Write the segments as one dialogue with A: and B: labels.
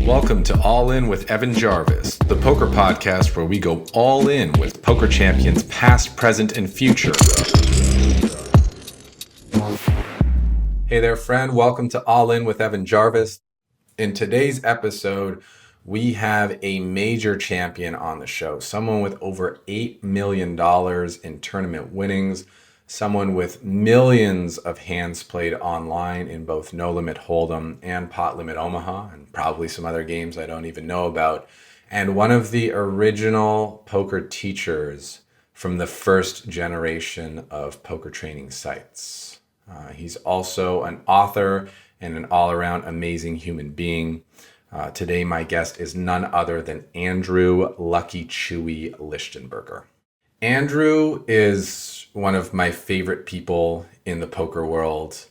A: Welcome to All In with Evan Jarvis, the poker podcast where we go all in with poker champions past, present, and future. Hey there, friend. Welcome to All In with Evan Jarvis. In today's episode, we have a major champion on the show, someone with over $8 million in tournament winnings, someone with millions of hands played online in both No Limit Hold'em and Pot Limit Omaha, and probably some other games I don't even know about, and one of the original poker teachers from the first generation of poker training sites. He's also an author and an all-around amazing human being. Today, my guest is none other than Andrew LuckyChewy Lichtenberger. Andrew is one of my favorite people in the poker world.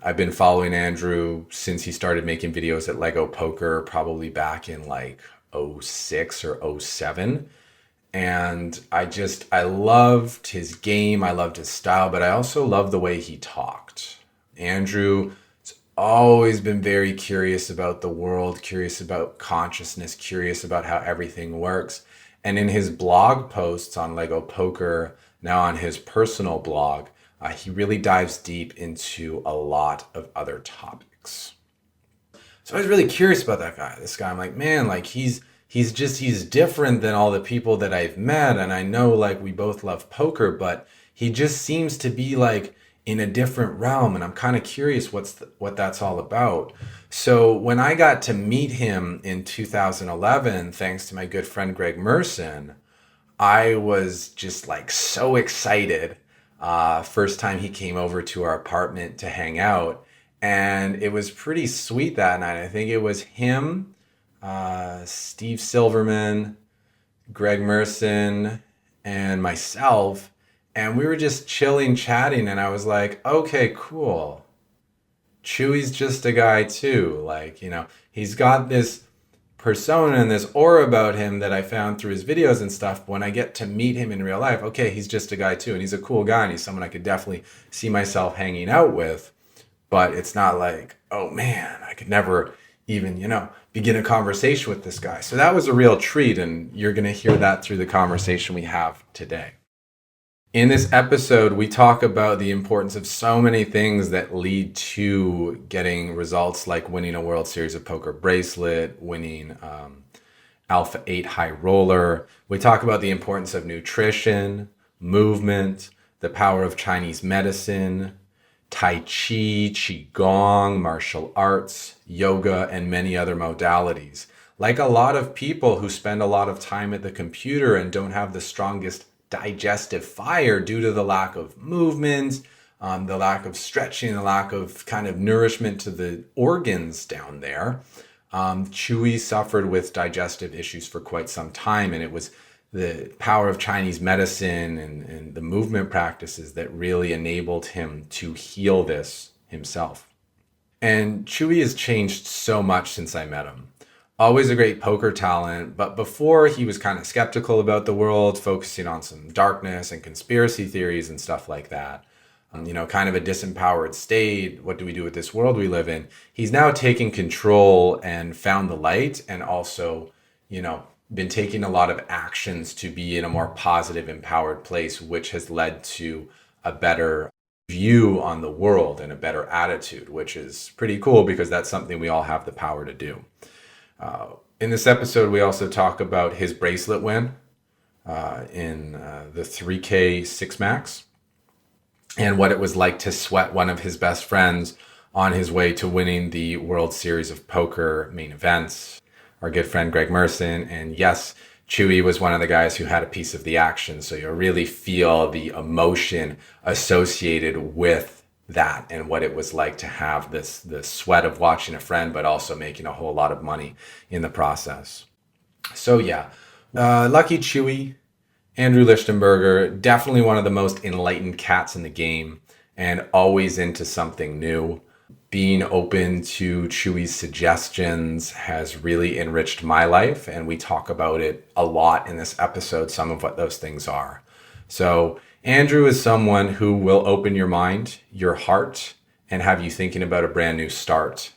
A: I've been following Andrew since he started making videos at Lego Poker, probably back in like 06 or 07. And I loved his game, I loved his style, but I also loved the way he talked. Andrew has always been very curious about the world, curious about consciousness, curious about how everything works. And in his blog posts on Lego Poker, now on his personal blog, he really dives deep into a lot of other topics. So I was really curious about this guy. I'm like, man, like he's different than all the people that I've met. And I know like we both love poker, but he just seems to be like in a different realm. And I'm kind of curious what that's all about. So when I got to meet him in 2011, thanks to my good friend Greg Merson, I was just like so excited. First time he came over to our apartment to hang out. And it was pretty sweet that night. I think it was him, Steve Silverman, Greg Merson, and myself. And we were just chilling, chatting. And I was like, okay, cool. Chewy's just a guy too. Like, you know, he's got this persona and this aura about him that I found through his videos and stuff. But when I get to meet him in real life, okay, he's just a guy too. And he's a cool guy and he's someone I could definitely see myself hanging out with. But it's not like, oh man, I could never even, begin a conversation with this guy. So that was a real treat. And you're going to hear that through the conversation we have today. In this episode, we talk about the importance of so many things that lead to getting results like winning a World Series of Poker bracelet, winning Alpha 8 high roller. We talk about the importance of nutrition, movement, the power of Chinese medicine, Tai Chi, Qi Gong, martial arts, yoga, and many other modalities. Like a lot of people who spend a lot of time at the computer and don't have the strongest digestive fire due to the lack of movement, the lack of stretching, the lack of kind of nourishment to the organs down there. Chewy suffered with digestive issues for quite some time, and it was the power of Chinese medicine and the movement practices that really enabled him to heal this himself. And Chewy has changed so much since I met him. Always a great poker talent, but before he was kind of skeptical about the world, focusing on some darkness and conspiracy theories and stuff like that. Kind of a disempowered state. What do we do with this world we live in? He's now taken control and found the light, and also, been taking a lot of actions to be in a more positive, empowered place, which has led to a better view on the world and a better attitude, which is pretty cool because that's something we all have the power to do. In this episode, we also talk about his bracelet win in the 3K 6-max and what it was like to sweat one of his best friends on his way to winning the World Series of Poker main events. Our good friend Greg Merson, and yes, Chewy was one of the guys who had a piece of the action, so you'll really feel the emotion associated with that and what it was like to have the sweat of watching a friend, but also making a whole lot of money in the process. So yeah, LuckyChewy, Andrew Lichtenberger, definitely one of the most enlightened cats in the game and always into something new. Being open to Chewy's suggestions has really enriched my life, and we talk about it a lot in this episode, some of what those things are. So Andrew is someone who will open your mind, your heart, and have you thinking about a brand new start.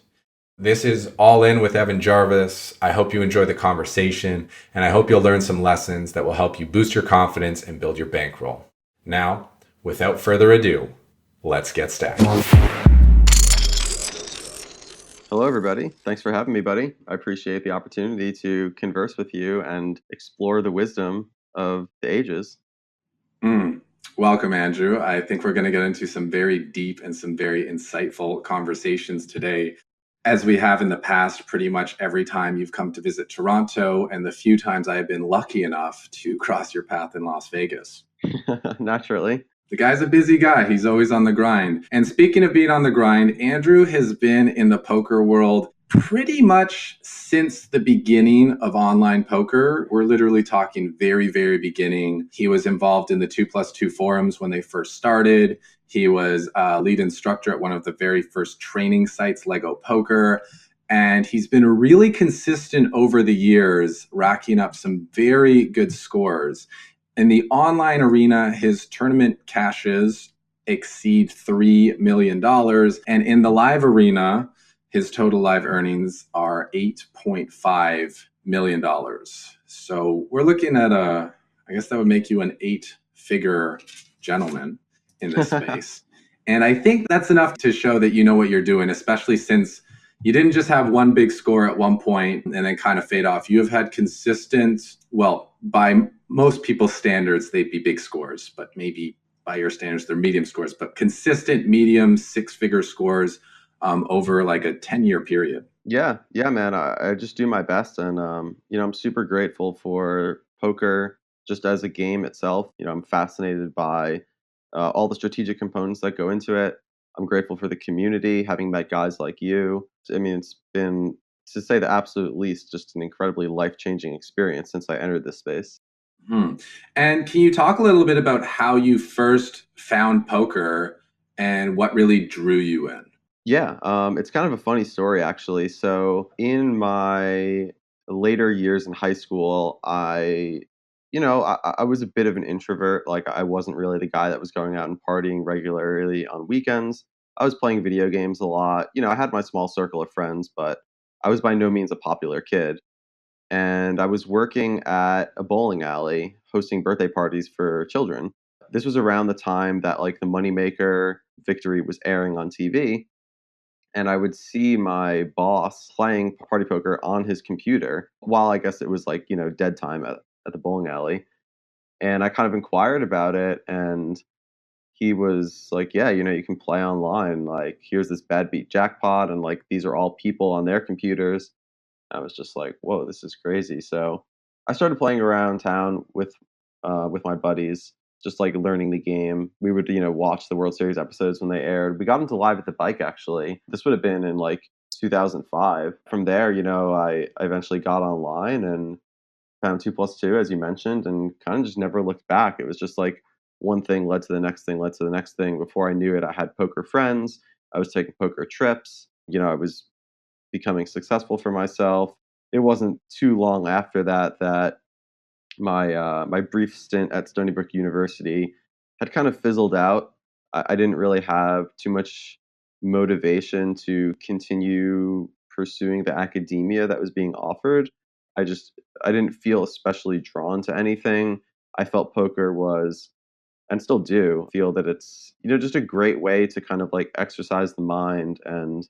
A: This is All In with Evan Jarvis. I hope you enjoy the conversation, and I hope you'll learn some lessons that will help you boost your confidence and build your bankroll. Now, without further ado, let's get started.
B: Hello, everybody. Thanks for having me, buddy. I appreciate the opportunity to converse with you and explore the wisdom of the ages.
A: Welcome, Andrew. I think we're going to get into some very deep and some very insightful conversations today. As we have in the past, pretty much every time you've come to visit Toronto and the few times I have been lucky enough to cross your path in Las Vegas.
B: Naturally.
A: The guy's a busy guy. He's always on the grind. And speaking of being on the grind, Andrew has been in the poker world pretty much since the beginning of online poker. We're literally talking very, very beginning. He was involved in the 2+2 forums when they first started. He was a lead instructor at one of the very first training sites, Lego Poker. And he's been really consistent over the years, racking up some very good scores. In the online arena, his tournament cashes exceed $3 million. And in the live arena, his total live earnings are $8.5 million. So we're looking at I guess that would make you an 8-figure gentleman in this space. And I think that's enough to show that you know what you're doing, especially since you didn't just have one big score at one point and then kind of fade off. You have had consistent, well, by most people's standards, they'd be big scores, but maybe by your standards, they're medium scores, but consistent medium 6-figure scores over like a 10-year period.
B: Yeah, man. I just do my best. And, I'm super grateful for poker just as a game itself. I'm fascinated by all the strategic components that go into it. I'm grateful for the community, having met guys like you. I mean, it's been, to say the absolute least, just an incredibly life-changing experience since I entered this space.
A: And can you talk a little bit about how you first found poker and what really drew you in?
B: Yeah, it's kind of a funny story, actually. So in my later years in high school, I was a bit of an introvert. Like, I wasn't really the guy that was going out and partying regularly on weekends. I was playing video games a lot. I had my small circle of friends, but I was by no means a popular kid. And I was working at a bowling alley hosting birthday parties for children. This was around the time that, like, the Moneymaker Victory was airing on TV, and I would see my boss playing party poker on his computer while, I guess, it was like, dead time at the bowling alley. And I kind of inquired about it, and he was like, yeah, you can play online. Like, here's this bad beat jackpot, and like these are all people on their computers. I was just like, whoa, this is crazy. So I started playing around town with my buddies, just like learning the game. We would, watch the World Series episodes when they aired. We got into Live at the Bike, actually. This would have been in like 2005. From there, I eventually got online and found 2+2, as you mentioned, and kind of just never looked back. It was just like one thing led to the next thing, led to the next thing. Before I knew it, I had poker friends. I was taking poker trips. I was becoming successful for myself. It wasn't too long after that that my brief stint at Stony Brook University had kind of fizzled out. I didn't really have too much motivation to continue pursuing the academia that was being offered. I didn't feel especially drawn to anything. I felt poker was, and still do feel, that it's just a great way to kind of like exercise the mind. And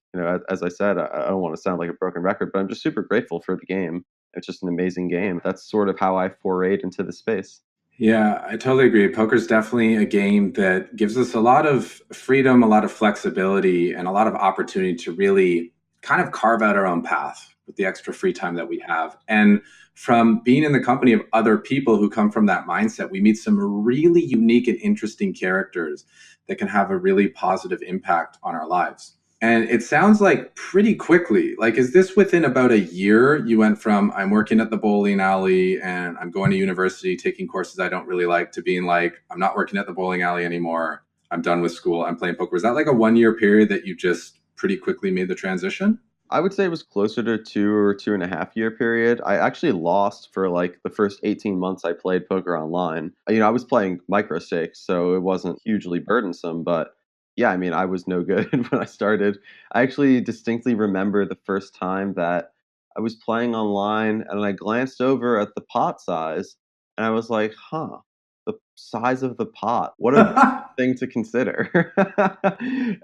B: as I said, I don't want to sound like a broken record, but I'm just super grateful for the game. It's just an amazing game. That's sort of how I forayed into the space.
A: Yeah, I totally agree. Poker's definitely a game that gives us a lot of freedom, a lot of flexibility, and a lot of opportunity to really kind of carve out our own path with the extra free time that we have. And from being in the company of other people who come from that mindset, we meet some really unique and interesting characters that can have a really positive impact on our lives. And it sounds like pretty quickly, like, is this within about a year you went from I'm working at the bowling alley and I'm going to university, taking courses I don't really like, to being like, I'm not working at the bowling alley anymore. I'm done with school. I'm playing poker. Was that like a 1-year period that you just pretty quickly made the transition?
B: I would say it was closer to 2 or 2.5 year period. I actually lost for like the first 18 months I played poker online. I was playing micro stakes, so it wasn't hugely burdensome, but Yeah, I mean, I was no good when I started. I actually distinctly remember the first time that I was playing online and I glanced over at the pot size and I was like, huh, the size of the pot. What a thing to consider. And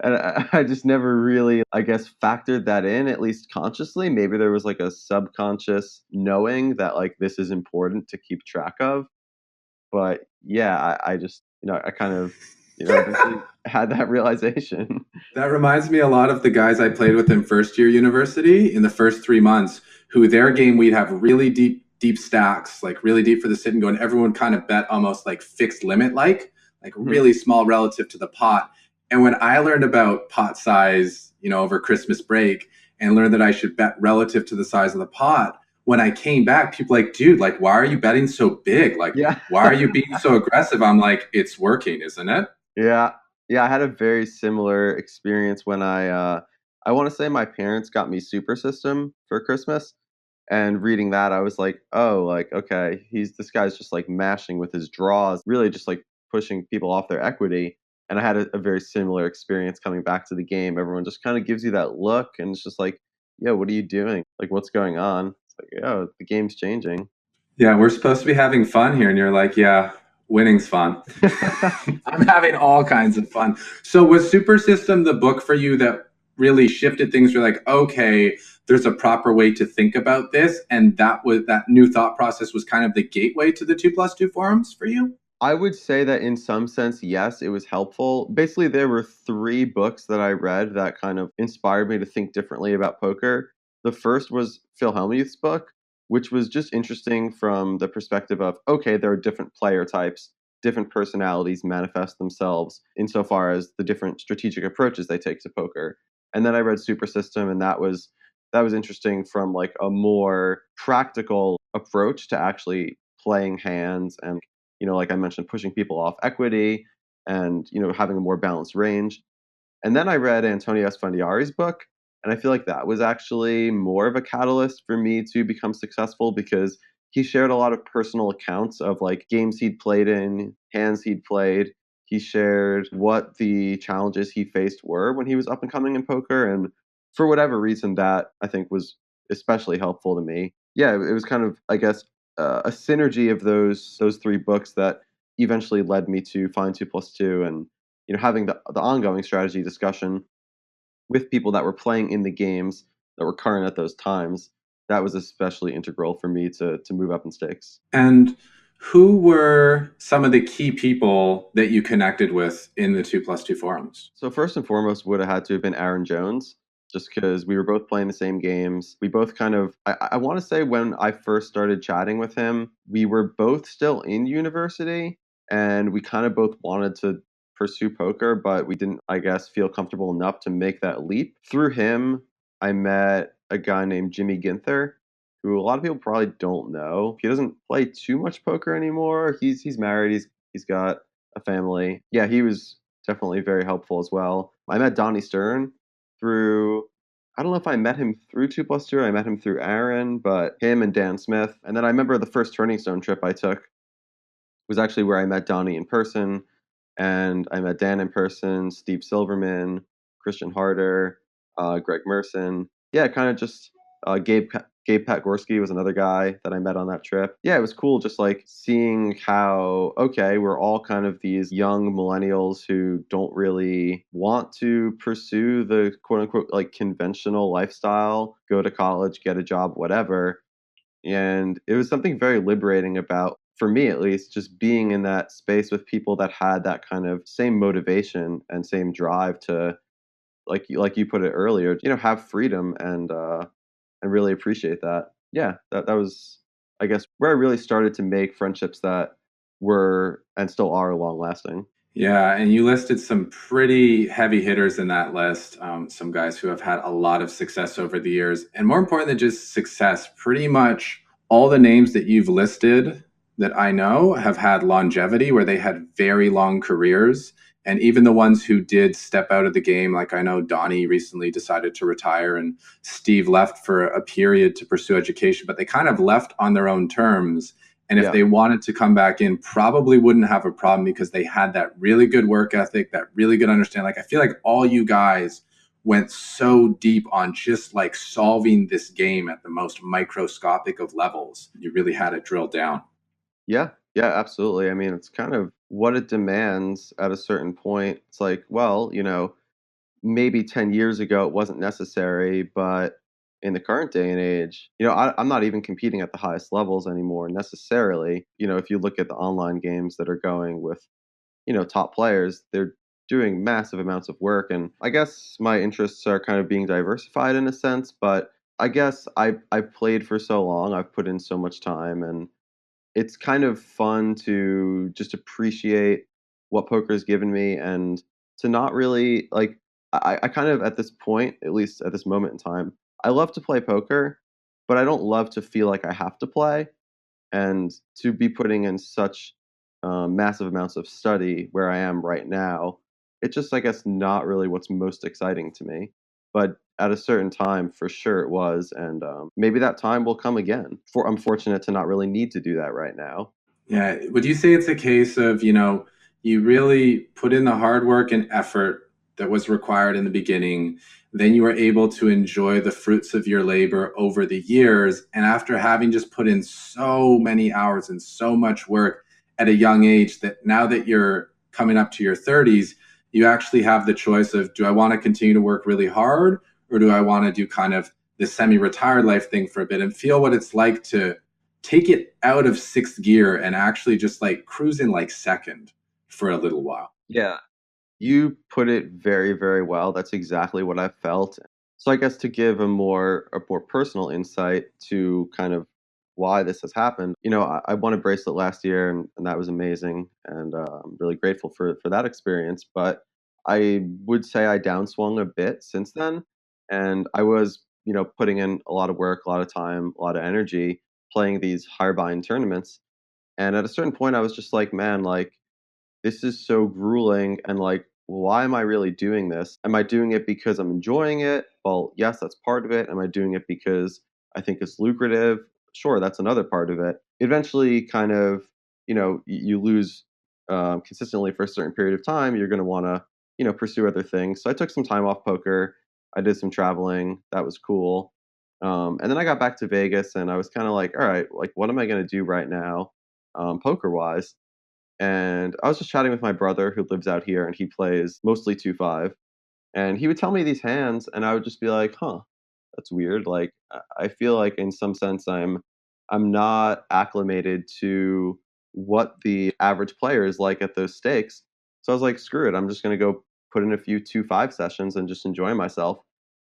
B: I just never really, I guess, factored that in, at least consciously. Maybe there was like a subconscious knowing that like this is important to keep track of. But yeah, I just, I kind of, eventually had that realization.
A: That reminds me a lot of the guys I played with in first year university in the first 3 months, who their game we'd have really deep stacks, like really deep for the sit and go, and everyone kind of bet almost like fixed limit, like
B: Mhm.
A: really small relative to the pot. And when I learned about pot size, over Christmas break and learned that I should bet relative to the size of the pot, when I came back, people like, dude, like, why are you betting so big? Like,
B: Yeah.
A: why are you being so aggressive? I'm like, it's working, isn't it?
B: Yeah. Yeah, I had a very similar experience when I wanna say my parents got me Super System for Christmas, and reading that, I was like, "Oh, like, okay, this guy's just, like, mashing with his draws, really just, like, pushing people off their equity," and I had a very similar experience coming back to the game. Everyone just kinda gives you that look, and it's just like, "Yo, what are you doing? Like, what's going on?" It's like, "Yo, the game's changing."
A: Yeah, we're supposed to be having fun here. And you're like, yeah, winning's fun. I'm having all kinds of fun. So was Super System the book for you that really shifted things? You're like, okay, there's a proper way to think about this. And that new thought process was kind of the gateway to the 2+2 forums for you?
B: I would say that in some sense, yes, it was helpful. Basically, there were 3 books that I read that kind of inspired me to think differently about poker. The first was Phil Hellmuth's book, which was just interesting from the perspective of, okay, there are different player types, different personalities manifest themselves insofar as the different strategic approaches they take to poker. And then I read Super System, and that was interesting from like a more practical approach to actually playing hands and like I mentioned, pushing people off equity and, having a more balanced range. And then I read Antonio Esfandiari's book, and I feel like that was actually more of a catalyst for me to become successful because he shared a lot of personal accounts of like games he'd played in, hands he'd played. He shared what the challenges he faced were when he was up and coming in poker. And for whatever reason, that I think was especially helpful to me. Yeah, it was kind of, I guess, a synergy of those 3 books that eventually led me to find 2+2 and having the ongoing strategy discussion with people that were playing in the games that were current at those times, that was especially integral for me to move up in stakes.
A: And who were some of the key people that you connected with in the 2+2 forums?
B: So first and foremost would have had to have been Aaron Jones, just because we were both playing the same games. We both kind of I want to say when I first started chatting with him, we were both still in university and we kind of both wanted to pursue poker, but we didn't, I guess, feel comfortable enough to make that leap. Through him, I met a guy named Jimmy Ginther, who a lot of people probably don't know. He doesn't play too much poker anymore. He's married. He's got a family. Yeah, he was definitely very helpful as well. I met Donnie Stern through, I don't know if I met him through 2+2 or I met him through Aaron, but him and Dan Smith. And then I remember the first Turning Stone trip I took was actually where I met Donnie in person, and I met Dan in person, Steve Silverman, Christian Harder, Greg Merson. Yeah, kind of just Gabe Patgorski was another guy that I met on that trip. Yeah, it was cool just like seeing how, okay, we're all kind of these young millennials who don't really want to pursue the quote unquote like conventional lifestyle, go to college, get a job, whatever. And it was something very liberating about, for me at least, just being in that space with people that had that kind of same motivation and same drive to, like you put it earlier, have freedom and really appreciate that. Yeah, that was, I guess, where I really started to make friendships that were and still are long lasting.
A: Yeah, and you listed some pretty heavy hitters in that list. Some guys who have had a lot of success over the years. And more important than just success, pretty much all the names that you've listed that I know have had longevity where they had very long careers. And even the ones who did step out of the game, like I know Donnie recently decided to retire and Steve left for a period to pursue education, but they kind of left on their own terms. And if
B: Yeah.
A: they wanted to come back in, probably wouldn't have a problem because they had that really good work ethic, that really good understanding. Like, I feel like all you guys went so deep on just like solving this game at the most microscopic of levels. You really had it drilled down.
B: Yeah. Yeah, absolutely. I mean, it's kind of what it demands at a certain point. It's like, well, maybe 10 years ago it wasn't necessary, but in the current day and age, I'm not even competing at the highest levels anymore necessarily. If you look at the online games that are going with, top players, they're doing massive amounts of work. And I guess my interests are kind of being diversified in a sense, but I guess I've played for so long, I've put in so much time, and it's kind of fun to just appreciate what poker's given me and to not really like I kind of at this point, at least at this moment in time, I love to play poker, but I don't love to feel like I have to play and to be putting in such massive amounts of study where I am right now. It's just, I guess, not really what's most exciting to me. But at a certain time, for sure it was, and maybe that time will come again. I'm fortunate to not really need to do that right now.
A: Yeah. Would you say it's a case of, you really put in the hard work and effort that was required in the beginning, then you were able to enjoy the fruits of your labor over the years. And after having just put in so many hours and so much work at a young age, that now that you're coming up to your 30s, you actually have the choice of, do I want to continue to work really hard, or do I want to do kind of the semi-retired life thing for a bit and feel what it's like to take it out of sixth gear and actually just like cruise in like second for a little while?
B: Yeah. You put it very, very well. That's exactly what I felt. So I guess to give a more personal insight to kind of why this has happened, I won a bracelet last year, and that was amazing, and I'm really grateful for that experience. But I would say I downswung a bit since then, and I was putting in a lot of work, a lot of time, a lot of energy playing these higher bind tournaments. And at a certain point, I was just like, man, like this is so grueling, and like why am I really doing this? Am I doing it because I'm enjoying it? Well, yes, that's part of it. Am I doing it because I think it's lucrative? Sure, that's another part of it. Eventually, kind of, you lose consistently for a certain period of time. You're going to want to, pursue other things. So I took some time off poker. I did some traveling. That was cool. And then I got back to Vegas, and I was kind of like, all right, like what am I going to do right now, poker wise? And I was just chatting with my brother who lives out here, and he plays mostly 2-5. And he would tell me these hands, and I would just be like, huh, that's weird. Like, I feel like in some sense I'm not acclimated to what the average player is like at those stakes. So I was like, screw it. I'm just going to go put in a few 2-5 sessions and just enjoy myself.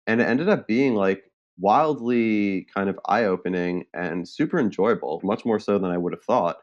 B: And it ended up being like wildly kind of eye-opening and super enjoyable, much more so than I would have thought.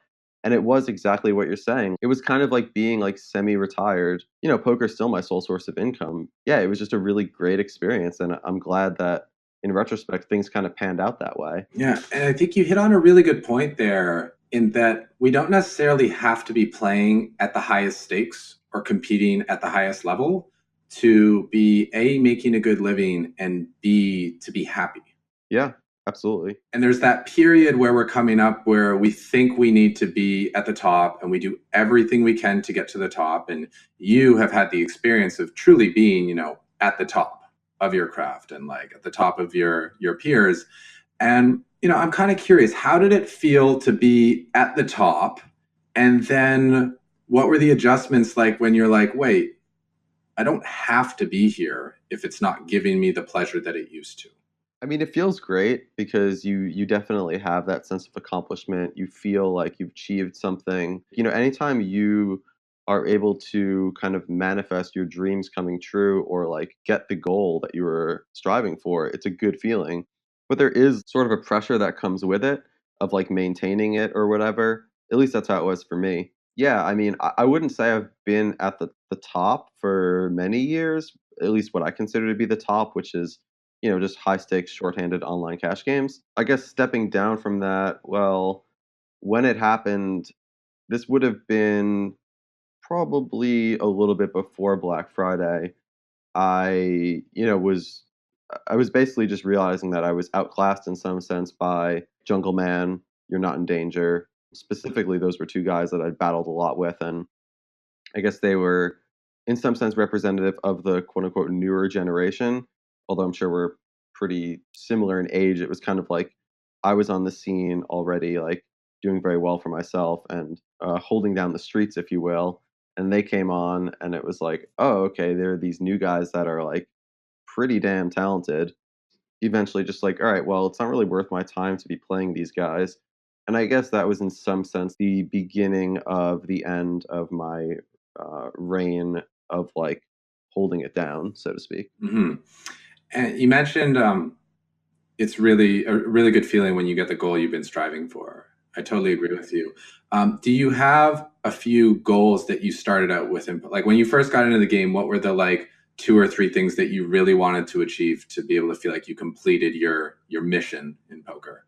B: And it was exactly what you're saying. It was kind of like being like semi-retired. Poker's still my sole source of income. Yeah, it was just a really great experience, and I'm glad that in retrospect things kind of panned out that way.
A: Yeah. And I think you hit on a really good point there in that we don't necessarily have to be playing at the highest stakes or competing at the highest level to be A, making a good living, and B, to be happy.
B: Yeah, absolutely.
A: And there's that period where we're coming up where we think we need to be at the top and we do everything we can to get to the top. And you have had the experience of truly being, at the top of your craft and like at the top of your peers. And, I'm kind of curious, how did it feel to be at the top? And then what were the adjustments like when you're like, wait, I don't have to be here if it's not giving me the pleasure that it used to?
B: I mean, it feels great because you definitely have that sense of accomplishment. You feel like you've achieved something. Anytime you are able to kind of manifest your dreams coming true or like get the goal that you were striving for, it's a good feeling. But there is sort of a pressure that comes with it of like maintaining it or whatever. At least that's how it was for me. Yeah, I mean, I wouldn't say I've been at the top for many years, at least what I consider to be the top, which is just high stakes, shorthanded online cash games. I guess stepping down from that, well, when it happened, this would have been probably a little bit before Black Friday. I, I was basically just realizing that I was outclassed in some sense by Jungle Man, You're Not in Danger. Specifically, those were two guys that I'd battled a lot with, and I guess they were, in some sense, representative of the quote unquote newer generation. Although I'm sure we're pretty similar in age, it was kind of like I was on the scene already, like doing very well for myself and holding down the streets, if you will. And they came on, and it was like, oh, okay, there are these new guys that are like pretty damn talented. Eventually, just like, all right, well, it's not really worth my time to be playing these guys. And I guess that was in some sense the beginning of the end of my reign of like holding it down, so to speak.
A: Hmm. And you mentioned it's really a really good feeling when you get the goal you've been striving for. I totally agree with you. Do you have a few goals that you started out with? Like when you first got into the game, what were the like two or three things that you really wanted to achieve to be able to feel like you completed your mission in poker?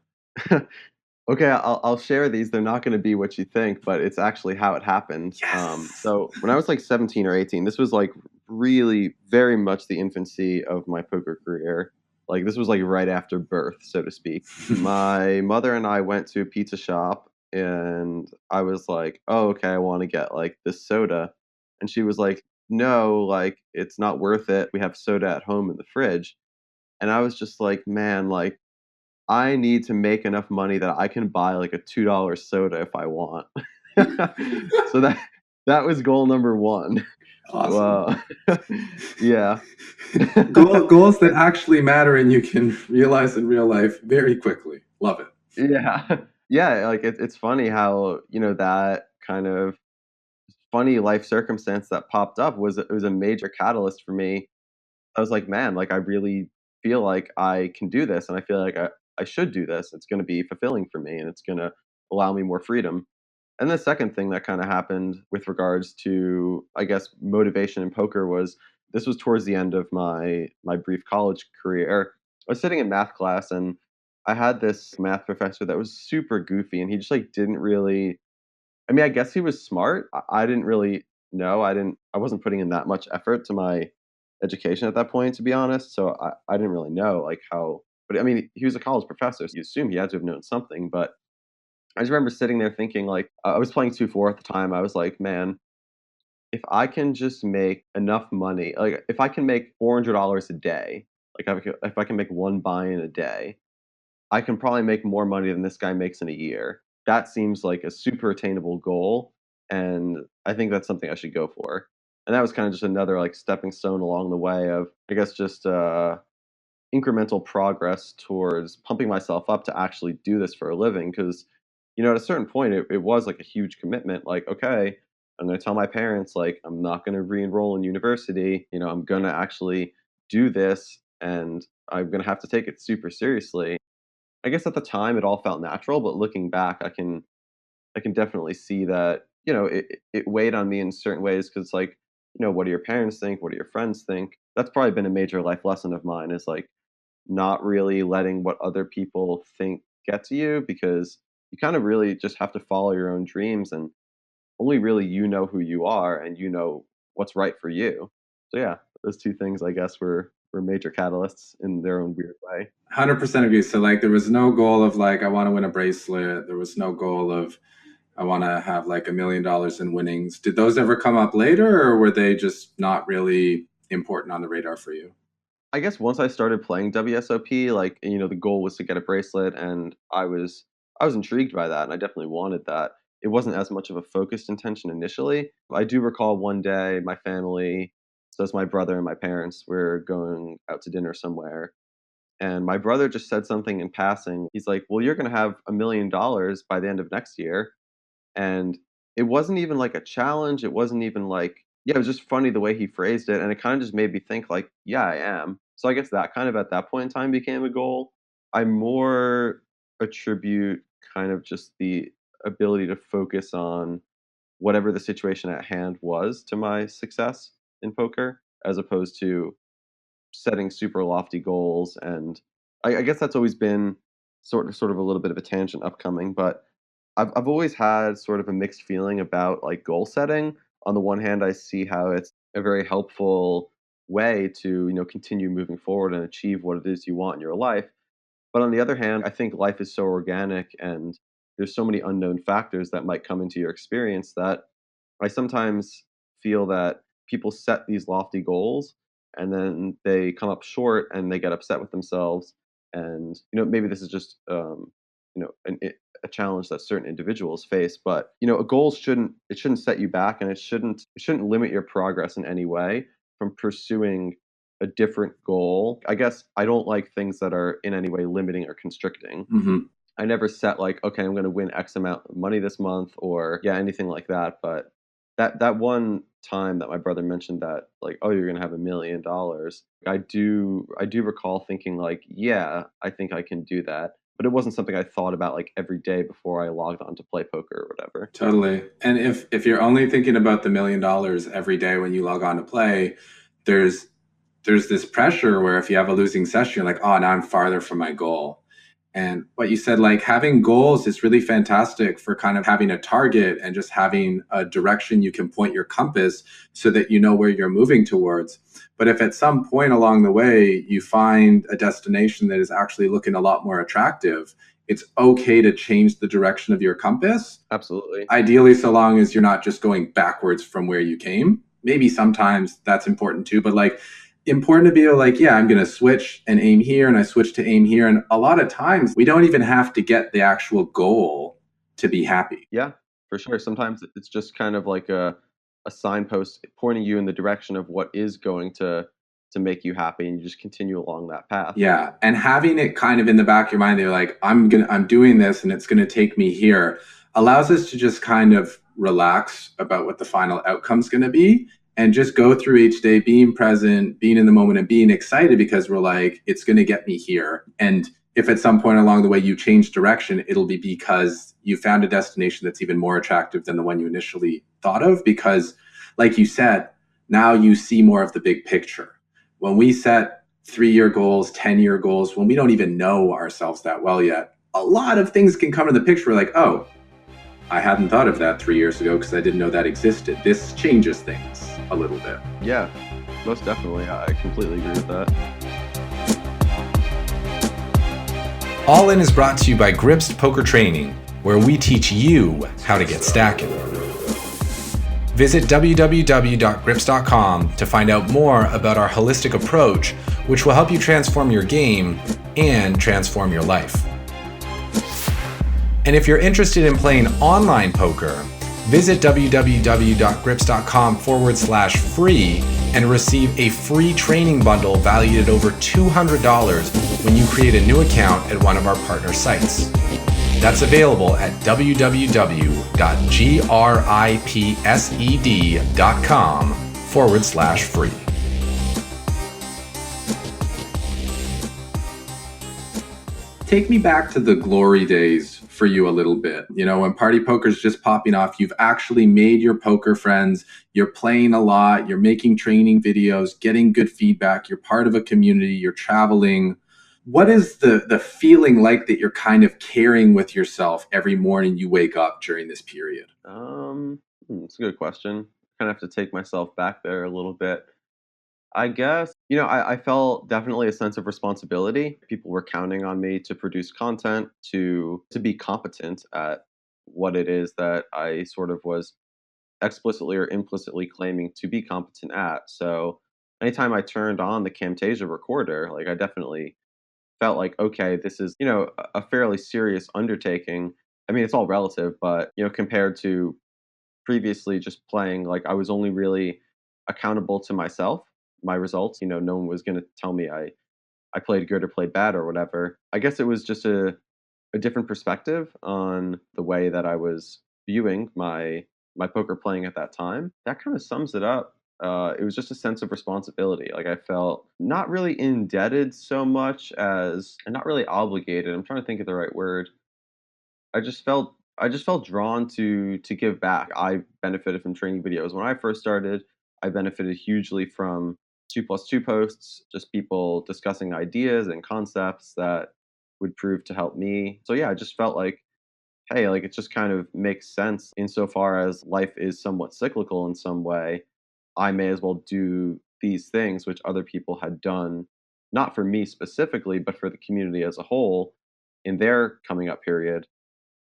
B: Okay, I'll share these. They're not going to be what you think, but it's actually how it happened.
A: Yes.
B: So when I was like 17 or 18, this was like really very much the infancy of my poker career. Like this was like right after birth, so to speak. My mother and I went to a pizza shop, and I was like, "Oh, okay, I want to get like this soda." And she was like, "No, like it's not worth it. We have soda at home in the fridge." And I was just like, "Man, like I need to make enough money that I can buy like a $2 soda if I want." So that was goal number 1.
A: Awesome.
B: Well, yeah.
A: Goals that actually matter and you can realize in real life very quickly. Love it.
B: Yeah. Yeah, like, it's funny how, that kind of funny life circumstance that popped up was a major catalyst for me. I was like, "Man, like, I really feel like I can do this, and I feel like I should do this. It's gonna be fulfilling for me, and it's gonna allow me more freedom." And the second thing that kinda happened with regards to, I guess, motivation in poker was this was towards the end of my brief college career. I was sitting in math class, and I had this math professor that was super goofy, and he just, like, didn't really I mean, I guess he was smart. I didn't really know. I wasn't putting in that much effort to my education at that point, to be honest, so I didn't really know, like, how but, I mean, he was a college professor, so you assume he had to have known something, but I just remember sitting there thinking, like I was playing 2-4 at the time. I was like, "Man, if I can just make enough money like, if I can make $400 a day, like, if I can make 1 buy-in a day, I can probably make more money than this guy makes in a year." That seems like a super attainable goal, and I think that's something I should go for. And that was kinda just another, like, stepping stone along the way of, I guess, just, incremental progress towards pumping myself up to actually do this for a living. Because at a certain point, it was like a huge commitment. Like, okay, I'm going to tell my parents, like, I'm not going to re-enroll in university. I'm going to actually do this, and I'm going to have to take it super seriously. I guess at the time it all felt natural, but looking back, I can definitely see that it weighed on me in certain ways because like what do your parents think? What do your friends think? That's probably been a major life lesson of mine is like not really letting what other people think get to you because you kind of really just have to follow your own dreams and only really you know who you are and you know what's right for you. So yeah, those two things I guess were major catalysts in their own weird way.
A: 100% agree. So like there was no goal of like I want to win a bracelet. There was no goal of I want to have like $1 million in winnings. Did those ever come up later, or were they just not really important on the radar for you?
B: I guess once I started playing WSOP, like the goal was to get a bracelet, and I was intrigued by that, and I definitely wanted that. It wasn't as much of a focused intention initially. I do recall one day my family, so it's my brother and my parents, were going out to dinner somewhere, and my brother just said something in passing. He's like, "Well, you're going to have $1 million by the end of next year." And it wasn't even like a challenge, it wasn't even like yeah, it was just funny the way he phrased it, and it kinda just made me think like, "Yeah, I am." So I guess that kind of at that point in time became a goal. I more attribute kind of just the ability to focus on whatever the situation at hand was to my success in poker, as opposed to setting super lofty goals, and I guess that's always been sort of a little bit of a tangent upcoming, but I've always had sort of a mixed feeling about like goal setting. On the one hand, I see how it's a very helpful way to continue moving forward and achieve what it is you want in your life. But on the other hand, I think life is so organic and there's so many unknown factors that might come into your experience that I sometimes feel that people set these lofty goals and then they come up short and they get upset with themselves. And maybe this is just a challenge that certain individuals face. But a goal shouldn't set you back, and it shouldn't limit your progress in any way from pursuing a different goal. I guess I don't like things that are in any way limiting or constricting.
A: Mm-hmm.
B: I never set like, okay, I'm going to win X amount of money this month, or anything like that. But that one time that my brother mentioned that, like, oh, you're going to have $1 million. I do recall thinking like, yeah, I think I can do that. But it wasn't something I thought about like every day before I logged on to play poker or whatever.
A: Totally. And if you're only thinking about the $1 million every day when you log on to play, there's this pressure where if you have a losing session, you're like, oh, now I'm farther from my goal. And what you said, like having goals is really fantastic for kind of having a target and just having a direction you can point your compass so that you know where you're moving towards. But if at some point along the way you find a destination that is actually looking a lot more attractive, it's okay to change the direction of your compass.
B: Absolutely.
A: Ideally, so long as you're not just going backwards from where you came. Maybe sometimes that's important too, but like important to be able like, yeah, I'm going to switch and aim here and I switch to aim here. And a lot of times we don't even have to get the actual goal to be happy.
B: Yeah, for sure. Sometimes it's just kind of like a signpost pointing you in the direction of what is going to make you happy, and you just continue along that path.
A: Yeah. And having it kind of in the back of your mind, they're like, I'm doing this and it's going to take me here, allows us to just kind of relax about what the final outcome's going to be and just go through each day being present, being in the moment, and being excited because we're like, it's going to get me here. And if at some point along the way you change direction, it'll be because you found a destination that's even more attractive than the one you initially thought of. Because, like you said, now you see more of the big picture. When we set 3-year goals, 10-year goals, when we don't even know ourselves that well yet, a lot of things can come into the picture. We're like, oh, I hadn't thought of that 3 years ago because I didn't know that existed. This changes things a little bit.
B: Yeah, most definitely. I completely agree with that.
A: All In is brought to you by Grips Poker Training, where we teach you how to get stacking. Visit www.grips.com to find out more about our holistic approach, which will help you transform your game and transform your life. And if you're interested in playing online poker, visit www.grips.com/free and receive a free training bundle valued at over $200 when you create a new account at one of our partner sites. That's available at www.gripsed.com/free. Take me back to the glory days for you a little bit. You know, when party poker's just popping off, you've actually made your poker friends, you're playing a lot, you're making training videos, getting good feedback, you're part of a community, you're traveling. What is the feeling like that you're kind of carrying with yourself every morning you wake up during this period?
B: It's a good question. Kind of have to take myself back there a little bit. I guess, I felt definitely a sense of responsibility. People were counting on me to produce content, to be competent at what it is that I sort of was explicitly or implicitly claiming to be competent at. So anytime I turned on the Camtasia recorder, like I definitely felt like, okay, this is, a fairly serious undertaking. I mean, it's all relative, but, compared to previously just playing, like I was only really accountable to myself, my results. No one was going to tell me I played good or played bad or whatever. I guess it was just a different perspective on the way that I was viewing my poker playing at that time. That kind of sums it up. It was just a sense of responsibility. Like I felt not really indebted so much as, and not really obligated. I'm trying to think of the right word. I just felt drawn to give back. I benefited from training videos when I first started. I benefited hugely from 2+2 posts, just people discussing ideas and concepts that would prove to help me. So yeah, I just felt like, hey, like it just kind of makes sense insofar as life is somewhat cyclical in some way. I may as well do these things which other people had done, not for me specifically, but for the community as a whole in their coming up period.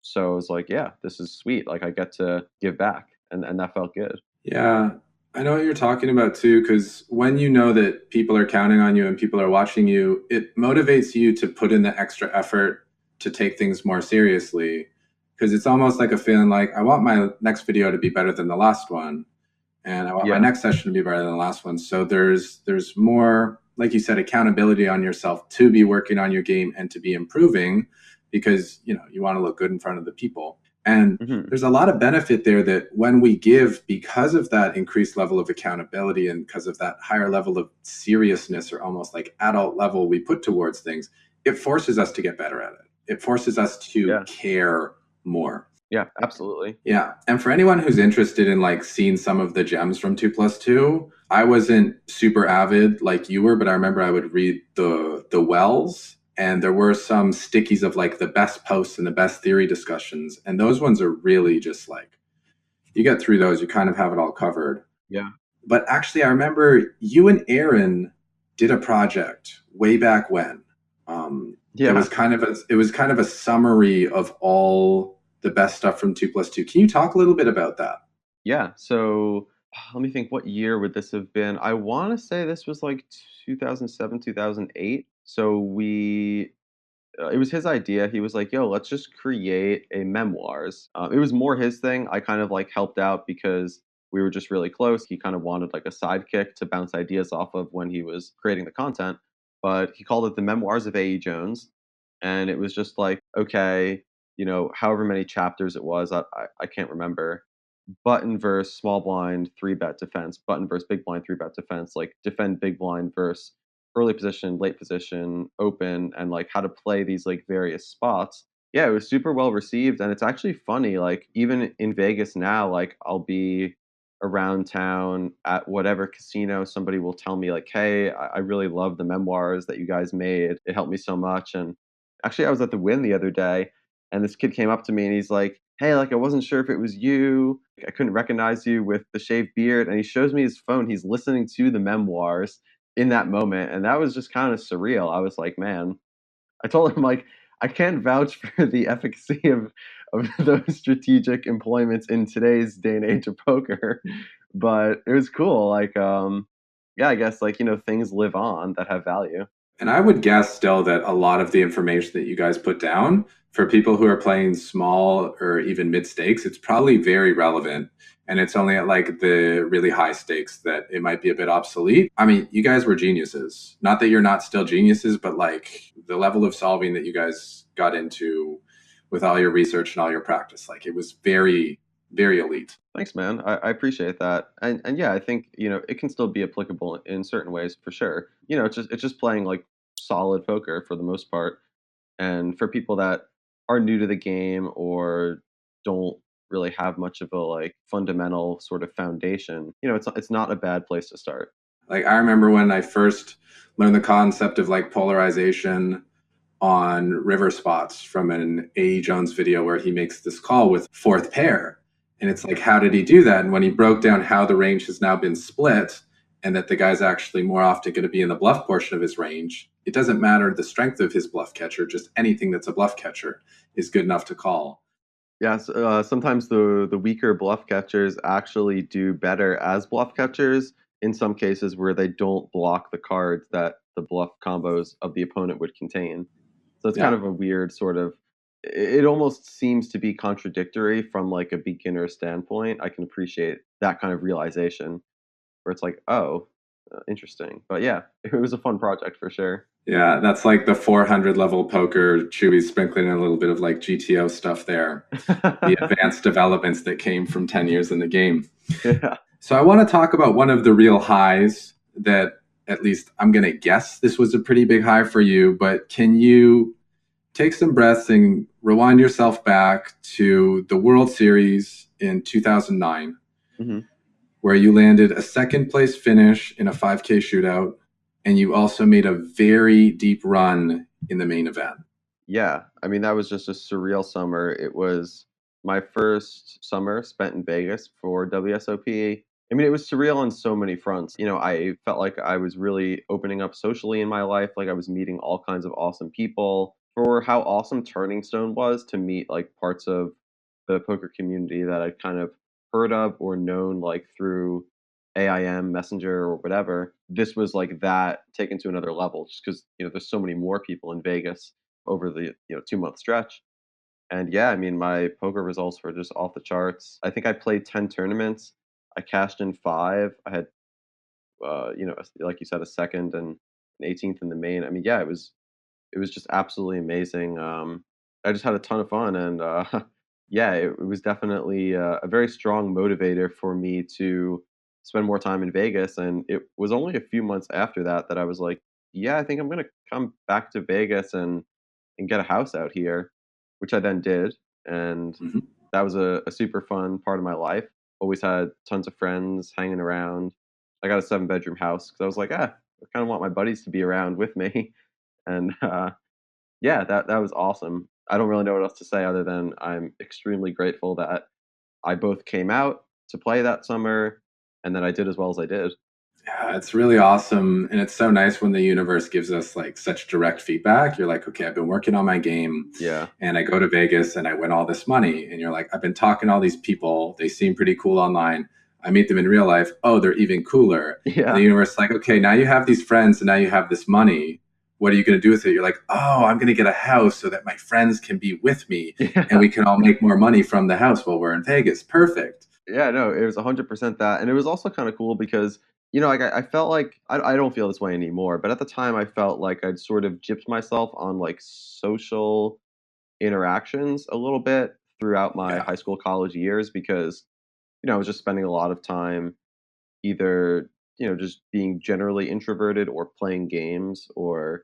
B: So I was like, yeah, this is sweet. Like I get to give back, and that felt good.
A: Yeah, I know what you're talking about too, because when you know that people are counting on you and people are watching you, it motivates you to put in the extra effort to take things more seriously. Because it's almost like a feeling like I want my next video to be better than the last one, and I want my
B: Yeah.
A: next session to be better than the last one. So there's more, like you said, accountability on yourself to be working on your game and to be improving, because you want to look good in front of the people. And
B: Hmm.
A: there's a lot of benefit there that when we give, because of that increased level of accountability and because of that higher level of seriousness or almost like adult level we put towards things, it forces us to get better at it. It forces us to
B: Yeah.
A: care more.
B: Yeah. Absolutely.
A: Yeah. And for anyone who's interested in like seeing some of the gems from 2+2, I wasn't super avid like you were, but I remember I would read the wells, and there were some stickies of like the best posts and the best theory discussions. And those ones are really just like, you get through those, you kind of have it all covered.
B: Yeah.
A: But actually, I remember you and Aaron did a project way back when. It
B: Yeah.
A: was kind of a summary of all the best stuff from 2+2. Can you talk a little bit about that?
B: Yeah. So let me think, what year would this have been? I want to say this was like 2007, 2008. So it was his idea. He was like, yo, let's just create a memoirs. It was more his thing. I kind of like helped out because we were just really close. He kind of wanted like a sidekick to bounce ideas off of when he was creating the content. But he called it the Memoirs of A.E. Jones. And it was just like, okay, however many chapters it was, I can't remember. Button versus small blind, three bet defense, button versus big blind, three bet defense, like defend big blind versus early position, late position, open, and like how to play these like various spots. Yeah, it was super well received. And it's actually funny, like even in Vegas now, like I'll be around town at whatever casino, somebody will tell me, like, hey, I really love the memoirs that you guys made. It helped me so much. And actually, I was at the Win the other day, and this kid came up to me and he's like, hey, like I wasn't sure if it was you. I couldn't recognize you with the shaved beard. And he shows me his phone. He's listening to the memoirs in that moment. And that was just kind of surreal. I was like, man, I told him, like, I can't vouch for the efficacy of those strategic employments in today's day and age of poker. But it was cool. Like, yeah, I guess like, things live on that have value.
A: And I would guess still that a lot of the information that you guys put down for people who are playing small or even mid stakes, it's probably very relevant. And it's only at like the really high stakes that it might be a bit obsolete. I mean, you guys were geniuses. Not that you're not still geniuses, but like the level of solving that you guys got into with all your research and all your practice, like it was very, very elite.
B: Thanks, man. I appreciate that. And yeah, I think, it can still be applicable in certain ways for sure. It's just playing like solid poker for the most part. And for people that are new to the game or don't really have much of a like fundamental sort of foundation, it's not a bad place to start.
A: Like I remember when I first learned the concept of like polarization on river spots from an A.E. Jones video where he makes this call with fourth pair. And it's like, how did he do that? And when he broke down how the range has now been split and that the guy's actually more often going to be in the bluff portion of his range, it doesn't matter the strength of his bluff catcher, just anything that's a bluff catcher is good enough to call.
B: Yes, sometimes the weaker bluff catchers actually do better as bluff catchers in some cases where they don't block the cards that the bluff combos of the opponent would contain. So it's kind
A: Yeah.
B: of a weird sort of, it almost seems to be contradictory from like a beginner standpoint. I can appreciate that kind of realization where it's like, oh, interesting. But yeah, it was a fun project for sure.
A: Yeah, that's like the 400 level poker. Chewy's sprinkling in a little bit of like GTO stuff there. The advanced developments that came from 10 years in the game.
B: Yeah.
A: So I want to talk about one of the real highs that at least I'm going to guess this was a pretty big high for you, but can you take some breaths and rewind yourself back to the World Series in 2009,
B: Hmm.
A: where you landed a second place finish in a 5K shootout, and you also made a very deep run in the main event?
B: Yeah, I mean, that was just a surreal summer. It was my first summer spent in Vegas for WSOP. I mean, it was surreal on so many fronts. I felt like I was really opening up socially in my life. Like I was meeting all kinds of awesome people. for how awesome Turning Stone was to meet like parts of the poker community that I'd kind of heard of or known like through AIM Messenger or whatever. This was like that taken to another level just because there's so many more people in Vegas over the 2 month stretch. And yeah, I mean my poker results were just off the charts. I think I played 10 tournaments. I cashed in five. I had like you said, a second and an 18th in the main. I mean, yeah, it was just absolutely amazing. I just had a ton of fun, and yeah, it was definitely a very strong motivator for me to spend more time in Vegas. And it was only a few months after that that I was like, yeah, I think I'm gonna come back to Vegas and get a house out here, which I then did, and
A: Mhm.
B: that was a super fun part of my life. Always had tons of friends hanging around. I got a 7-bedroom house because I was like, I kind of want my buddies to be around with me, and yeah, that was awesome. I don't really know what else to say other than I'm extremely grateful that I both came out to play that summer and that I did as well as I did.
A: Yeah, it's really awesome. And it's so nice when the universe gives us like such direct feedback. You're like, okay, I've been working on my game
B: Yeah.
A: and I go to Vegas and I win all this money. And you're like, I've been talking to all these people. They seem pretty cool online. I meet them in real life. Oh, they're even cooler. And the
B: Yeah.
A: universe is like, okay, now you have these friends and now you have this money. What are you going to do with it? You're like, oh, I'm going to get a house so that my friends can be with me and
B: Yeah.
A: we can all make more money from the house while we're in Vegas. Perfect.
B: Yeah, no, it was 100% that, and it was also kinda cool because, like, I felt like I don't feel this way anymore, but at the time, I felt like I'd sort of gypped myself on, like, social interactions a little bit throughout my
A: Yeah.
B: high school, college years because, I was just spending a lot of time either, just being generally introverted or playing games or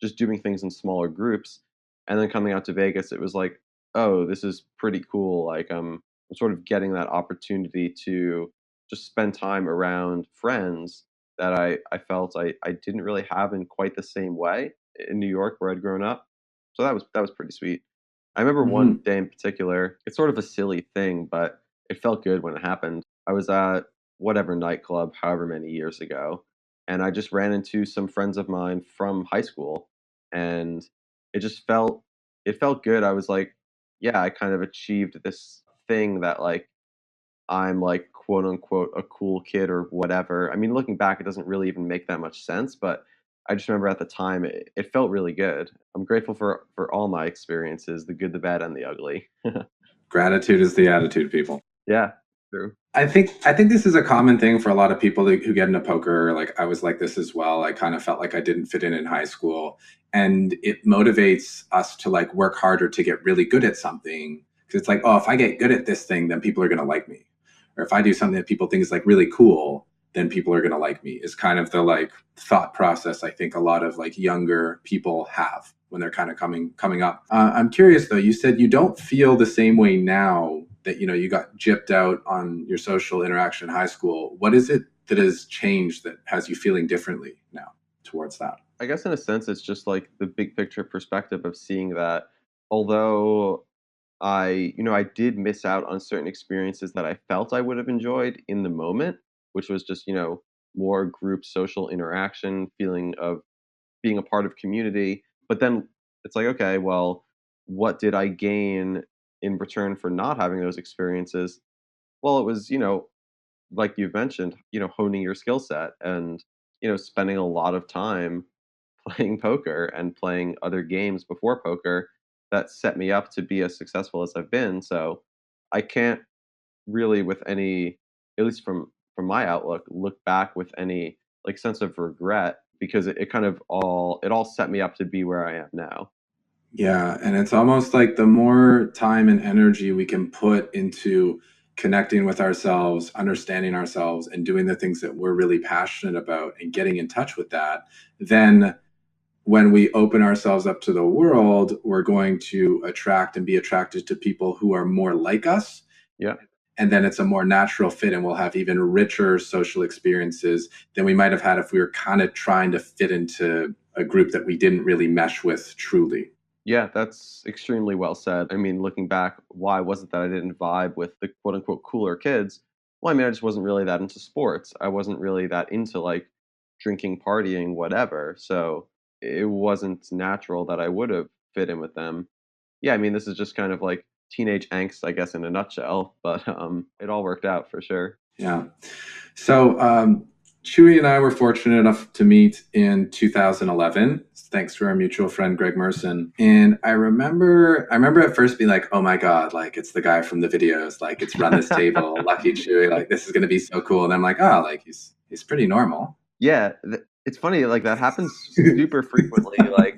B: just doing things in smaller groups. And then coming out to Vegas, it was like, oh, this is pretty cool. Like I'm sort of getting that opportunity to just spend time around friends that I felt I didn't really have in quite the same way in New York where I'd grown up. So that was pretty sweet. I remember one
A: Mhm.
B: day in particular, it's sort of a silly thing, but it felt good when it happened. I was at whatever nightclub however many years ago, and I just ran into some friends of mine from high school, and it just felt good. I was like, yeah, I kind of achieved this thing that like I'm like quote unquote a cool kid or whatever. I mean, looking back, it doesn't really even make that much sense, but I just remember at the time it felt really good. I'm grateful for all my experiences, the good, the bad, and the ugly.
A: Gratitude is the attitude, people.
B: Yeah, true.
A: I think this is a common thing for a lot of people who get into poker. Like I was like this as well. I kind of felt like I didn't fit in high school, and it motivates us to like work harder to get really good at something. Because it's like, oh, if I get good at this thing, then people are going to like me, or if I do something that people think is like really cool, then people are going to like me. Is kind of the like thought process I think a lot of like younger people have when they're kind of coming up. I'm curious though. You said you don't feel the same way now that you got gypped out on your social interaction in high school. What is it that has changed that has you feeling differently now towards that?
B: I guess in a sense, it's just like the big picture perspective of seeing that although I did miss out on certain experiences that I felt I would have enjoyed in the moment, which was just, more group social interaction, feeling of being a part of community. But then it's like, okay, well, what did I gain in return for not having those experiences? Well, it was, like you've mentioned, honing your skill set and, spending a lot of time playing poker and playing other games before poker that set me up to be as successful as I've been. So I can't really with any at least from my outlook, look back with any like sense of regret because it kind of all set me up to be where I am now.
A: Yeah, and it's almost like the more time and energy we can put into connecting with ourselves, understanding ourselves, and doing the things that we're really passionate about and getting in touch with that, then when we open ourselves up to the world, we're going to attract and be attracted to people who are more like us.
B: Yeah.
A: And then it's a more natural fit, and we'll have even richer social experiences than we might have had if we were kind of trying to fit into a group that we didn't really mesh with truly.
B: Yeah, that's extremely well said. I mean, looking back, why was it that I didn't vibe with the quote unquote cooler kids? Well, I mean, I just wasn't really that into sports. I wasn't really that into like drinking, partying, whatever. So it wasn't natural that I would have fit in with them. Yeah, I mean, this is just kind of like teenage angst, I guess, in a nutshell, but it all worked out for sure.
A: Yeah. So Chewy and I were fortunate enough to meet in 2011, thanks to our mutual friend Greg Merson. And I remember at first being like, "Oh my God, like it's the guy from the videos, like it's Run This Table, Lucky Chewy, like this is gonna be so cool." And I'm like, "Oh, like he's pretty normal."
B: Yeah, it's funny, like that happens super frequently. Like,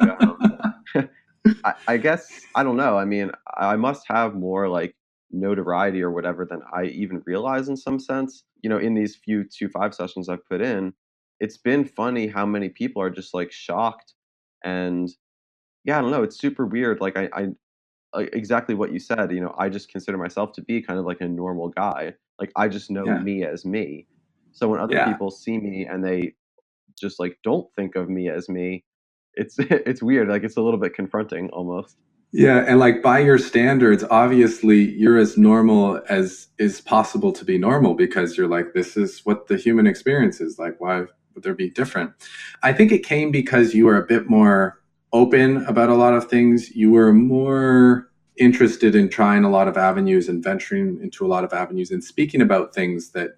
B: I guess I don't know. I mean, I must have more like notoriety or whatever than I even realize in some sense. In these few 2-5 sessions I've put in, it's been funny how many people are just like shocked. And yeah, I don't know. It's super weird. Like exactly what you said. I just consider myself to be kind of like a normal guy. Like I just know
A: Yeah.
B: me as me. So when other
A: Yeah.
B: people see me and they just like don't think of me as me, it's it's weird. Like it's a little bit confronting almost.
A: Yeah, and like by your standards, obviously you're as normal as is possible to be normal because you're like, this is what the human experience is. Like, why would there be different? I think it came because you were a bit more open about a lot of things. You were more interested in trying a lot of avenues and venturing into a lot of avenues and speaking about things that,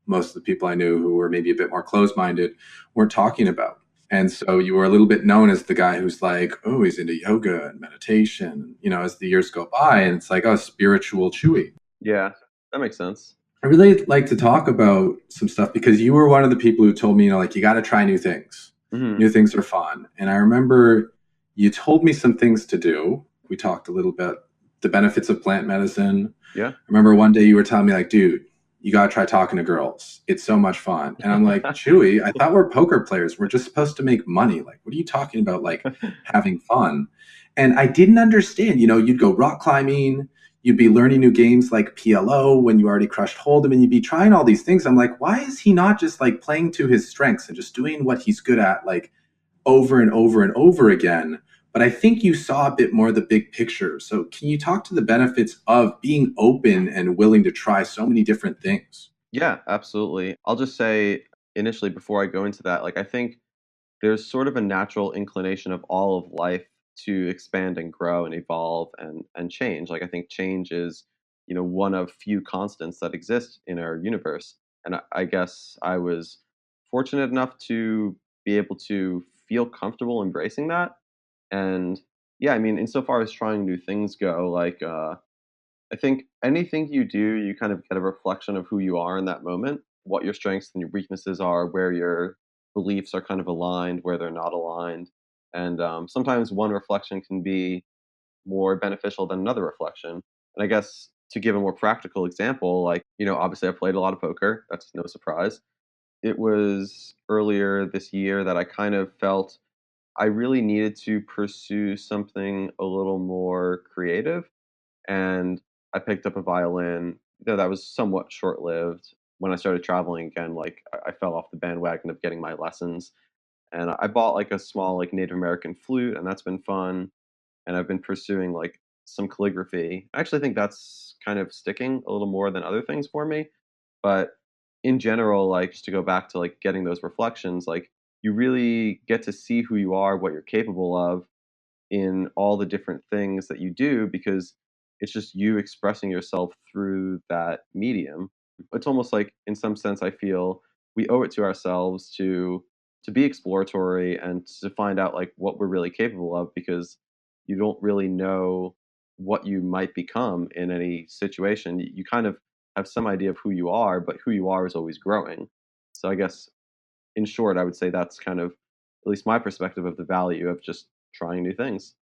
A: most of the people I knew who were maybe a bit more closed-minded weren't talking about. And so you were a little bit known as the guy who's like, oh, he's into yoga and meditation, as the years go by. And it's like, oh, spiritual Chewy.
B: Yeah, that makes sense.
A: I really like to talk about some stuff because you were one of the people who told me, like, you got to try new things.
B: Mhm.
A: New things are fun. And I remember you told me some things to do. We talked a little bit the benefits of plant medicine.
B: Yeah.
A: I remember one day you were telling me, like, dude, you got to try talking to girls. It's so much fun. And I'm like, Chewy, I thought we're poker players. We're just supposed to make money. Like, what are you talking about? Like having fun. And I didn't understand, you'd go rock climbing, you'd be learning new games like PLO when you already crushed Hold'em, and you'd be trying all these things. I'm like, why is he not just like playing to his strengths and just doing what he's good at, like over and over and over again? But I think you saw a bit more of the big picture. So can you talk to the benefits of being open and willing to try so many different things?
B: Yeah, absolutely. I'll just say initially before I go into that, like I think there's sort of a natural inclination of all of life to expand and grow and evolve and change. Like I think change is, one of few constants that exist in our universe. And I guess I was fortunate enough to be able to feel comfortable embracing that. And yeah, I mean, insofar as trying new things go, like I think anything you do, you kind of get a reflection of who you are in that moment, what your strengths and your weaknesses are, where your beliefs are kind of aligned, where they're not aligned. And sometimes one reflection can be more beneficial than another reflection. And I guess to give a more practical example, like, obviously I played a lot of poker. That's no surprise. It was earlier this year that I kind of felt I really needed to pursue something a little more creative, and I picked up a violin. That was somewhat short-lived. When I started traveling again, like I fell off the bandwagon of getting my lessons, and I bought like a small like Native American flute, and that's been fun. And I've been pursuing like some calligraphy. I actually think that's kind of sticking a little more than other things for me. But in general, like just to go back to like getting those reflections, like you really get to see who you are, what you're capable of, in all the different things that you do because it's just you expressing yourself through that medium. It's almost like in some sense I feel we owe it to ourselves to be exploratory and to find out like what we're really capable of because you don't really know what you might become in any situation. You kind of have some idea of who you are, but who you are is always growing. So I guess in short, I would say that's kind of at least my perspective of the value of just trying new things.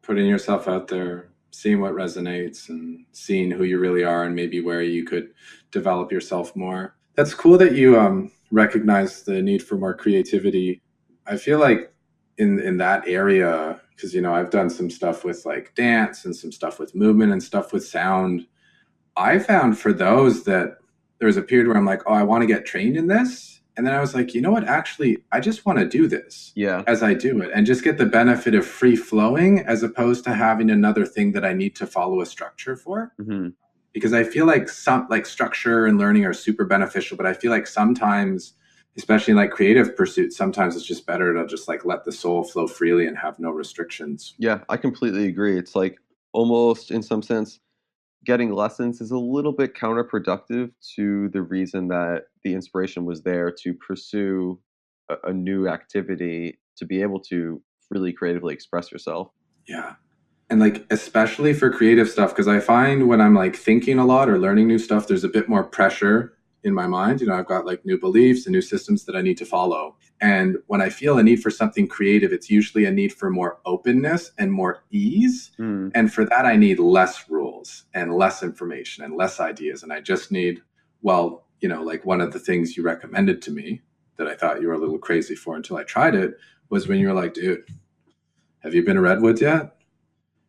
A: Putting yourself out there, seeing what resonates and seeing who you really are and maybe where you could develop yourself more. That's cool that you recognize the need for more creativity. I feel like in that area, because I've done some stuff with like dance and some stuff with movement and stuff with sound. I found for those that there was a period where I'm like, oh, I want to get trained in this. And then I was like, you know what? Actually, I just want to do this
B: Yeah.
A: as I do it and just get the benefit of free flowing as opposed to having another thing that I need to follow a structure for.
B: Hmm.
A: Because I feel like some like structure and learning are super beneficial, but I feel like sometimes especially in like creative pursuits, sometimes it's just better to just like let the soul flow freely and have no restrictions.
B: Yeah, I completely agree. It's like almost in some sense getting lessons is a little bit counterproductive to the reason that the inspiration was there to pursue a new activity to be able to freely creatively express yourself.
A: Yeah. And like especially for creative stuff, because I find when I'm like thinking a lot or learning new stuff, there's a bit more pressure in my mind. You know, I've got like new beliefs and new systems that I need to follow. And when I feel a need for something creative, it's usually a need for more openness and more ease.
B: Mm.
A: And for that, I need less rules and less information and less ideas. And I just need, well, you know, like one of the things you recommended to me that I thought you were a little crazy for until I tried it was when you were like, dude, have you been to Redwoods yet?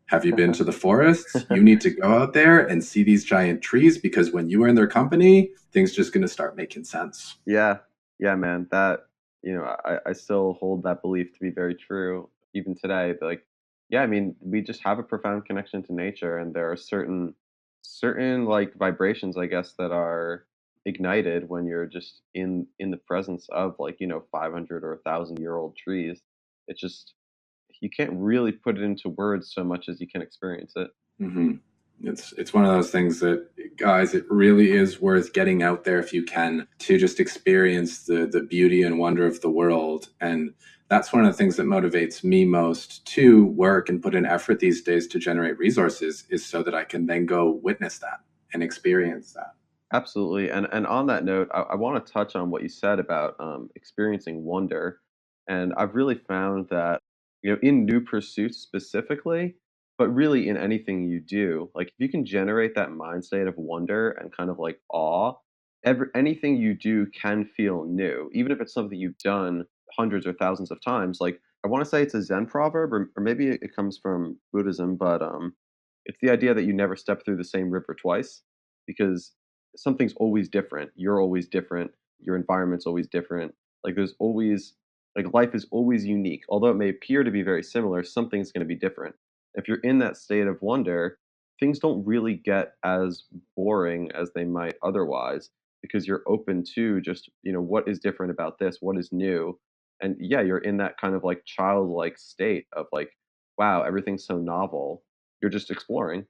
A: Have you been to the forests? You need to go out there and see these giant trees because when you are in their company, things just going to start making sense.
B: Yeah, yeah, man. That I still hold that belief to be very true even today. Like, yeah, I mean, we just have a profound connection to nature, and there are certain like vibrations, I guess, that are ignited when you're just in the presence of like 500 or 1,000-year-old trees. It just you can't really put it into words so much as you can experience it.
A: Mm-hmm. It's one of those things that, guys, it really is worth getting out there if you can to just experience the beauty and wonder of the world. And that's one of the things that motivates me most to work and put in effort these days to generate resources, is so that I can then go witness that and experience that.
B: Absolutely. And on that note, I want to touch on what you said about experiencing wonder. And I've really found that, in new pursuits specifically, but really in anything you do, like if you can generate that mind state of wonder and kind of like awe, anything you do can feel new, even if it's something you've done hundreds or thousands of times. Like I want to say it's a Zen proverb, or maybe it comes from Buddhism, but it's the idea that you never step through the same river twice, because something's always different. You're always different. Your environment's always different. Like there's always like life is always unique. Although it may appear to be very similar, something's going to be different. If you're in that state of wonder, things don't really get as boring as they might otherwise, because you're open to just, what is different about this? What is new? And yeah, you're in that kind of like childlike state of like, wow, everything's so novel. You're just exploring.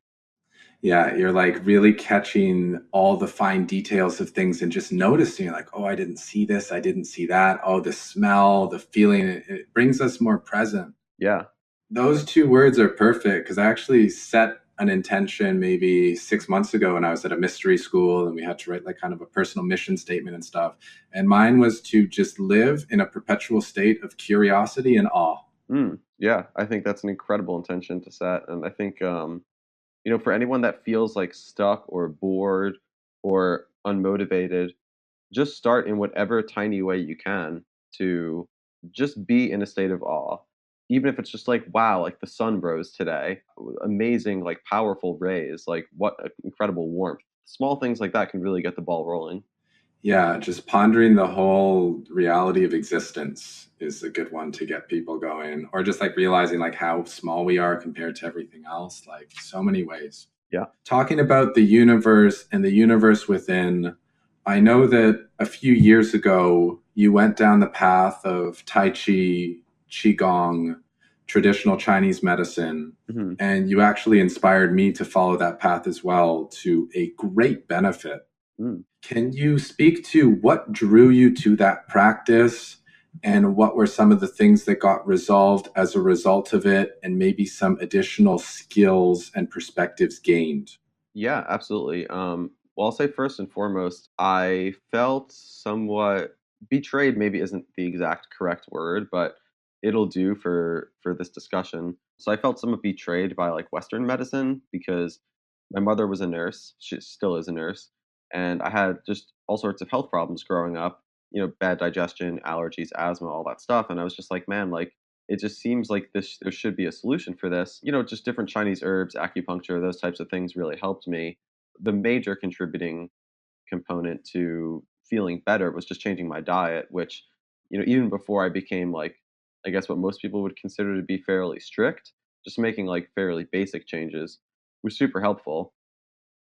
A: Yeah, you're like really catching all the fine details of things and just noticing, like, oh, I didn't see this, I didn't see that. Oh, the smell, the feeling, it brings us more present.
B: Yeah.
A: Those two words are perfect because I actually set an intention maybe 6 months ago when I was at a mystery school and we had to write like kind of a personal mission statement and stuff. And mine was to just live in a perpetual state of curiosity and awe.
B: Yeah, I think that's an incredible intention to set, and I think for anyone that feels like stuck or bored or unmotivated, just start in whatever tiny way you can to just be in a state of awe. Even if it's just like, wow, like the sun rose today, amazing, like powerful rays, like what incredible warmth. Small things like that can really get the ball rolling.
A: Yeah, just pondering the whole reality of existence is a good one to get people going, or just like realizing like how small we are compared to everything else, like so many ways.
B: Yeah.
A: Talking about the universe and the universe within, I know that a few years ago you went down the path of Tai Chi, Qi Gong, traditional Chinese medicine,
B: Mhm.
A: and you actually inspired me to follow that path as well, to a great benefit.
B: Mm.
A: Can you speak to what drew you to that practice and what were some of the things that got resolved as a result of it, and maybe some additional skills and perspectives gained?
B: Yeah, absolutely. Well, I'll say first and foremost, I felt somewhat betrayed. Maybe isn't the exact correct word, but it'll do for this discussion. So I felt somewhat betrayed by like Western medicine because my mother was a nurse. She still is a nurse, and I had just all sorts of health problems growing up. Bad digestion, allergies, asthma, all that stuff. And I was just like, man, like it just seems like there should be a solution for this. Just different Chinese herbs, acupuncture, those types of things really helped me. The major contributing component to feeling better was just changing my diet, which, even before I became like, I guess what most people would consider to be fairly strict, just making like fairly basic changes was super helpful.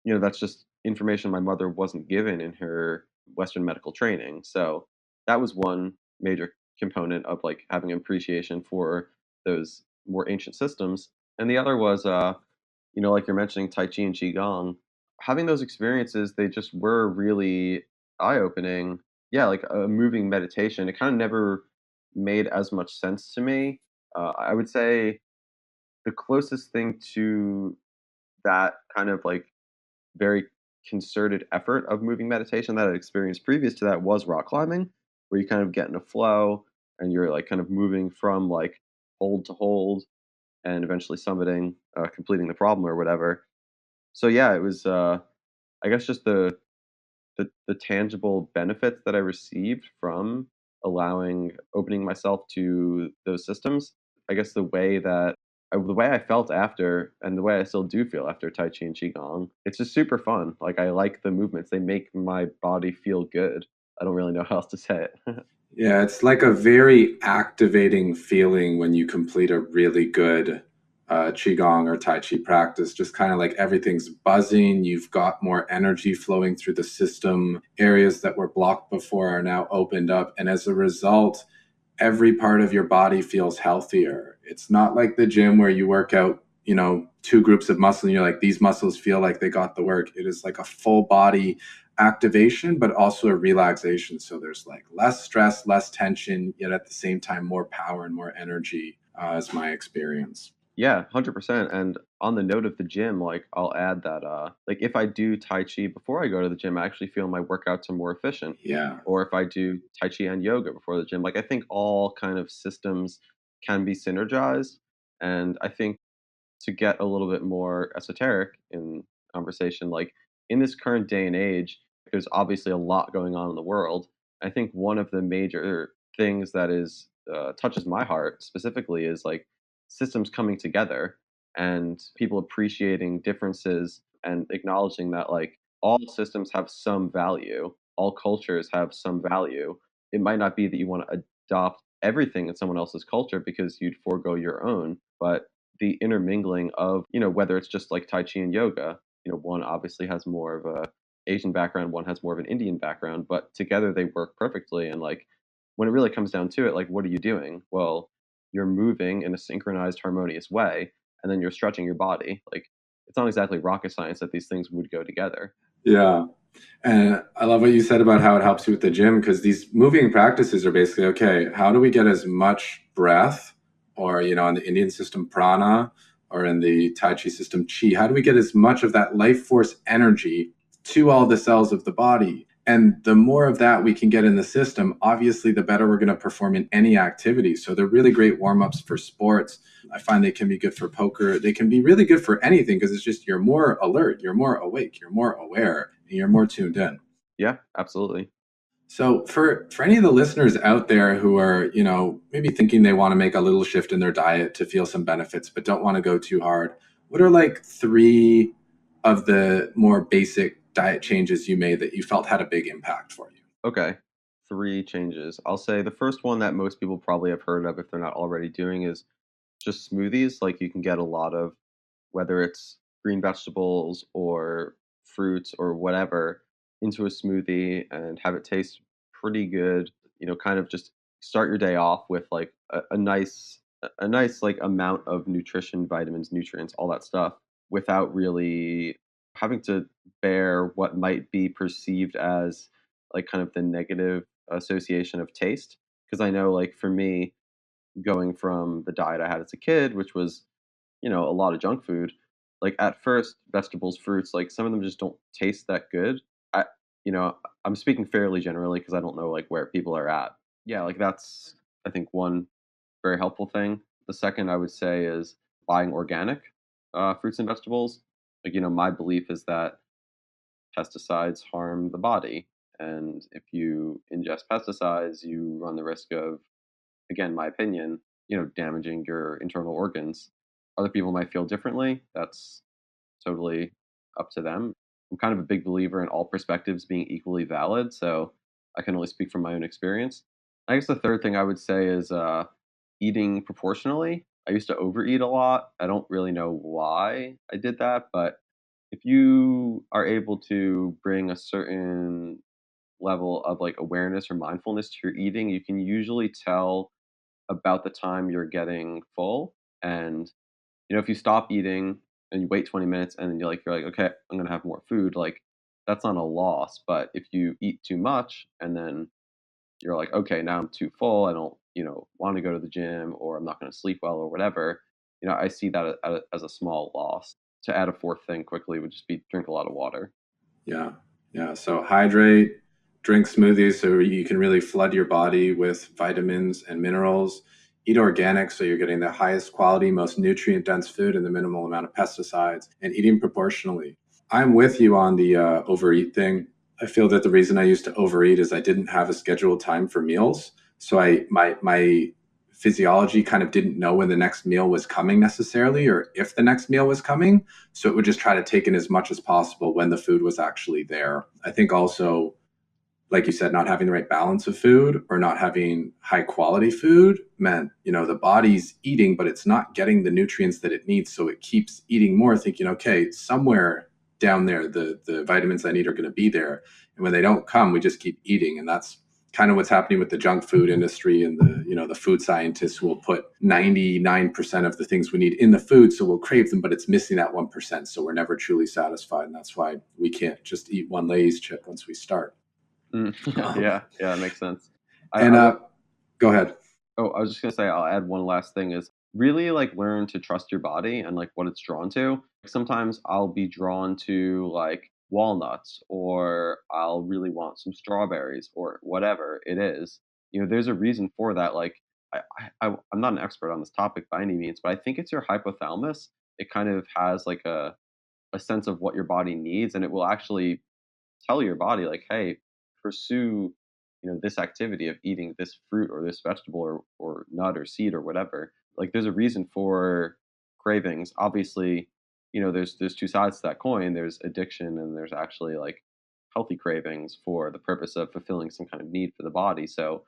B: That's just information my mother wasn't given in her Western medical training. So that was one major component of like having appreciation for those more ancient systems. And the other was, like you're mentioning Tai Chi and Qi Gong, having those experiences, they just were really eye opening. Yeah, like a moving meditation. It kind of never made as much sense to me. I would say the closest thing to that kind of like very concerted effort of moving meditation that I'd experienced previous to that was rock climbing, where you kind of get in a flow and you're like kind of moving from like hold to hold and eventually summiting, completing the problem or whatever. So yeah, it was I guess just the tangible benefits that I received from opening myself to those systems. I guess the way I felt after, and the way I still do feel after Tai Chi and Qigong, it's just super fun. Like I like the movements; they make my body feel good. I don't really know how else to say it.
A: Yeah, it's like a very activating feeling when you complete a really good Qigong or Tai Chi practice. Just kind of like everything's buzzing. You've got more energy flowing through the system. Areas that were blocked before are now opened up. And as a result, every part of your body feels healthier. It's not like the gym where you work out, two groups of muscle and you're like, these muscles feel like they got the work. It is like a full body activation, but also a relaxation. So there's like less stress, less tension, yet at the same time, more power and more energy, is my experience.
B: Yeah, 100%. And on the note of the gym, like I'll add that like if I do Tai Chi before I go to the gym, I actually feel my workouts are more efficient.
A: Yeah.
B: Or if I do Tai Chi and yoga before the gym, like I think all kind of systems can be synergized. And I think to get a little bit more esoteric in conversation, like in this current day and age, there's obviously a lot going on in the world. I think one of the major things that is touches my heart specifically is like systems coming together and people appreciating differences and acknowledging that like all systems have some value, all cultures have some value. It might not be that you want to adopt everything in someone else's culture because you'd forego your own, but the intermingling of, whether it's just like Tai Chi and yoga, one obviously has more of a Asian background, one has more of an Indian background, but together they work perfectly. And like when it really comes down to it, like what are you doing? Well, you're moving in a synchronized, harmonious way, and then you're stretching your body. Like it's not exactly rocket science that these things would go together.
A: Yeah. And I love what you said about how it helps you with the gym, because these moving practices are basically, okay, how do we get as much breath, or, in the Indian system, prana, or in the Tai Chi system, chi, how do we get as much of that life force energy to all the cells of the body? And the more of that we can get in the system, obviously, the better we're going to perform in any activity. So they're really great warm ups for sports. I find they can be good for poker. They can be really good for anything, because it's just you're more alert, you're more awake, you're more aware, and you're more tuned in.
B: Yeah, absolutely.
A: So for any of the listeners out there who are, maybe thinking they want to make a little shift in their diet to feel some benefits, but don't want to go too hard, what are like three of the more basic diet changes you made that you felt had a big impact for you?
B: Okay. Three changes. I'll say the first one that most people probably have heard of if they're not already doing is just smoothies. Like you can get a lot of, whether it's green vegetables or fruits or whatever, into a smoothie and have it taste pretty good. Kind of just start your day off with like a nice like amount of nutrition, vitamins, nutrients, all that stuff without really having to bear what might be perceived as like kind of the negative association of taste. Because I know like for me, going from the diet I had as a kid, which was, a lot of junk food. Like at first, vegetables, fruits, like some of them just don't taste that good. I, I'm speaking fairly generally because I don't know like where people are at. Yeah, like that's I think one very helpful thing. The second I would say is buying organic fruits and vegetables. Like my belief is that pesticides harm the body, and if you ingest pesticides, you run the risk of, again, my opinion, damaging your internal organs. Other people might feel differently. That's totally up to them. I'm kind of a big believer in all perspectives being equally valid, so I can only speak from my own experience. I guess the third thing I would say is eating proportionally. I used to overeat a lot. I don't really know why I did that, but if you are able to bring a certain level of like awareness or mindfulness to your eating, you can usually tell about the time you're getting full. And if you stop eating and you wait 20 minutes and then you're like, okay, I'm gonna have more food, like that's not a loss. But if you eat too much and then you're like, okay, now I'm too full, I don't, want to go to the gym, or I'm not gonna sleep well or whatever, I see that as a small loss. To add a fourth thing quickly would just be drink a lot of water.
A: Yeah. Yeah. So hydrate, drink smoothies so you can really flood your body with vitamins and minerals. Eat organic so you're getting the highest quality, most nutrient dense food and the minimal amount of pesticides, and eating proportionally. I'm with you on the overeat thing. I feel that the reason I used to overeat is I didn't have a scheduled time for meals. So my physiology kind of didn't know when the next meal was coming necessarily, or if the next meal was coming. So it would just try to take in as much as possible when the food was actually there. I think also, like you said, not having the right balance of food or not having high quality food meant, the body's eating, but it's not getting the nutrients that it needs. So it keeps eating more, thinking, okay, somewhere down there, the vitamins I need are going to be there. And when they don't come, we just keep eating. And that's kind of what's happening with the junk food industry and the food scientists who will put 99% of the things we need in the food. So we'll crave them, but it's missing that 1%. So we're never truly satisfied. And that's why we can't just eat one Lay's chip once we start.
B: Yeah, that makes sense.
A: And go ahead.
B: Oh, I was just gonna say, I'll add one last thing is really like learn to trust your body and like what it's drawn to. Sometimes I'll be drawn to like walnuts, or I'll really want some strawberries or whatever it is. There's a reason for that. Like I'm not an expert on this topic by any means, but I think it's your hypothalamus. It kind of has like a sense of what your body needs, and it will actually tell your body like, hey, pursue this activity of eating this fruit or this vegetable or nut or seed or whatever. Like there's a reason for cravings. Obviously, there's two sides to that coin. There's addiction and there's actually like healthy cravings for the purpose of fulfilling some kind of need for the body. So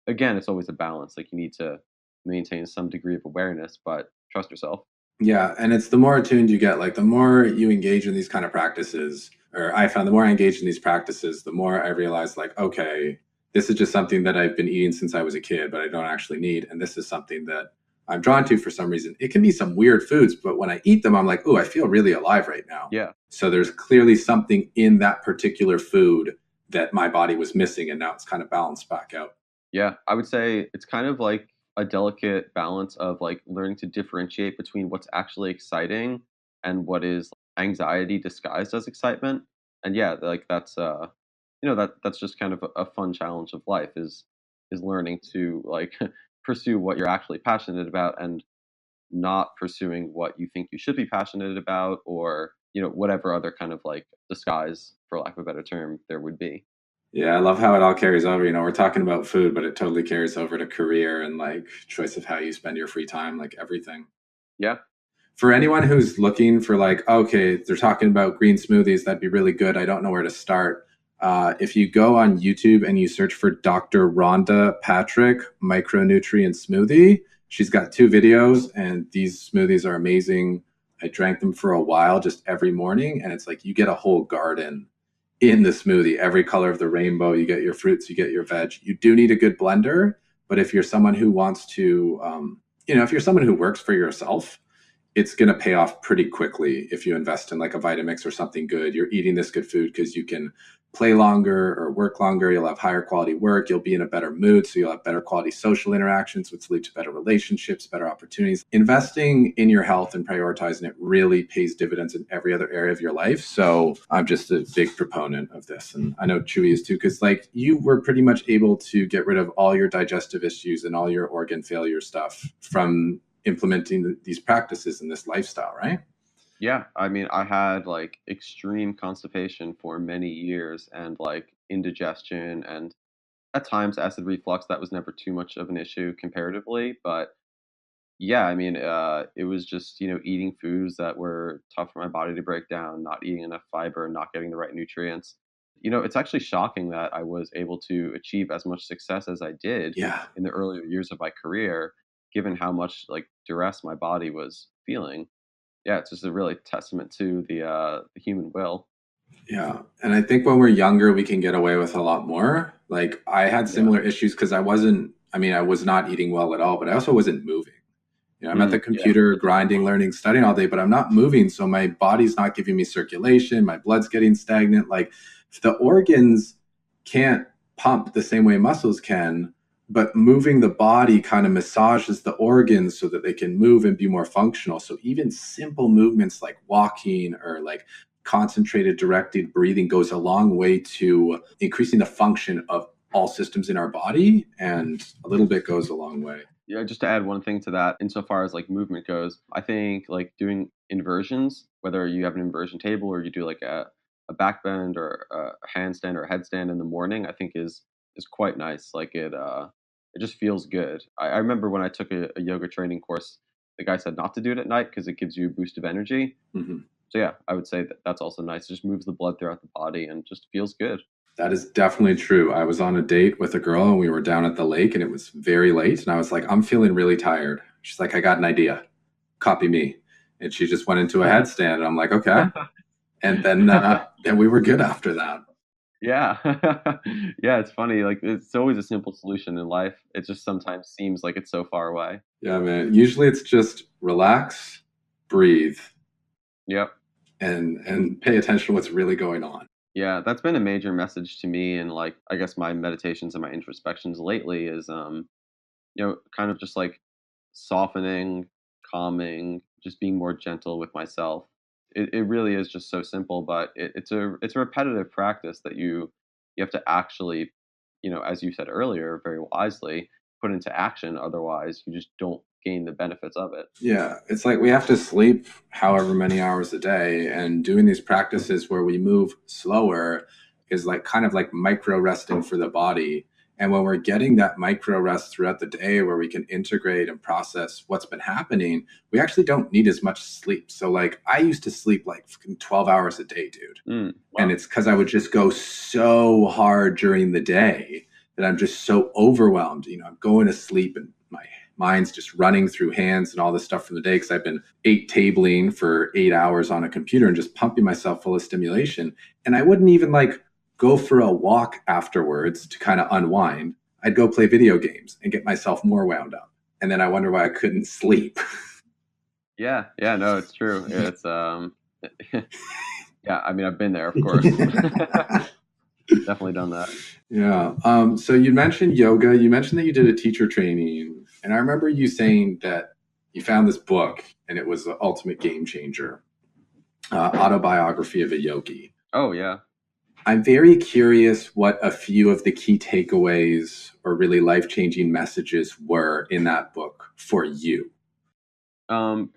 B: again, it's always a balance. Like you need to maintain some degree of awareness, but trust yourself.
A: Yeah, and it's the more attuned you get, like the more you engage in these kind of practices, or I found the more I engage in these practices, the more I realize like, okay, this is just something that I've been eating since I was a kid, but I don't actually need. And this is something that I'm drawn to for some reason. It can be some weird foods, but when I eat them, I'm like, oh, I feel really alive right now.
B: Yeah.
A: So there's clearly something in that particular food that my body was missing, and now it's kind of balanced back out.
B: Yeah, I would say it's kind of like a delicate balance of like learning to differentiate between what's actually exciting and what is anxiety disguised as excitement. And yeah, like that's just kind of a fun challenge of life is learning to like pursue what you're actually passionate about and not pursuing what you think you should be passionate about, or whatever other kind of like disguise, for lack of a better term, there would be.
A: Yeah, I love how it all carries over. We're talking about food, but it totally carries over to career and like choice of how you spend your free time, like everything.
B: Yeah.
A: For anyone who's looking for like, okay, they're talking about green smoothies, that'd be really good. I don't know where to start. If you go on YouTube and you search for Dr. Rhonda Patrick micronutrient smoothie, she's got 2 videos, and these smoothies are amazing. I drank them for a while just every morning, and it's like you get a whole garden in the smoothie, every color of the rainbow. You get your fruits, you get your veg. You do need a good blender, but if you're someone who wants to, if you're someone who works for yourself, it's going to pay off pretty quickly if you invest in like a Vitamix or something good. You're eating this good food because you can play longer or work longer. You'll have higher quality work. You'll be in a better mood. So you'll have better quality social interactions, which lead to better relationships, better opportunities. Investing in your health and prioritizing it really pays dividends in every other area of your life. So I'm just a big proponent of this. And I know Chewy is too, because like you were pretty much able to get rid of all your digestive issues and all your organ failure stuff from implementing these practices in this lifestyle, right?
B: Yeah, I mean, I had like extreme constipation for many years and like indigestion and at times acid reflux. That was never too much of an issue comparatively, but yeah, I mean, it was just eating foods that were tough for my body to break down, not eating enough fiber, not getting the right nutrients. It's actually shocking that I was able to achieve as much success as I did
A: Yeah.
B: in the earlier years of my career, given how much like duress my body was feeling. Yeah, it's just a really testament to the human will.
A: Yeah. And I think when we're younger, we can get away with a lot more. Like I had
B: Yeah.
A: similar issues because I was not eating well at all, but I also wasn't moving. I'm at the
B: Yeah.
A: computer grinding, learning, studying all day, but I'm not moving. So my body's not giving me circulation. My blood's getting stagnant. Like the organs can't pump the same way muscles can, but moving the body kind of massages the organs so that they can move and be more functional. So even simple movements like walking or like concentrated, directed breathing goes a long way to increasing the function of all systems in our body. And a little bit goes a long way.
B: Yeah, just to add one thing to that, insofar as like movement goes, I think like doing inversions, whether you have an inversion table or you do like a back bend or a handstand or a headstand in the morning, I think is quite nice. Like it just feels good. I remember when I took a yoga training course, the guy said not to do it at night because it gives you a boost of energy.
A: Mhm.
B: So yeah, I would say that that's also nice. It just moves the blood throughout the body and just feels good.
A: That is definitely true. I was on a date with a girl and we were down at the lake and it was very late. And I was like, I'm feeling really tired. She's like, I got an idea. Copy me. And she just went into a headstand. And I'm like, okay. And then we were good after that.
B: Yeah. Yeah, it's funny. Like it's always a simple solution in life. It just sometimes seems like it's so far away.
A: Yeah, man. Usually it's just relax, breathe,
B: Yep.
A: and pay attention to what's really going on.
B: Yeah, that's been a major message to me and like I guess my meditations and my introspections lately is kind of just like softening, calming, just being more gentle with myself. It really is just so simple, but it's a repetitive practice that you have to actually, as you said earlier, very wisely, put into action. Otherwise, you just don't gain the benefits of it.
A: Yeah, it's like we have to sleep however many hours a day, and doing these practices where we move slower is like kind of like micro resting for the body. And when we're getting that micro rest throughout the day where we can integrate and process what's been happening, we actually don't need as much sleep. So, like, I used to sleep like 12 hours a day, dude.
B: Wow.
A: And it's because I would just go so hard during the day that I'm just so overwhelmed. I'm going to sleep and my mind's just running through hands and all this stuff from the day because I've been 8 tabling for 8 hours on a computer and just pumping myself full of stimulation. And I wouldn't even like go for a walk afterwards to kind of unwind. I'd go play video games and get myself more wound up. And then I wonder why I couldn't sleep.
B: Yeah, yeah, no, it's true. It's yeah, I mean I've been there, of course. Definitely done that.
A: Yeah. So you mentioned yoga. You mentioned that you did a teacher training. And I remember you saying that you found this book and it was the ultimate game changer, Autobiography of a Yogi.
B: Oh yeah.
A: I'm very curious what a few of the key takeaways or really life-changing messages were in that book for you.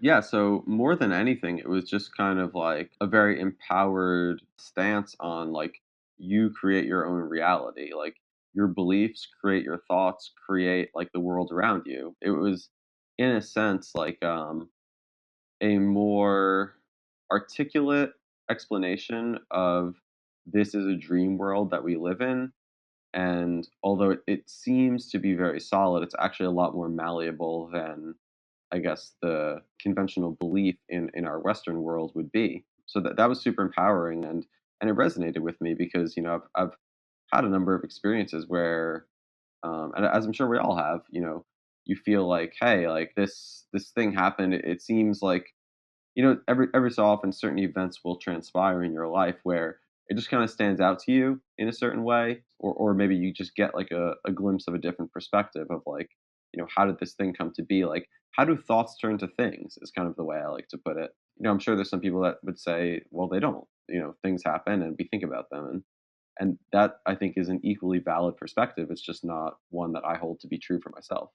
B: Yeah, so more than anything, it was just kind of like a very empowered stance on like you create your own reality. Like your beliefs create your thoughts, create like the world around you. It was in a sense like a more articulate explanation of this is a dream world that we live in. And although it seems to be very solid, it's actually a lot more malleable than I guess the conventional belief in our Western world would be. So that was super empowering and it resonated with me because I've had a number of experiences where and as I'm sure we all have, you feel like hey like this thing happened. It seems like every so often certain events will transpire in your life where it just kind of stands out to you in a certain way, or maybe you just get like a glimpse of a different perspective of like, how did this thing come to be? Like, how do thoughts turn to things? Is kind of the way I like to put it. I'm sure there's some people that would say, well, they don't. Things happen and we think about them, and that I think is an equally valid perspective. It's just not one that I hold to be true for myself.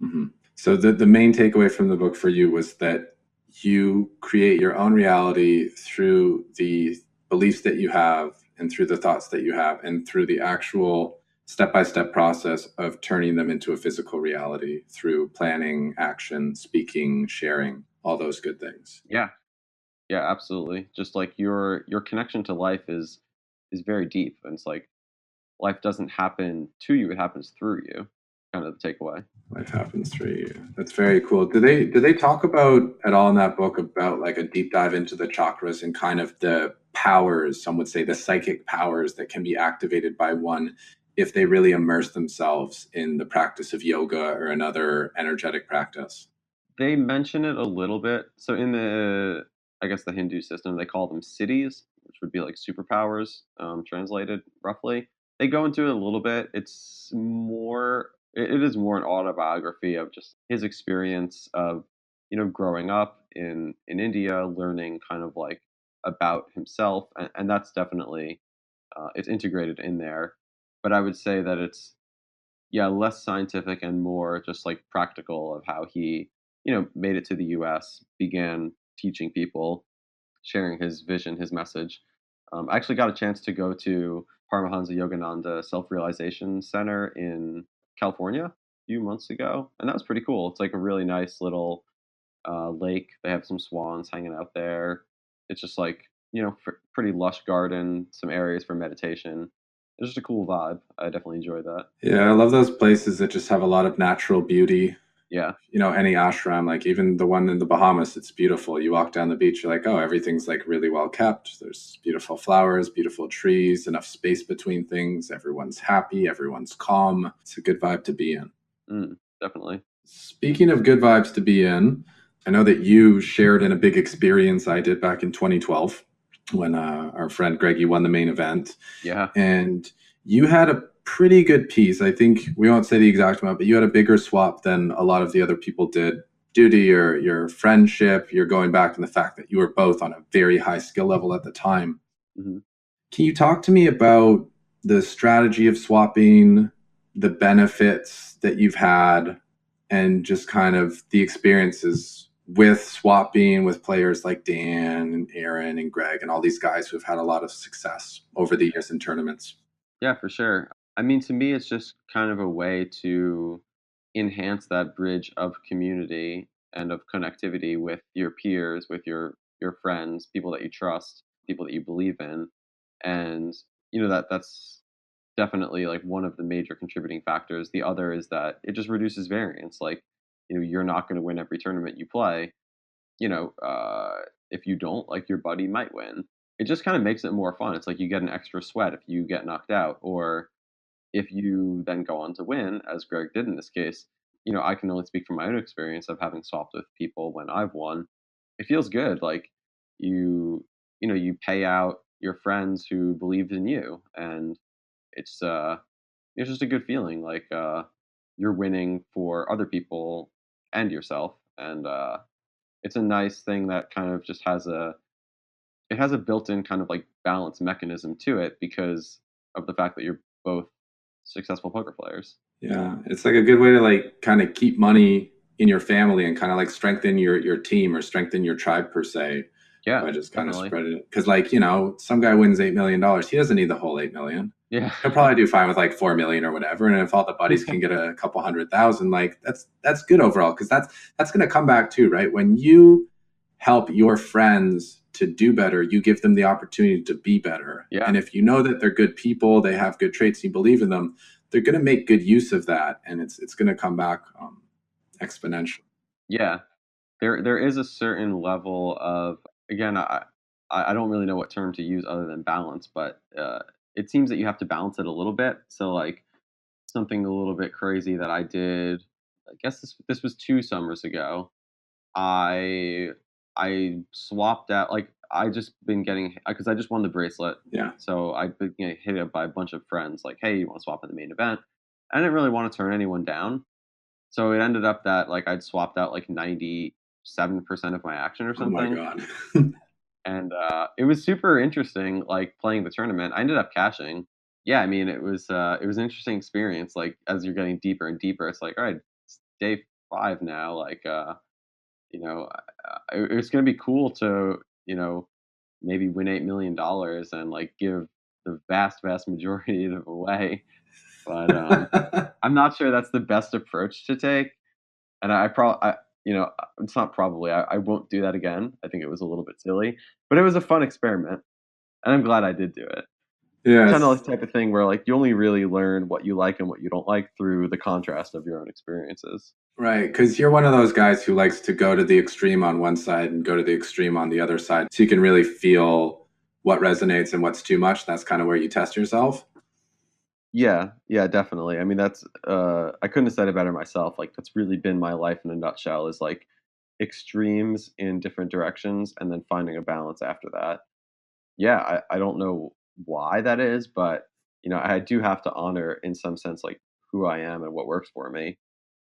A: Mm-hmm. So the main takeaway from the book for you was that you create your own reality through the beliefs that you have and through the thoughts that you have and through the actual step-by-step process of turning them into a physical reality through planning, action, speaking, sharing, all those good things.
B: Yeah, yeah, absolutely. Just like your connection to life is very deep, and it's like life doesn't happen to you; it happens through you. Kind of the takeaway.
A: Life happens through you. That's very cool. Do they talk about at all in that book about like a deep dive into the chakras and kind of powers, some would say the psychic powers that can be activated by one if they really immerse themselves in the practice of yoga or another energetic practice?
B: They mention it a little bit. So in I guess the Hindu system, they call them cities, which would be like superpowers, translated roughly. They go into it a little bit. It is more an autobiography of just his experience of, growing up in India, learning kind of like about himself, and that's definitely it's integrated in there. But I would say that it's, yeah, less scientific and more just like practical of how he, made it to the US, began teaching people, sharing his vision, his message. I actually got a chance to go to Paramahansa Yogananda Self Realization Center in California a few months ago, and that was pretty cool. It's like a really nice little lake. They have some swans hanging out there. It's just like, pretty lush garden, some areas for meditation. It's just a cool vibe. I definitely enjoyed that.
A: Yeah, I love those places that just have a lot of natural beauty.
B: Yeah.
A: Any ashram, like even the one in the Bahamas, it's beautiful. You walk down the beach, you're like, oh, everything's like really well kept. There's beautiful flowers, beautiful trees, enough space between things. Everyone's happy, everyone's calm. It's a good vibe to be in.
B: Definitely.
A: Speaking of good vibes to be in, I know that you shared in a big experience I did back in 2012 when our friend Greggy won the main event.
B: Yeah.
A: And you had a pretty good piece. I think we won't say the exact amount, but you had a bigger swap than a lot of the other people did due to your friendship, your going back, and the fact that you were both on a very high skill level at the time.
B: Mm-hmm.
A: Can you talk to me about the strategy of swapping, the benefits that you've had, and just kind of the experiences with swapping with players like Dan and Aaron and Greg and all these guys who've had a lot of success over the years in tournaments?
B: Yeah, for sure. I mean, to me, it's just kind of a way to enhance that bridge of community and of connectivity with your peers, with your friends, people that you trust, people that you believe in, and that's definitely like one of the major contributing factors. The other is that it just reduces variance. Like, you're not going to win every tournament you play. You know, if you don't, like, your buddy might win. It just kind of makes it more fun. It's like you get an extra sweat if you get knocked out, or if you then go on to win, as Greg did in this case. I can only speak from my own experience of having swapped with people when I've won. It feels good. Like, you pay out your friends who believed in you, and it's just a good feeling. Like, you're winning for other people and yourself, and it's a nice thing that kind of just has a built-in kind of like balance mechanism to it because of the fact that you're both successful poker players.
A: Yeah, it's like a good way to like kind of keep money in your family and kind of like strengthen your team or strengthen your tribe per se
B: Yeah,
A: by just kind of
B: definitely.
A: spreading it. Because like some guy wins $8 million, he doesn't need the whole 8 million.
B: Yeah.
A: He'll probably do fine with like 4 million or whatever. And if all the buddies can get a couple 100,000, like that's good overall because that's going to come back too, right? When you help your friends to do better, you give them the opportunity to be better.
B: Yeah.
A: And if you know that they're good people, they have good traits, you believe in them, they're going to make good use of that, and it's going to come back exponentially.
B: Yeah. There is a certain level of, again, I don't really know what term to use other than balance, but it seems that you have to balance it a little bit. So like something a little bit crazy that I did, I guess this was 2 summers ago. I I swapped out, like, I just been getting, because I just won the bracelet.
A: Yeah.
B: So I've been getting hit up by a bunch of friends like, hey, you want to swap in the main event? I didn't really want to turn anyone down. So it ended up that like I'd swapped out like 97% of my action or
A: Oh my
B: something.
A: God.
B: And it was super interesting, like, playing the tournament. I ended up cashing. Yeah, I mean, it was an interesting experience. Like, as you're getting deeper and deeper, it's like, all right, it's day 5 now. Like, you know, it's gonna be cool to, maybe win $8 million and like give the vast majority of it away. But I'm not sure that's the best approach to take. And I probably, it's not probably. I won't do that again. I think it was a little bit silly, but it was a fun experiment, and I'm glad I did do it. Kind of
A: Yes.
B: the type of thing where like you only really learn what you like and what you don't like through the contrast of your own experiences.
A: Right, because you're one of those guys who likes to go to the extreme on one side and go to the extreme on the other side, so you can really feel what resonates and what's too much. That's kind of where you test yourself.
B: Yeah, yeah, definitely. I mean, that's I couldn't have said it better myself. Like that's really been my life in a nutshell is like extremes in different directions and then finding a balance after that. Yeah, I don't know why that is, but I do have to honor in some sense like who I am and what works for me.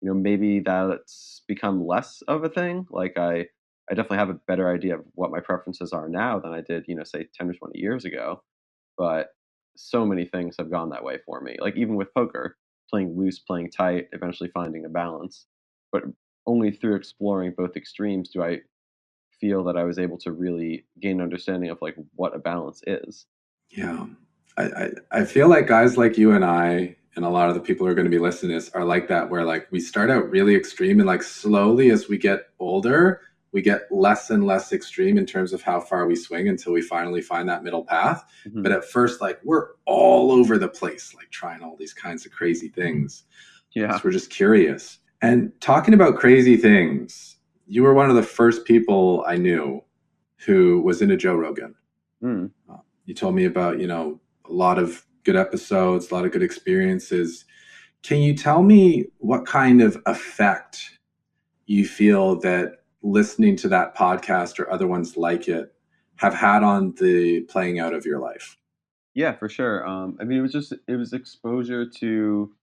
B: Maybe that's become less of a thing. Like I definitely have a better idea of what my preferences are now than I did, say 10 or 20 years ago. But so many things have gone that way for me. Like even with poker, playing loose, playing tight, eventually finding a balance. But only through exploring both extremes do I feel that I was able to really gain understanding of like what a balance is.
A: Yeah. I feel like guys like you and I, and a lot of the people who are going to be listening to this are like that, where like we start out really extreme and like slowly as we get older, we get less and less extreme in terms of how far we swing until we finally find that middle path.
B: Hmm.
A: But at first, like we're all over the place, like trying all these kinds of crazy things.
B: Yeah.
A: So we're just curious. And talking about crazy things, you were one of the first people I knew who was into Joe Rogan.
B: Mm.
A: You told me about, a lot of good episodes, a lot of good experiences. Can you tell me what kind of effect you feel that listening to that podcast or other ones like it have had on the playing out of your life?
B: Yeah, for sure. I mean, it was exposure to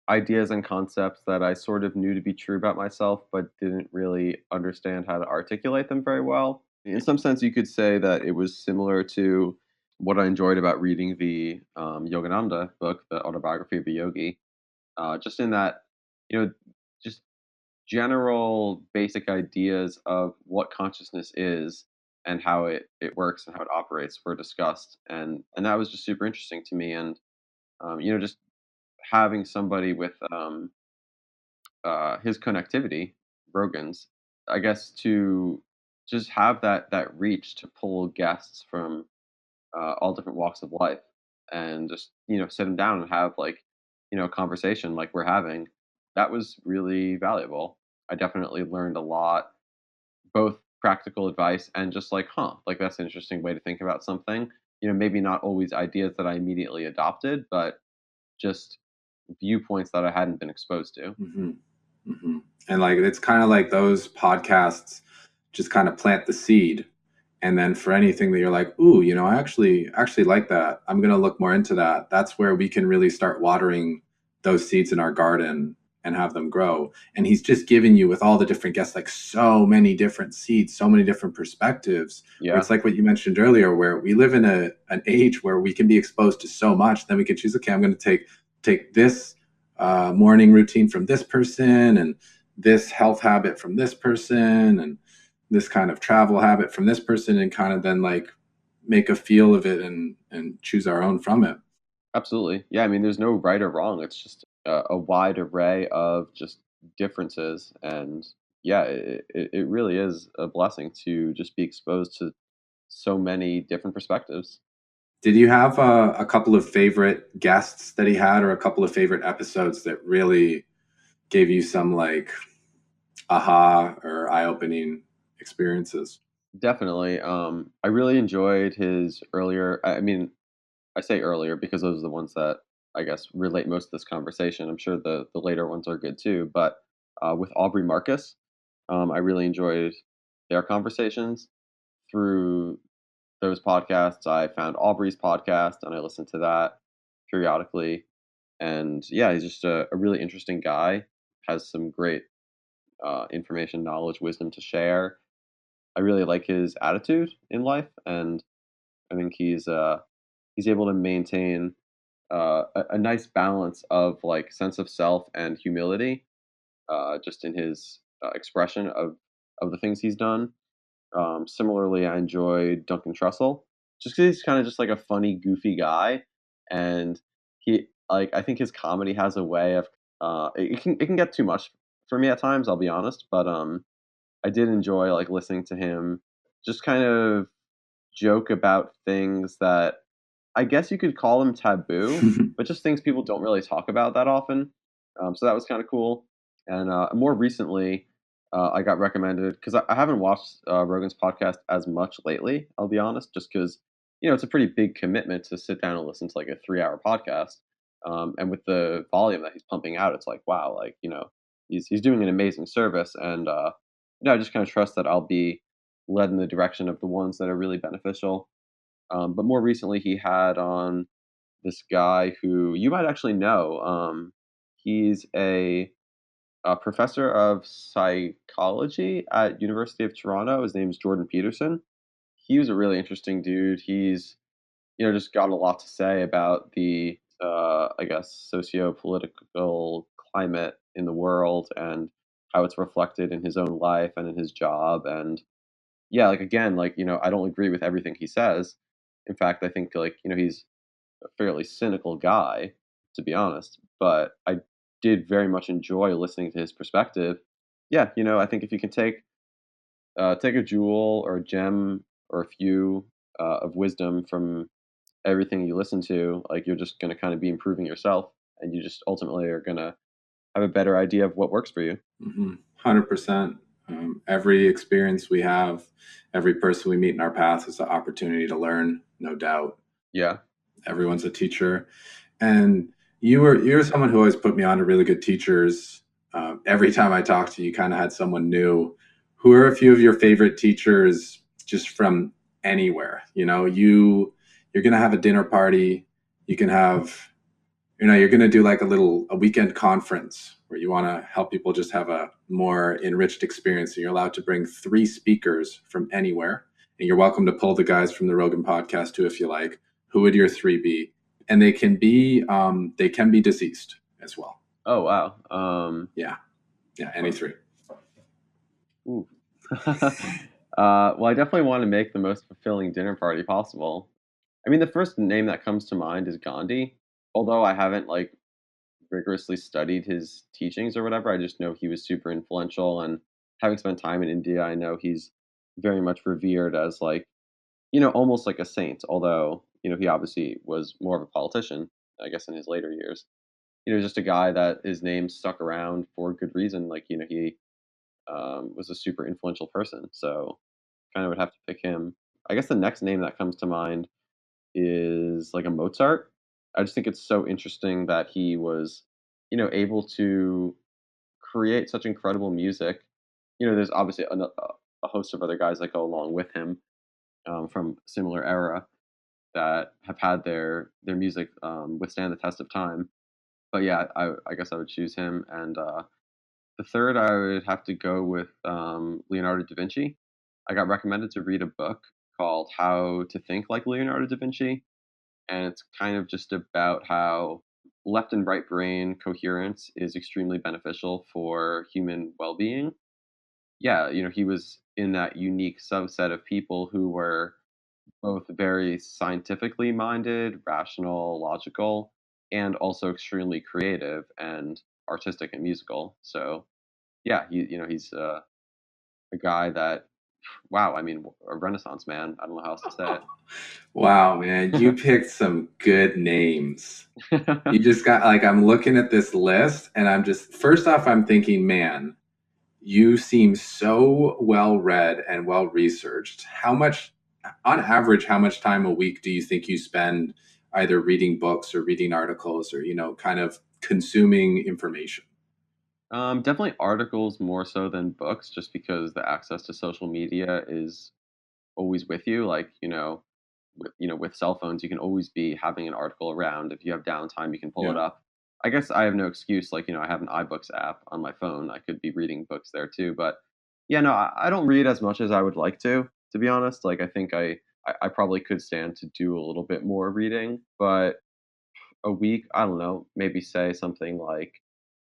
B: ideas and concepts that I sort of knew to be true about myself, but didn't really understand how to articulate them very well. In some sense, you could say that it was similar to what I enjoyed about reading the Yogananda book, the Autobiography of a Yogi. Just in that, you know, just general basic ideas of what consciousness is and how it works and how it operates were discussed, and that was just super interesting to me. And just having somebody with his connectivity, Rogan's, I guess, to just have that reach to pull guests from all different walks of life and just sit them down and have like a conversation like we're having. That was really valuable. I definitely learned a lot, both practical advice and just like, like that's an interesting way to think about something. Maybe not always ideas that I immediately adopted, but just viewpoints that I hadn't been exposed to.
A: Mm-hmm. Mm-hmm. And like it's kind of like those podcasts just kind of plant the seed. And then for anything that you're like, ooh, I actually like that. I'm gonna look more into that. That's where we can really start watering those seeds in our garden and have them grow. And he's just given you with all the different guests, like so many different seeds, so many different perspectives. Where
B: Yeah.
A: it's like what you mentioned earlier, where we live in an age where we can be exposed to so much. Then we can choose, okay, I'm gonna take this morning routine from this person and this health habit from this person and this kind of travel habit from this person and kind of then like make a feel of it and choose our own from it.
B: Absolutely. Yeah, I mean, there's no right or wrong. It's just a wide array of just differences. And yeah, it really is a blessing to just be exposed to so many different perspectives.
A: Did you have a couple of favorite guests that he had or a couple of favorite episodes that really gave you some like aha or eye-opening experiences?
B: Definitely. I really enjoyed his earlier, I mean, I say earlier because those are the ones that I guess relate most to this conversation. I'm sure the later ones are good too. But with Aubrey Marcus, I really enjoyed their conversations through those podcasts. I found Aubrey's podcast and I listened to that periodically. And yeah, he's just a really interesting guy. Has some great information, knowledge, wisdom to share. I really like his attitude in life, and I think he's able to maintain a nice balance of like sense of self and humility, just in his expression of the things he's done. Similarly, I enjoyed Duncan Trussell just because he's kind of just like a funny, goofy guy, and he like I think his comedy has a way of it can get too much for me at times. I'll be honest, but I did enjoy like listening to him just kind of joke about things that I guess you could call them taboo, but just things people don't really talk about that often. So that was kind of cool. And more recently, I got recommended because I haven't watched Rogan's podcast as much lately. I'll be honest, just because it's a pretty big commitment to sit down and listen to like a 3-hour podcast. And with the volume that he's pumping out, it's like, wow, like, he's doing an amazing service. And, I just kind of trust that I'll be led in the direction of the ones that are really beneficial. But more recently, he had on this guy who you might actually know. He's a professor of psychology at University of Toronto. His name's Jordan Peterson. He was a really interesting dude. He's just got a lot to say about the, I guess, socio-political climate in the world and how it's reflected in his own life and in his job. And yeah, like again, like, I don't agree with everything he says. In fact, I think like, he's a fairly cynical guy, to be honest. But I did very much enjoy listening to his perspective. Yeah, I think if you can take a jewel or a gem or a few of wisdom from everything you listen to, like you're just going to kind of be improving yourself, and you just ultimately are going to have a better idea of what works for you.
A: 100%. Every experience we have, every person we meet in our path is an opportunity to learn, no doubt.
B: Yeah.
A: Everyone's a teacher. And you're someone who always put me on to really good teachers. Every time I talk to you, you kind of had someone new. Who are a few of your favorite teachers just from anywhere? You're going to have a dinner party. You can have, you're going to do like a weekend conference where you want to help people just have a more enriched experience. And you're allowed to bring 3 speakers from anywhere. And you're welcome to pull the guys from the Rogan podcast too, if you like. Who would your 3 be? And they can be deceased as well.
B: Oh, wow.
A: Yeah, any 3.
B: Ooh. Well, I definitely want to make the most fulfilling dinner party possible. I mean, the first name that comes to mind is Gandhi. Although I haven't like rigorously studied his teachings or whatever, I just know he was super influential. And having spent time in India, I know he's very much revered as like, almost like a saint. Although, he obviously was more of a politician, I guess, in his later years. Just a guy that his name stuck around for good reason. Like, he was a super influential person. So kind of would have to pick him. I guess the next name that comes to mind is like a Mozart. I just think it's so interesting that he was, able to create such incredible music. There's obviously a host of other guys that go along with him from similar era that have had their music withstand the test of time. But yeah, I guess I would choose him. And the third, I would have to go with Leonardo da Vinci. I got recommended to read a book called How to Think Like Leonardo da Vinci. And it's kind of just about how left and right brain coherence is extremely beneficial for human well being. Yeah, he was in that unique subset of people who were both very scientifically minded, rational, logical, and also extremely creative and artistic and musical. So, yeah, he's a guy that, wow, I mean, a renaissance man. I don't know how else to say
A: Wow, man, you picked some good names. You
B: it.
A: just got like, I'm looking at this list and I'm just, first off, I'm thinking, man, you seem so well read and well researched. On average, how much time a week do you think you spend either reading books or reading articles or, kind of consuming information?
B: Definitely articles more so than books, just because the access to social media is always with you. Like, with cell phones, you can always be having an article around. If you have downtime, you can pull it
A: Yeah.
B: up. I guess I have no excuse. Like, I have an iBooks app on my phone. I could be reading books there too. But yeah, no, I don't read as much as I would like to be honest. Like, I think I probably could stand to do a little bit more reading, but a week, I don't know, maybe say something like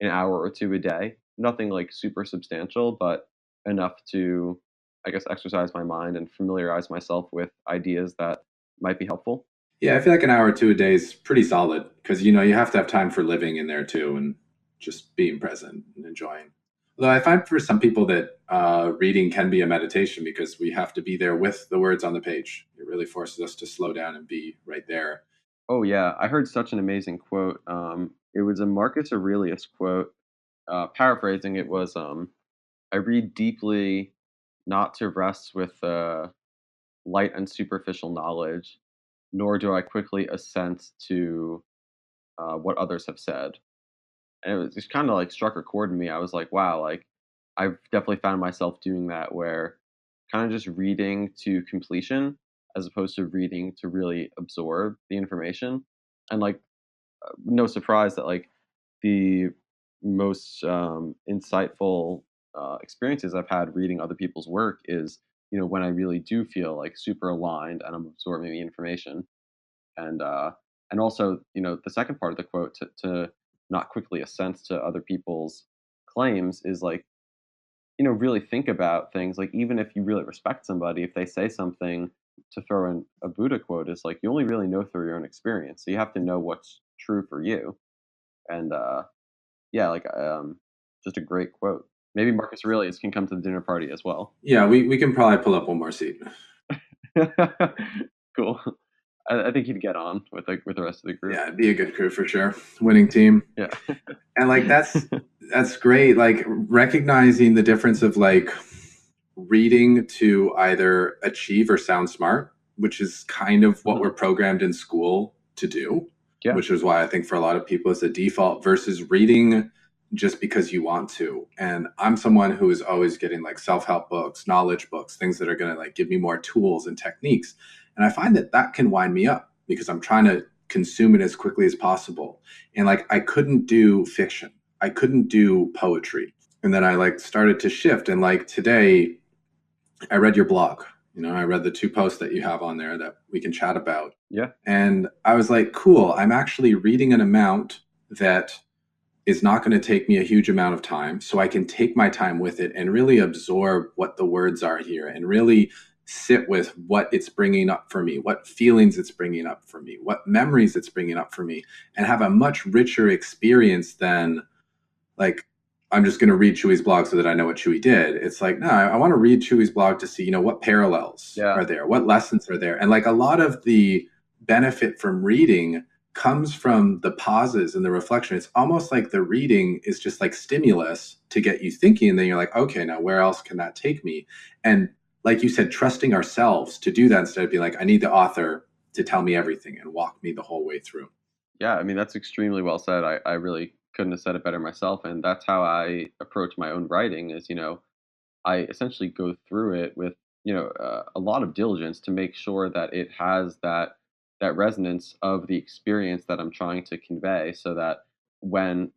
B: an hour or 2 a day. Nothing like super substantial, but enough to, I guess, exercise my mind and familiarize myself with ideas that might be helpful.
A: Yeah, I feel like an hour or 2 a day is pretty solid because, you have to have time for living in there too and just being present and enjoying. Although I find for some people that reading can be a meditation because we have to be there with the words on the page. It really forces us to slow down and be right there.
B: Oh yeah, I heard such an amazing quote. It was a Marcus Aurelius quote. Paraphrasing it was, "I read deeply, not to rest with light and superficial knowledge, nor do I quickly assent to what others have said. And it was just kind of like struck a chord in me. I was like, wow, like I've definitely found myself doing that where kind of just reading to completion as opposed to reading to really absorb the information. And like, no surprise that like the most insightful experiences I've had reading other people's work is, when I really do feel like super aligned and I'm absorbing the information. And and also, the second part of the quote, to not quickly assent to other people's claims, is like, really think about things. Like, even if you really respect somebody, if they say something, to throw in a Buddha quote, is like, you only really know through your own experience. So you have to know what's true for you. And yeah, like, just a great quote. Maybe Marcus Aurelius can come to the dinner party as well.
A: Yeah, we can probably pull up one more seat.
B: Cool. I think he'd get on with the rest of the group.
A: Yeah, it'd be a good crew for sure. Winning team.
B: Yeah.
A: And like that's great. Like recognizing the difference of like reading to either achieve or sound smart, which is kind of what we're programmed in school to do.
B: Yeah.
A: Which is why I think for a lot of people it's a default, versus reading just because you want to. And I'm someone who is always getting like self-help books, knowledge books, things that are going to like give me more tools and techniques. And I find that can wind me up because I'm trying to consume it as quickly as possible. And like I couldn't do fiction. I couldn't do poetry. And then I like started to shift. And like today, I read your blog. I read the 2 posts that you have on there that we can chat about.
B: Yeah.
A: And I was like, cool, I'm actually reading an amount that is not going to take me a huge amount of time. So I can take my time with it and really absorb what the words are here and really sit with what it's bringing up for me, what feelings it's bringing up for me, what memories it's bringing up for me, and have a much richer experience than like, I'm just going to read Chewy's blog so that I know what Chewy did. It's like, no, I want to read Chewy's blog to see, what parallels are there, what lessons are there. And like a lot of the benefit from reading comes from the pauses and the reflection. It's almost like the reading is just like stimulus to get you thinking. And then you're like, okay, now where else can that take me? And like you said, trusting ourselves to do that instead of being like, I need the author to tell me everything and walk me the whole way through.
B: Yeah, I mean, that's extremely well said. I really couldn't have said it better myself. And that's how I approach my own writing is, I essentially go through it with, a lot of diligence to make sure that it has that resonance of the experience that I'm trying to convey, so that when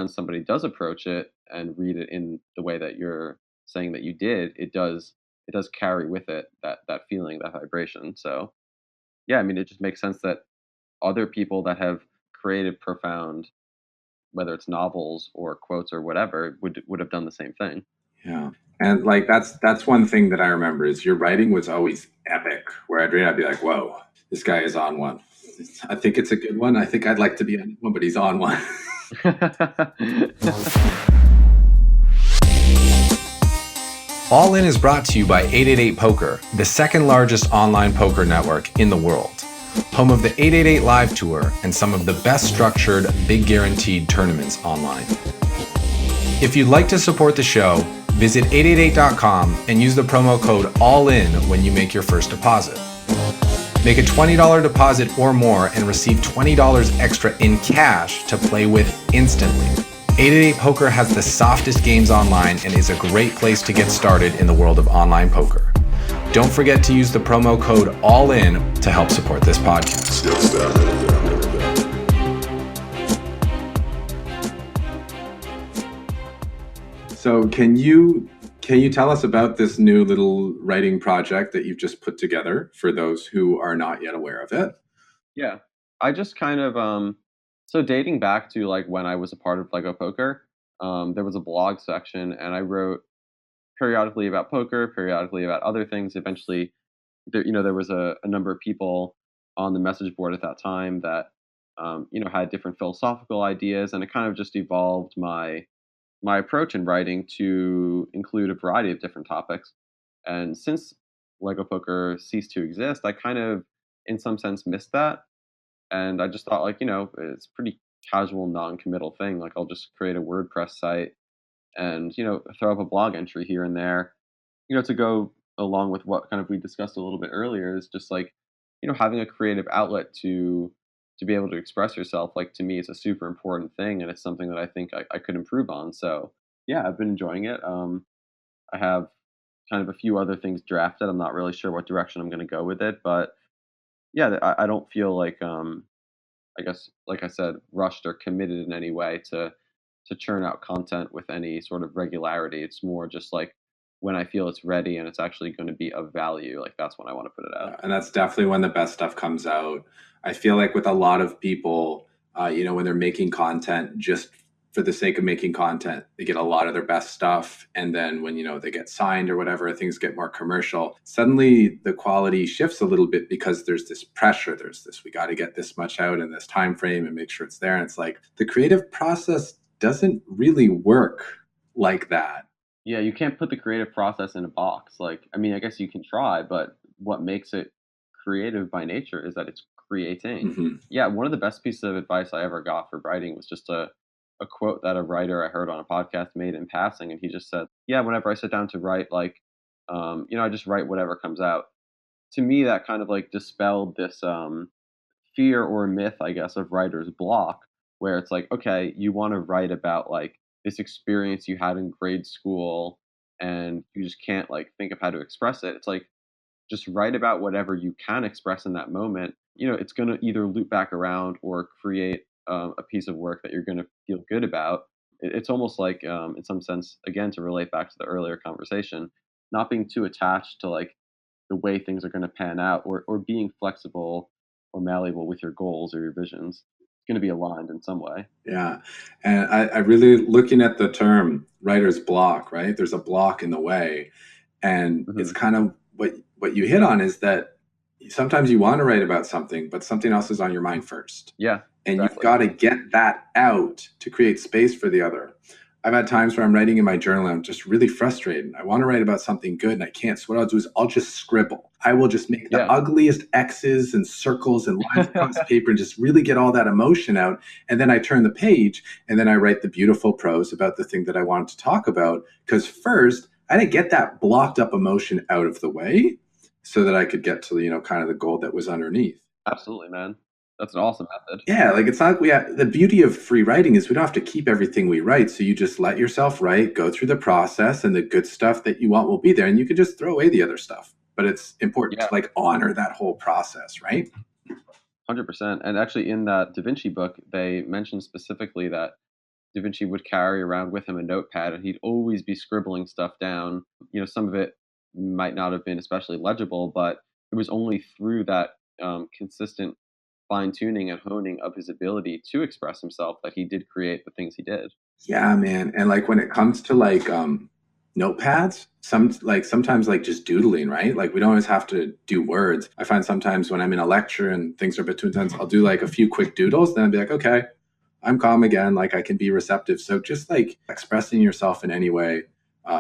B: somebody does approach it and read it in the way that you're saying that you did, it does carry with it that feeling, that vibration. So yeah, I mean, it just makes sense that other people that have created profound, whether it's novels or quotes or whatever, would have done the same thing.
A: Yeah. And like that's one thing that I remember is your writing was always epic. Where I'd read, I'd be like, whoa, this guy is on one. I think it's a good one. I think I'd like to be on one, but he's on one. All In is brought to you by 888 Poker, the second largest online poker network in the world. Home of the 888 Live Tour and some of the best structured, big guaranteed tournaments online. If you'd like to support the show, visit 888.com and use the promo code ALLIN when you make your first deposit. Make a $20 deposit or more and receive $20 extra in cash to play with instantly. 888 Poker has the softest games online and is a great place to get started in the world of online poker. Don't forget to use the promo code ALLIN to help support this podcast. So can you tell us about this new little writing project that you've just put together for those who are not yet aware of it?
B: Yeah, I just kind of so dating back to like when I was a part of Lego Poker, there was a blog section, and I wrote periodically about poker, periodically about other things. Eventually, there was a number of people on the message board at that time that had different philosophical ideas, and it kind of just evolved my approach in writing to include a variety of different topics. And since Lego Poker ceased to exist, I kind of, in some sense, missed that. And I just thought, like, it's a pretty casual, non-committal thing. Like, I'll just create a WordPress site and, throw up a blog entry here and there, to go along with what kind of we discussed a little bit earlier, is just like, having a creative outlet to be able to express yourself, like, to me, is a super important thing, and it's something that I think I could improve on. So yeah, I've been enjoying it. I have kind of a few other things drafted. I'm not really sure what direction I'm going to go with it, but yeah, I don't feel like I guess, like I said, rushed or committed in any way to churn out content with any sort of regularity. It's more just like when I feel it's ready and it's actually going to be of value, like that's when I want to put it out.
A: And that's definitely when the best stuff comes out. I feel like with a lot of people, when they're making content just for the sake of making content, they get a lot of their best stuff. And then when, they get signed or whatever, things get more commercial. Suddenly the quality shifts a little bit because there's this pressure. There's this, we got to get this much out in this time frame and make sure it's there. And it's like the creative process doesn't really work like that.
B: Yeah, you can't put the creative process in a box. Like, I mean, I guess you can try, but what makes it creative by nature is that it's creating.
A: Mm-hmm.
B: Yeah, one of the best pieces of advice I ever got for writing was just a quote that a writer I heard on a podcast made in passing, and he just said, "Yeah, whenever I sit down to write, like, I just write whatever comes out." To me, that kind of like dispelled this fear or myth, I guess, of writer's block, where it's like, okay, you want to write about like this experience you had in grade school and you just can't like think of how to express it. It's like just write about whatever you can express in that moment. It's going to either loop back around or create a piece of work that you're going to feel good about. It's almost like, in some sense, again, to relate back to the earlier conversation, not being too attached to like the way things are going to pan out, or being flexible or malleable with your goals or your visions. It's going to be aligned in some way.
A: Yeah. And I really looking at the term writer's block, right? There's a block in the way. And it's
B: Hmm.
A: kind of what you hit on is that sometimes you want to write about something, but something else is on your mind first.
B: Yeah,
A: And you've
B: exactly.
A: got to get that out to create space for the other. I've had times where I'm writing in my journal and I'm just really frustrated. I want to write about something good and I can't. So what I'll do is I'll just scribble. I will just make the
B: Yeah.
A: ugliest X's and circles and lines across paper and just really get all that emotion out. And then I turn the page and then I write the beautiful prose about the thing that I wanted to talk about. Because first, I didn't get that blocked up emotion out of the way so that I could get to, kind of the goal that was underneath.
B: Absolutely, man. That's an awesome method.
A: Yeah, like it's not like we have the beauty of free writing is we don't have to keep everything we write. So you just let yourself write, go through the process, and the good stuff that you want will be there. And you can just throw away the other stuff. But it's important to
B: Yeah,
A: like honor that whole process, right?
B: 100%. And actually, in that Da Vinci book, they mentioned specifically that Da Vinci would carry around with him a notepad and he'd always be scribbling stuff down. Some of it might not have been especially legible, but it was only through that consistent fine tuning and honing of his ability to express himself that he did create the things he did.
A: Yeah, man. And like when it comes to like notepads, sometimes like just doodling, right? Like we don't always have to do words. I find sometimes when I'm in a lecture and things are between times, I'll do like a few quick doodles, then I'll be like, okay, I'm calm again. Like I can be receptive. So just like expressing yourself in any way,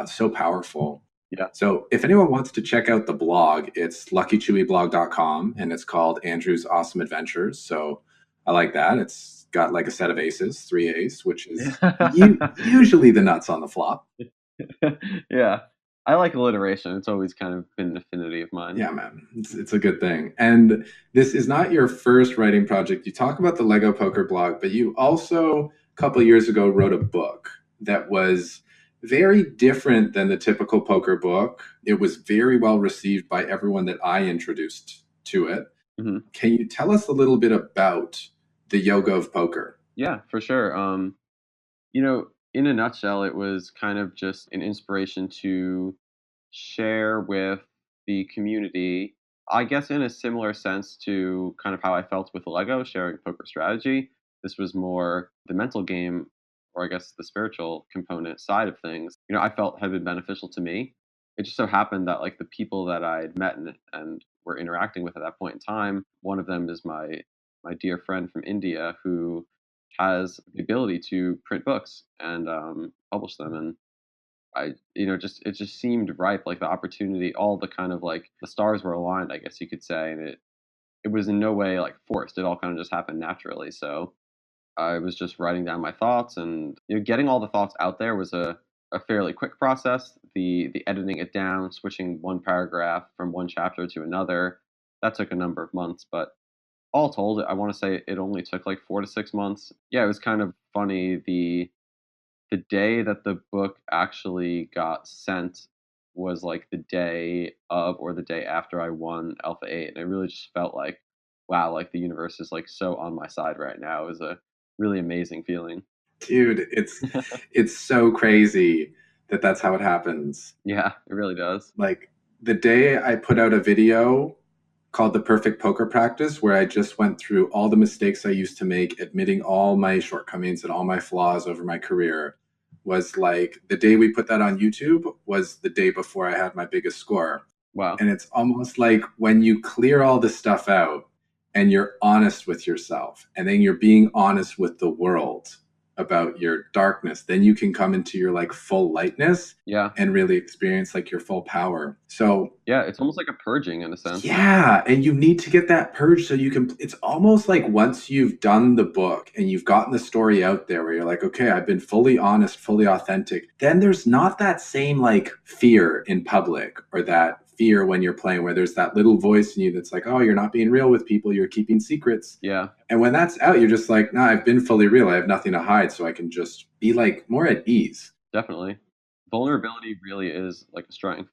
A: so powerful.
B: Yeah.
A: So if anyone wants to check out the blog, it's luckychewyblog.com and it's called Andrew's Awesome Adventures. So I like that. It's got like a set of aces, three aces, which is usually the nuts on the flop.
B: Yeah. I like alliteration. It's always kind of been an affinity of mine.
A: Yeah, man, it's a good thing. And this is not your first writing project. You talk about the Lego Poker blog, but you also a couple of years ago wrote a book that was very different than the typical poker book. It was very well received by everyone that I introduced to it.
B: Hmm.
A: Can you tell us a little bit about the yoga of poker?
B: Yeah, for sure. In a nutshell, it was kind of just an inspiration to share with the community, I guess, in a similar sense to kind of how I felt with Lego, sharing poker strategy. This was more the mental game, or I guess the spiritual component side of things, I felt had been beneficial to me. It just so happened that like the people that I'd met and were interacting with at that point in time, one of them is my dear friend from India who has the ability to print books and publish them. And just it just seemed ripe, like the opportunity, all the kind of like the stars were aligned, I guess you could say, and it was in no way like forced. It all kind of just happened naturally. So I was just writing down my thoughts, and getting all the thoughts out there was a fairly quick process. The editing it down, switching one paragraph from one chapter to another, that took a number of months, but all told, I want to say it only took like 4 to 6 months. Yeah, it was kind of funny. The day that the book actually got sent was like the day of or the day after I won Alpha 8. And it really just felt like, wow, like the universe is like so on my side right now. It was a really amazing feeling.
A: Dude, it's so crazy that that's how it happens.
B: Yeah, it really does.
A: Like the day I put out a video called The Perfect Poker Practice, where I just went through all the mistakes I used to make, admitting all my shortcomings and all my flaws over my career, was like the day we put that on YouTube was the day before I had my biggest score.
B: Wow.
A: And it's almost like when you clear all this stuff out and you're honest with yourself, and then you're being honest with the world about your darkness, then you can come into your like full lightness
B: Yeah.
A: and really experience like your full power. So
B: Yeah, it's almost like a purging in a sense.
A: yeah, and you need to get that purge so you can. It's almost like once you've done the book and you've gotten the story out there where you're like, okay, I've been fully honest, fully authentic, then there's not that same like fear in public or that fear when you're playing where there's that little voice in you that's like, oh, you're not being real with people, you're keeping secrets.
B: Yeah,
A: And when that's out, you're just like, no, I've been fully real. I have nothing to hide. So I can just be like more at ease.
B: definitely. Vulnerability really is like a strength.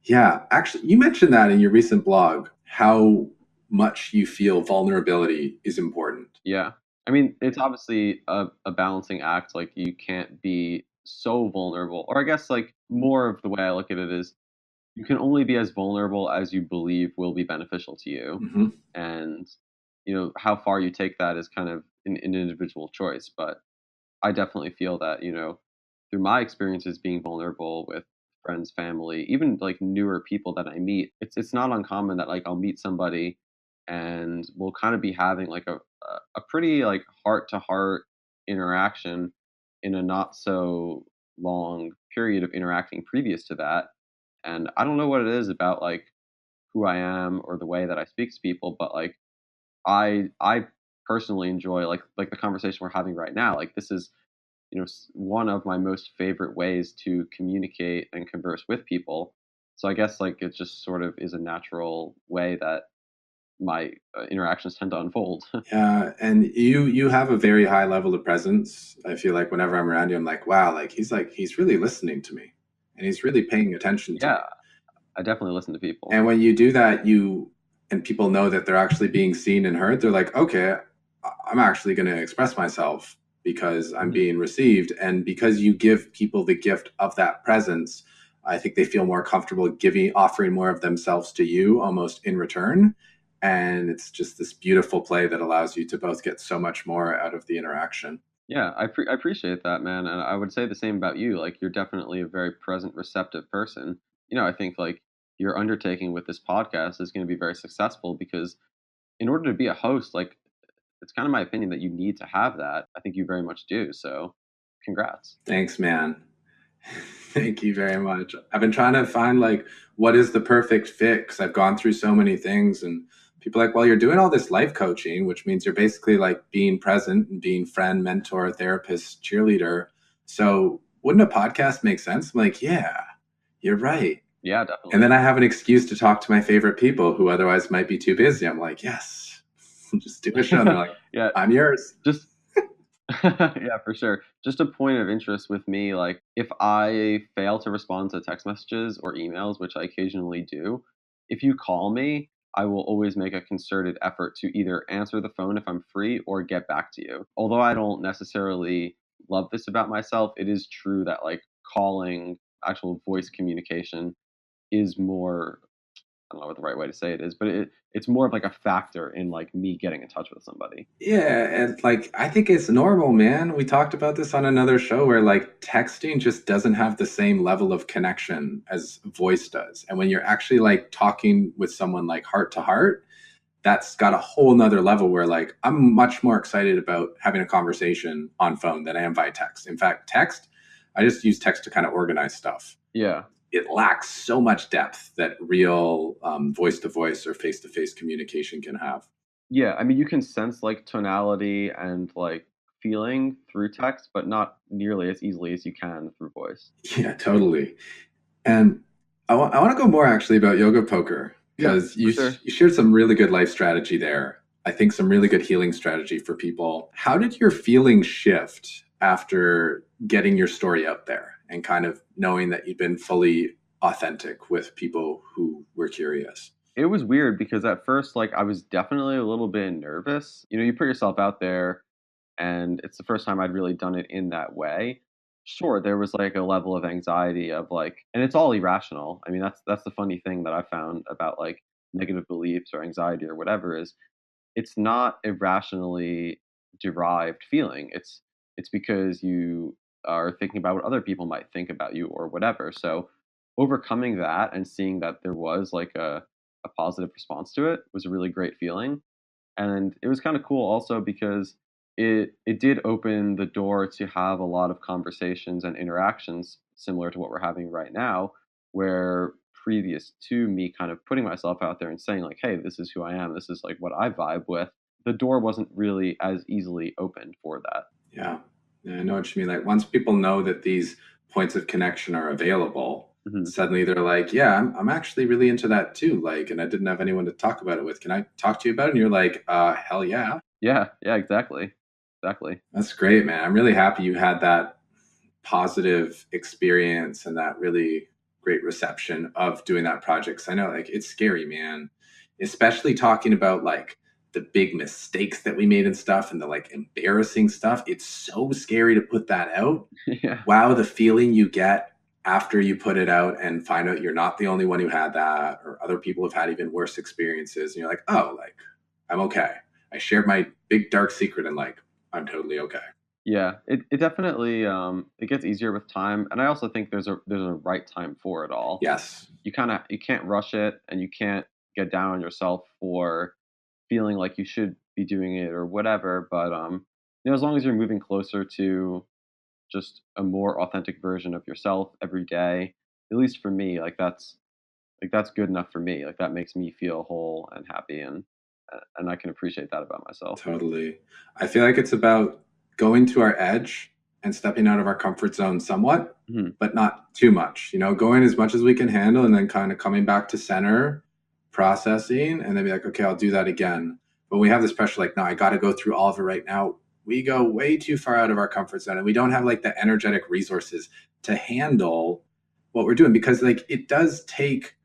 A: Yeah, actually, you mentioned that in your recent blog, how much you feel vulnerability is important.
B: Yeah. I mean, it's obviously a balancing act. Like, you can't be so vulnerable. Or I guess, like, more of the way I look at it is you can only be as vulnerable as you believe will be beneficial to you.
A: Hmm.
B: And, how far you take that is kind of an individual choice. But I definitely feel that, through my experiences being vulnerable with friends, family, even like newer people that I meet, it's not uncommon that like I'll meet somebody and we'll kind of be having like a pretty like heart to heart interaction in a not so long period of interacting previous to that. And I don't know what it is about like who I am or the way that I speak to people, but like I personally enjoy like the conversation we're having right now. Like, this is one of my most favorite ways to communicate and converse with people. So I guess like it just sort of is a natural way that my interactions tend to unfold.
A: Yeah, and you have a very high level of presence. I feel like whenever I'm around you, I'm like he's really listening to me, and he's really paying attention to me.
B: Yeah, I definitely listen to people.
A: And when you do that, and people know that they're actually being seen and heard, they're like, okay, I'm actually going to express myself because I'm
B: Mhm.
A: being received. And because you give people the gift of that presence, I think they feel more comfortable offering more of themselves to you almost in return. And it's just this beautiful play that allows you to both get so much more out of the interaction.
B: Yeah, I appreciate that, man, and I would say the same about you. Like, you're definitely a very present, receptive person. I think like your undertaking with this podcast is going to be very successful because in order to be a host, like it's kind of my opinion that you need to have that. I think you very much do. So, congrats.
A: Thanks, man. Thank you very much. I've been trying to find like what is the perfect fit because I've gone through so many things and people are like, well, you're doing all this life coaching, which means you're basically like being present and being friend, mentor, therapist, cheerleader. So wouldn't a podcast make sense? I'm like, yeah, you're right.
B: Yeah,
A: And
B: definitely.
A: then I have an excuse to talk to my favorite people who otherwise might be too busy. I'm like, yes, just do a show. And they're like,
B: Yeah,
A: I'm yours.
B: just yeah, for sure. Just a point of interest with me, like if I fail to respond to text messages or emails, which I occasionally do, if you call me, I will always make a concerted effort to either answer the phone if I'm free or get back to you. Although I don't necessarily love this about myself, it is true that like calling, actual voice communication is more, I don't know what the right way to say it is, but it's more of like a factor in like me getting in touch with somebody.
A: Yeah, and like I think it's normal, man. We talked about this on another show where like texting just doesn't have the same level of connection as voice does. And when you're actually like talking with someone like heart to heart, that's got a whole nother level where like I'm much more excited about having a conversation on phone than I am by text. In fact, I just use text to kind of organize stuff.
B: Yeah.
A: It lacks so much depth that real voice to voice or face to face communication can have.
B: Yeah, I mean, you can sense like tonality and like feeling through text, but not nearly as easily as you can through voice.
A: Yeah, totally. And I want to go more actually about yoga poker
B: Yeah,
A: because
B: for sure.
A: you shared some really good life strategy there. I think some really good healing strategy for people. How did your feelings shift after getting your story out there and kind of knowing that you'd been fully authentic with people who were curious?
B: It was weird because at first, like, I was definitely a little bit nervous. You put yourself out there, and it's the first time I'd really done it in that way. Sure, there was like a level of anxiety of like, and it's all irrational. I mean, that's the funny thing that I found about like negative beliefs or anxiety or whatever is it's not irrationally derived feeling. It's because you are thinking about what other people might think about you or whatever. So overcoming that and seeing that there was like a positive response to it was a really great feeling. And it was kind of cool also because it did open the door to have a lot of conversations and interactions similar to what we're having right now, where previous to me kind of putting myself out there and saying like, hey, this is who I am, this is like what I vibe with, the door wasn't really as easily opened for that.
A: Yeah. Yeah, I know what you mean. Like once people know that these points of connection are available,
B: Hmm.
A: suddenly they're like, yeah, I'm actually really into that too. Like, and I didn't have anyone to talk about it with. Can I talk to you about it? And you're like, hell yeah.
B: Yeah, exactly. Exactly.
A: That's great, man. I'm really happy you had that positive experience and that really great reception of doing that project. 'Cause I know like it's scary, man. Especially talking about like the big mistakes that we made and stuff and the like embarrassing stuff. It's so scary to put that out.
B: Yeah.
A: Wow, the feeling you get after you put it out and find out you're not the only one who had that, or other people have had even worse experiences. And you're like, oh, like, I'm okay. I shared my big dark secret and like, I'm totally okay.
B: Yeah, it definitely it gets easier with time, and I also think there's a right time for it all.
A: Yes,
B: You can't rush it, and you can't get down on yourself for feeling like you should be doing it or whatever. But as long as you're moving closer to just a more authentic version of yourself every day, at least for me, like that's good enough for me. Like that makes me feel whole and happy, and I can appreciate that about myself.
A: totally. I feel like it's about going to our edge and stepping out of our comfort zone somewhat,
B: Mhm.
A: but not too much. You know, going as much as we can handle and then kind of coming back to center, processing, and then be like, okay, I'll do that again. But we have this pressure, like, no, I got to go through all of it right now. We go way too far out of our comfort zone and we don't have like the energetic resources to handle what we're doing because like it does take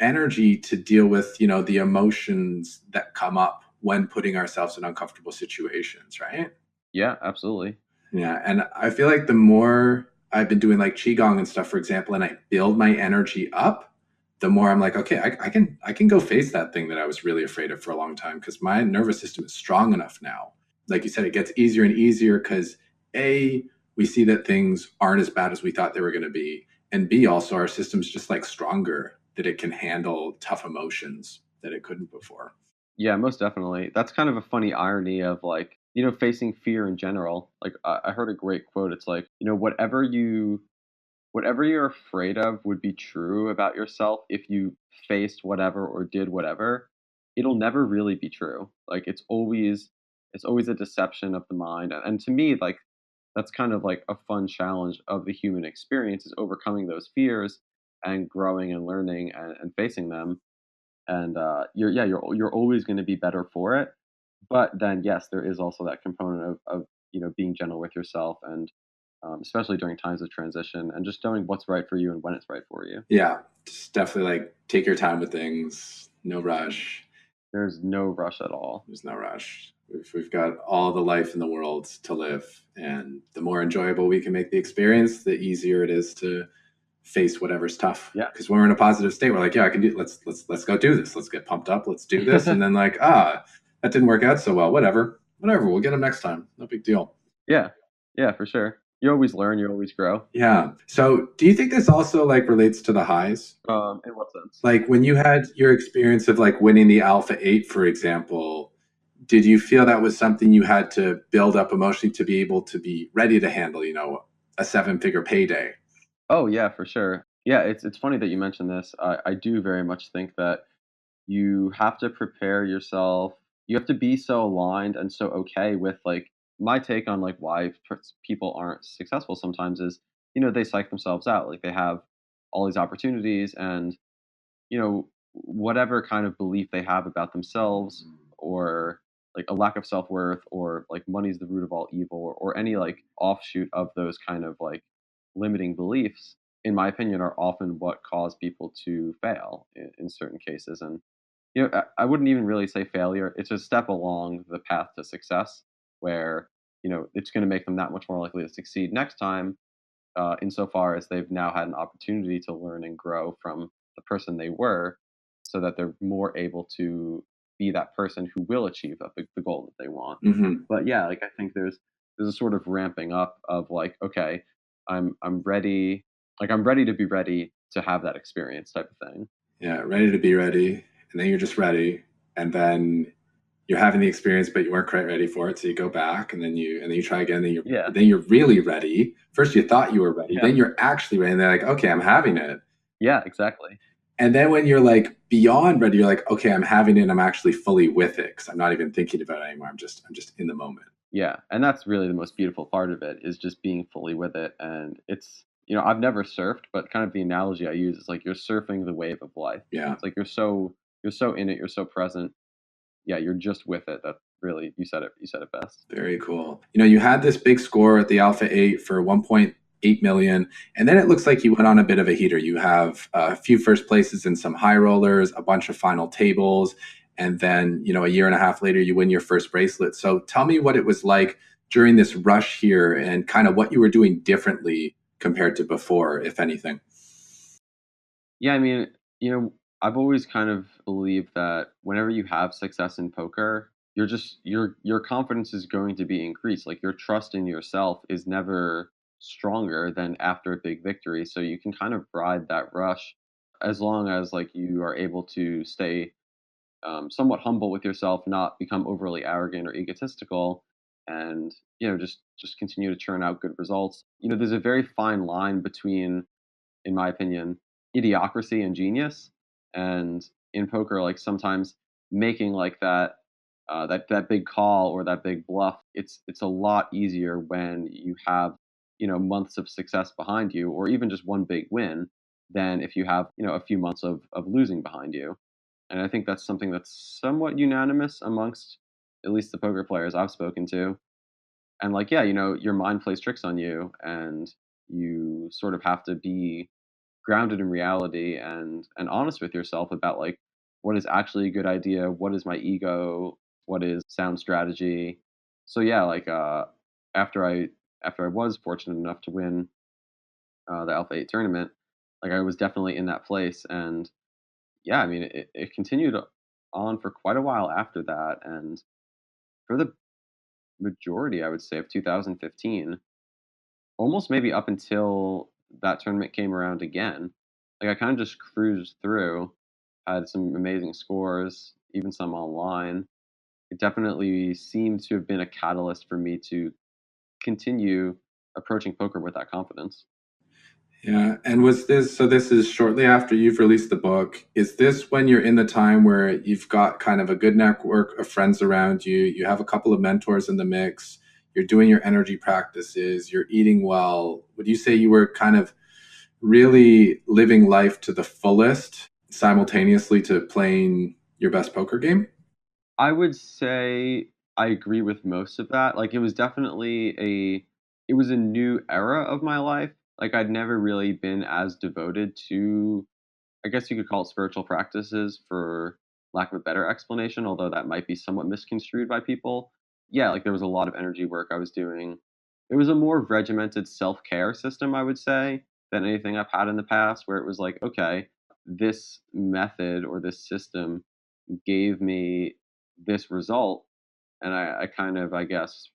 A: energy to deal with, you know, the emotions that come up when putting ourselves in uncomfortable situations, right?
B: Yeah, absolutely.
A: Yeah, and I feel like the more I've been doing like Qi Gong and stuff, for example, and I build my energy up, the more I'm like, okay, I can go face that thing that I was really afraid of for a long time because my nervous system is strong enough now. Like you said, it gets easier and easier because A, we see that things aren't as bad as we thought they were going to be, and B, also our system's just like stronger that it can handle tough emotions that it couldn't before.
B: Yeah, most definitely. That's kind of a funny irony of like, facing fear in general. Like I heard a great quote. It's like, whatever you're afraid of would be true about yourself if you faced whatever or did whatever. It'll never really be true. Like it's always a deception of the mind. And to me, like that's kind of like a fun challenge of the human experience is overcoming those fears and growing and learning and facing them and you're always going to be better for it. But then, yes, there is also that component of being gentle with yourself, and especially during times of transition, and just knowing what's right for you and when it's right for you.
A: Yeah, just definitely like take your time with things, no rush.
B: There's no rush at all.
A: There's no rush. We've got all the life in the world to live, and the more enjoyable we can make the experience, the easier it is to face whatever's tough.
B: Yeah.
A: Because when we're in a positive state, we're like, yeah, I can do. Let's go do this. Let's get pumped up. Let's do this. And then like, that didn't work out so well. Whatever. We'll get them next time. No big deal.
B: Yeah, yeah, for sure. You always learn. You always grow.
A: Yeah. So, do you think this also like relates to the highs?
B: In what sense?
A: Like when you had your experience of like winning the Alpha 8, for example, did you feel that was something you had to build up emotionally to be able to be ready to handle, you know, a seven-figure payday?
B: Oh yeah, for sure. Yeah, it's funny that you mentioned this. I do very much think that you have to prepare yourself. You have to be so aligned and so okay with like my take on like why people aren't successful sometimes is they psych themselves out. Like they have all these opportunities and whatever kind of belief they have about themselves, or like a lack of self-worth, or like money's the root of all evil, or any like offshoot of those kind of like limiting beliefs, in my opinion, are often what cause people to fail in certain cases. And I wouldn't even really say failure. It's a step along the path to success where, it's going to make them that much more likely to succeed next time, insofar as they've now had an opportunity to learn and grow from the person they were, so that they're more able to be that person who will achieve the goal that they want.
A: Hmm.
B: But yeah, like I think there's a sort of ramping up of like, okay, I'm ready, like I'm ready to be ready to have that experience type of thing.
A: Yeah, ready to be ready, and then you're just ready, and then you're having the experience, but you weren't quite ready for it, so you go back, and then you try again.
B: Yeah,
A: Then you're really ready. First, you thought you were ready,
B: yeah,
A: then you're actually ready, and they're like, okay, I'm having it.
B: yeah, exactly.
A: And then when you're like beyond ready, you're like, okay, I'm having it, and I'm actually fully with it because I'm not even thinking about it anymore. I'm just in the moment.
B: Yeah, and that's really the most beautiful part of it, is just being fully with it. And it's, I've never surfed, but kind of the analogy I use is like you're surfing the wave of life.
A: Yeah.
B: It's like you're so in it, you're so present. Yeah, you're just with it. That really, you said it best.
A: Very cool. You had this big score at the Alpha 8 for 1.8 million, and then it looks like you went on a bit of a heater. You have a few first places in some high rollers, a bunch of final tables, and then, a year and a half later, you win your first bracelet. So tell me what it was like during this rush here and kind of what you were doing differently compared to before, if anything.
B: Yeah, I mean, I've always kind of believed that whenever you have success in poker, your confidence is going to be increased. Like your trust in yourself is never stronger than after a big victory. So you can kind of ride that rush as long as like you are able to stay somewhat humble with yourself, not become overly arrogant or egotistical, and just continue to churn out good results. There's a very fine line between, in my opinion, idiocracy and genius. And in poker, like sometimes making like that big call or that big bluff, it's a lot easier when you have months of success behind you, or even just one big win, than if you have a few months of losing behind you. And I think that's something that's somewhat unanimous amongst at least the poker players I've spoken to. And like, yeah, your mind plays tricks on you, and you sort of have to be grounded in reality and honest with yourself about like what is actually a good idea, what is my ego, what is sound strategy. So yeah, like after I after I was fortunate enough to win the Alpha 8 tournament, like I was definitely in that place. And yeah, I mean it continued on for quite a while after that, and for the majority, I would say, of 2015, almost maybe up until that tournament came around again. Like I kind of just cruised through, had some amazing scores, even some online. It definitely seemed to have been a catalyst for me to continue approaching poker with that confidence.
A: Yeah. And this is shortly after you've released the book. Is this when you're in the time where you've got kind of a good network of friends around you? You have a couple of mentors in the mix. You're doing your energy practices. You're eating well. Would you say you were kind of really living life to the fullest simultaneously to playing your best poker game?
B: I would say I agree with most of that. Like it was a new era of my life. Like I'd never really been as devoted to, I guess you could call it, spiritual practices, for lack of a better explanation, although that might be somewhat misconstrued by people. Yeah, like there was a lot of energy work I was doing. It was a more regimented self care system, I would say, than anything I've had in the past, where it was like, okay, this method or this system gave me this result. And I kind of, I guess,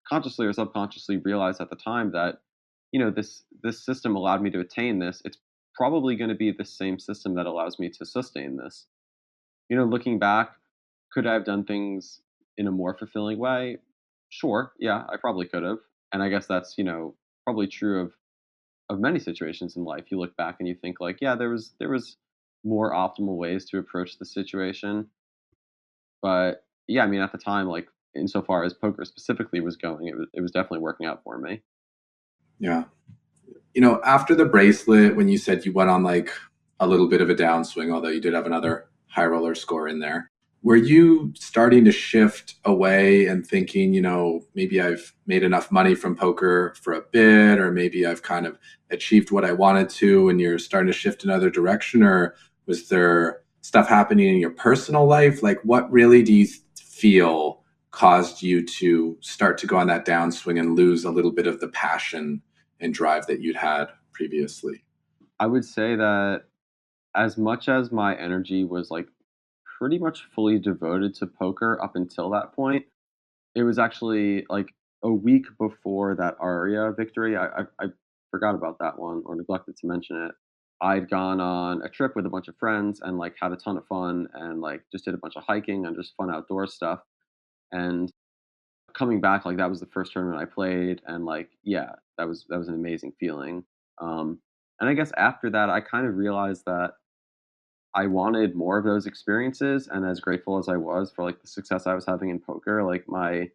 B: consciously or subconsciously realized at the time that this system allowed me to attain this. It's probably going to be the same system that allows me to sustain this. Looking back, could I have done things in a more fulfilling way? Sure, yeah, I probably could have. And I guess that's probably true of many situations in life. You look back and you think like, yeah, there was more optimal ways to approach the situation. But yeah, I mean, at the time, like insofar as poker specifically was going, it was definitely working out for me.
A: Yeah. After the bracelet, when you said you went on like a little bit of a downswing, although you did have another high roller score in there. Were you starting to shift away and thinking, maybe I've made enough money from poker for a bit, or maybe I've kind of achieved what I wanted to, and you're starting to shift another direction? Or was there stuff happening in your personal life? Like, what really do you feel caused you to start to go on that downswing and lose a little bit of the passion and drive that you'd had previously?
B: I would say that as much as my energy was like pretty much fully devoted to poker up until that point, it was actually like a week before that Aria victory. I forgot about that one or neglected to mention it. I'd gone on a trip with a bunch of friends and like had a ton of fun and like just did a bunch of hiking and just fun outdoor stuff. And coming back, like that was the first tournament I played, and like yeah, that was an amazing feeling. And I guess after that, I kind of realized that I wanted more of those experiences, and as grateful as I was for like the success I was having in poker, like I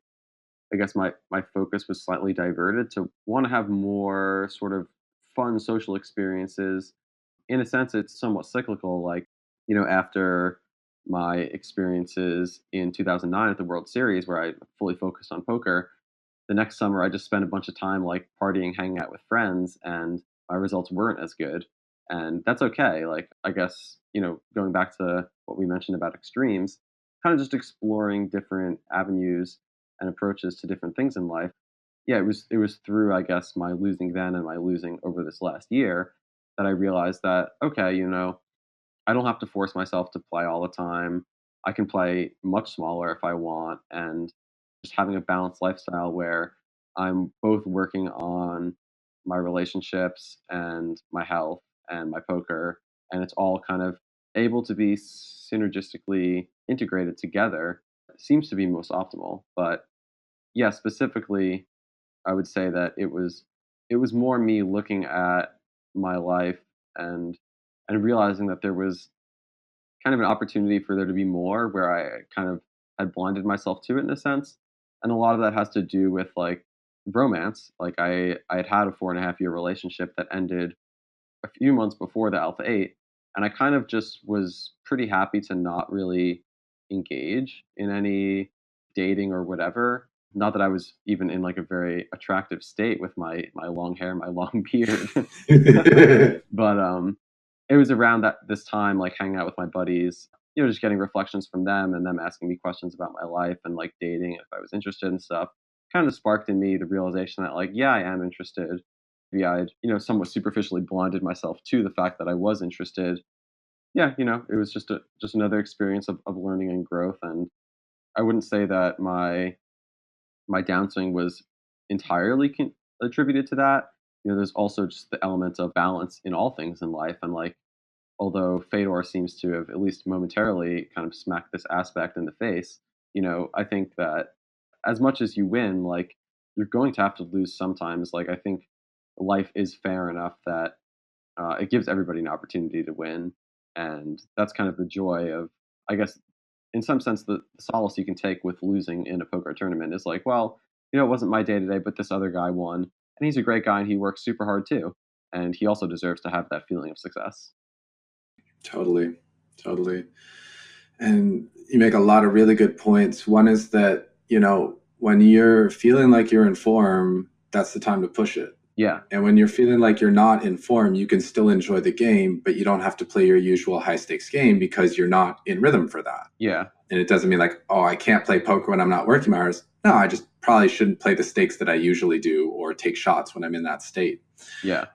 B: guess my focus was slightly diverted to want to have more sort of fun social experiences. In a sense, it's somewhat cyclical. Like, after my experiences in 2009 at the World Series, where I fully focused on poker, the next summer I just spent a bunch of time like partying, hanging out with friends, and my results weren't as good. And that's okay. Like, I guess, going back to what we mentioned about extremes, kind of just exploring different avenues and approaches to different things in life. Yeah, it was through, I guess, my losing then and my losing over this last year that I realized that, okay, I don't have to force myself to play all the time. I can play much smaller if I want, and just having a balanced lifestyle where I'm both working on my relationships and my health and my poker, and it's all kind of able to be synergistically integrated together seems to be most optimal. But yeah, specifically, I would say that it was more me looking at my life and realizing that there was kind of an opportunity for there to be more where I kind of had blinded myself to it in a sense. And a lot of that has to do with like romance. Like I had a 4.5 year relationship that ended a few months before the Alpha 8. And I kind of just was pretty happy to not really engage in any dating or whatever. Not that I was even in like a very attractive state with my long hair, my long beard. But it was around this time, like hanging out with my buddies, just getting reflections from them and them asking me questions about my life and like dating if I was interested in stuff. Kind of sparked in me the realization that like, yeah, I am interested. Maybe I'd, somewhat superficially blinded myself to the fact that I was interested. Yeah, it was just another experience of learning and growth. And I wouldn't say that my downswing was entirely attributed to that. There's also just the element of balance in all things in life. And like, although Fedor seems to have at least momentarily kind of smacked this aspect in the face, I think that as much as you win, like you're going to have to lose sometimes. Like I think life is fair enough that it gives everybody an opportunity to win, and that's kind of the joy of, I guess, in some sense, the solace you can take with losing in a poker tournament is like, well, it wasn't my day today, but this other guy won, and he's a great guy, and he works super hard too, and he also deserves to have that feeling of success.
A: Totally. Totally. And you make a lot of really good points. One is that, when you're feeling like you're in form, that's the time to push it.
B: Yeah.
A: And when you're feeling like you're not in form, you can still enjoy the game, but you don't have to play your usual high stakes game because you're not in rhythm for that.
B: Yeah.
A: And it doesn't mean like, oh, I can't play poker when I'm not working hours. No, I just probably shouldn't play the stakes that I usually do or take shots when I'm in that state.
B: Yeah.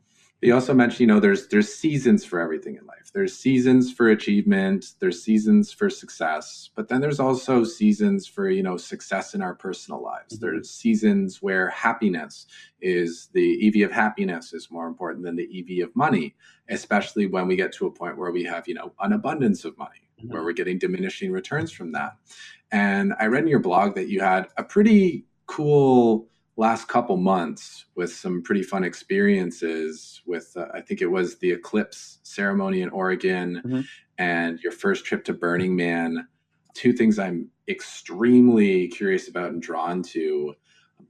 A: You also mentioned, there's seasons for everything in life. There's seasons for achievement, there's seasons for success, but then there's also seasons for, success in our personal lives.
B: Mm-hmm.
A: There's seasons where happiness is the EV of happiness is more important than the EV of money, especially when we get to a point where we have, an abundance of money,
B: Mm-hmm.
A: where we're getting diminishing returns from that. And I read in your blog that you had a pretty cool last couple months with some pretty fun experiences with, I think it was the eclipse ceremony in Oregon,
B: Mm-hmm.
A: and your first trip to Burning Man. Two things I'm extremely curious about and drawn to.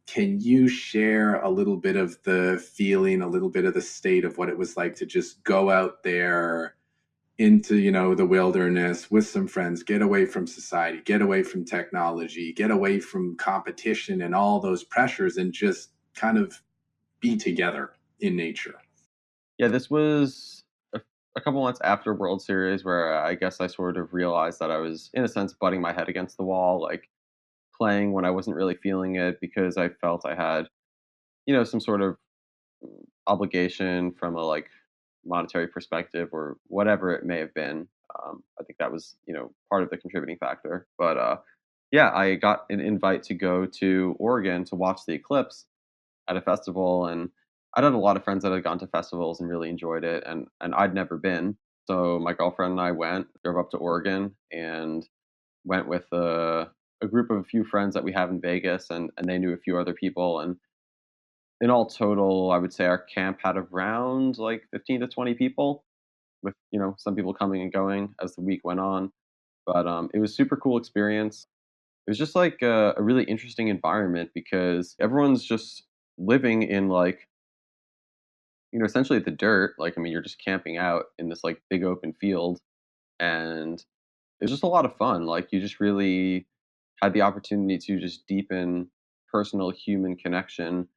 A: Can you share a little bit of the feeling, a little bit of the state of what it was like to just go out there into, the wilderness with some friends, get away from society, get away from technology, get away from competition and all those pressures, and just kind of be together in nature.
B: Yeah, this was a couple months after World Series where I guess I sort of realized that I was, in a sense, butting my head against the wall, like playing when I wasn't really feeling it because I felt I had, some sort of obligation from a like monetary perspective or whatever it may have been. I think that was, part of the contributing factor. But yeah, I got an invite to go to Oregon to watch the eclipse at a festival, and I'd had a lot of friends that had gone to festivals and really enjoyed it, and I'd never been. So my girlfriend and I drove up to Oregon, and went with a group of a few friends that we have in Vegas, and they knew a few other people, and in all total, I would say our camp had around like 15 to 20 people, with some people coming and going as the week went on. But it was super cool experience. It was just like a really interesting environment because everyone's just living in like essentially the dirt. Like, I mean, you're just camping out in this like big open field, and it was just a lot of fun. Like, you just really had the opportunity to just deepen personal human connection.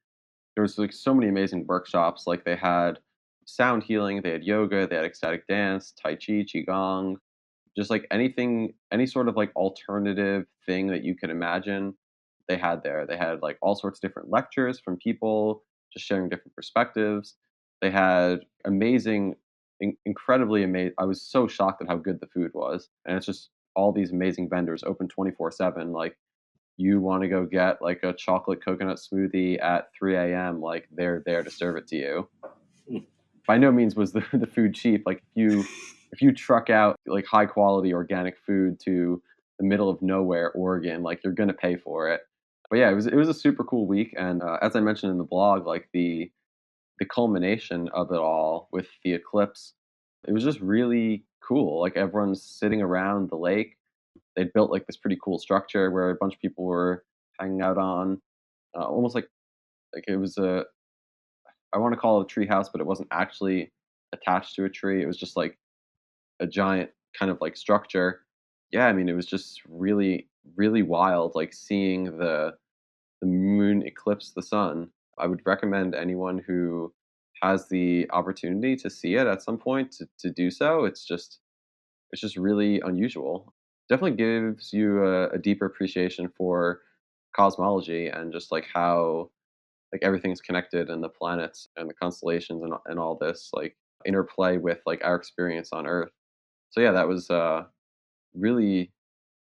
B: There was like so many amazing workshops. Like, they had sound healing, they had yoga, they had ecstatic dance, tai chi, qi gong, just like anything, any sort of like alternative thing that you could imagine, they had there. They had like all sorts of different lectures from people just sharing different perspectives. They had amazing, incredibly amazing. I was so shocked at how good the food was, and it's just all these amazing vendors open 24/7. Like, you want to go get like a chocolate coconut smoothie at 3 a.m., like they're there to serve it to you. By no means was the food cheap. Like, if you truck out like high quality organic food to the middle of nowhere, Oregon, like you're gonna pay for it. But yeah, it was a super cool week, and as I mentioned in the blog, like the culmination of it all with the eclipse, it was just really cool. Like, everyone's sitting around the lake. They'd built like this pretty cool structure where a bunch of people were hanging out on, almost like it was a, I want to call it a tree house, but it wasn't actually attached to a tree. It was just like a giant kind of like structure. Yeah, I mean, it was just really, really wild, like seeing the moon eclipse the sun. I would recommend anyone who has the opportunity to see it at some point to do so. It's just really unusual. Definitely gives you a deeper appreciation for cosmology and just like how like everything's connected and the planets and the constellations and all this like interplay with like our experience on Earth. So yeah, that was really,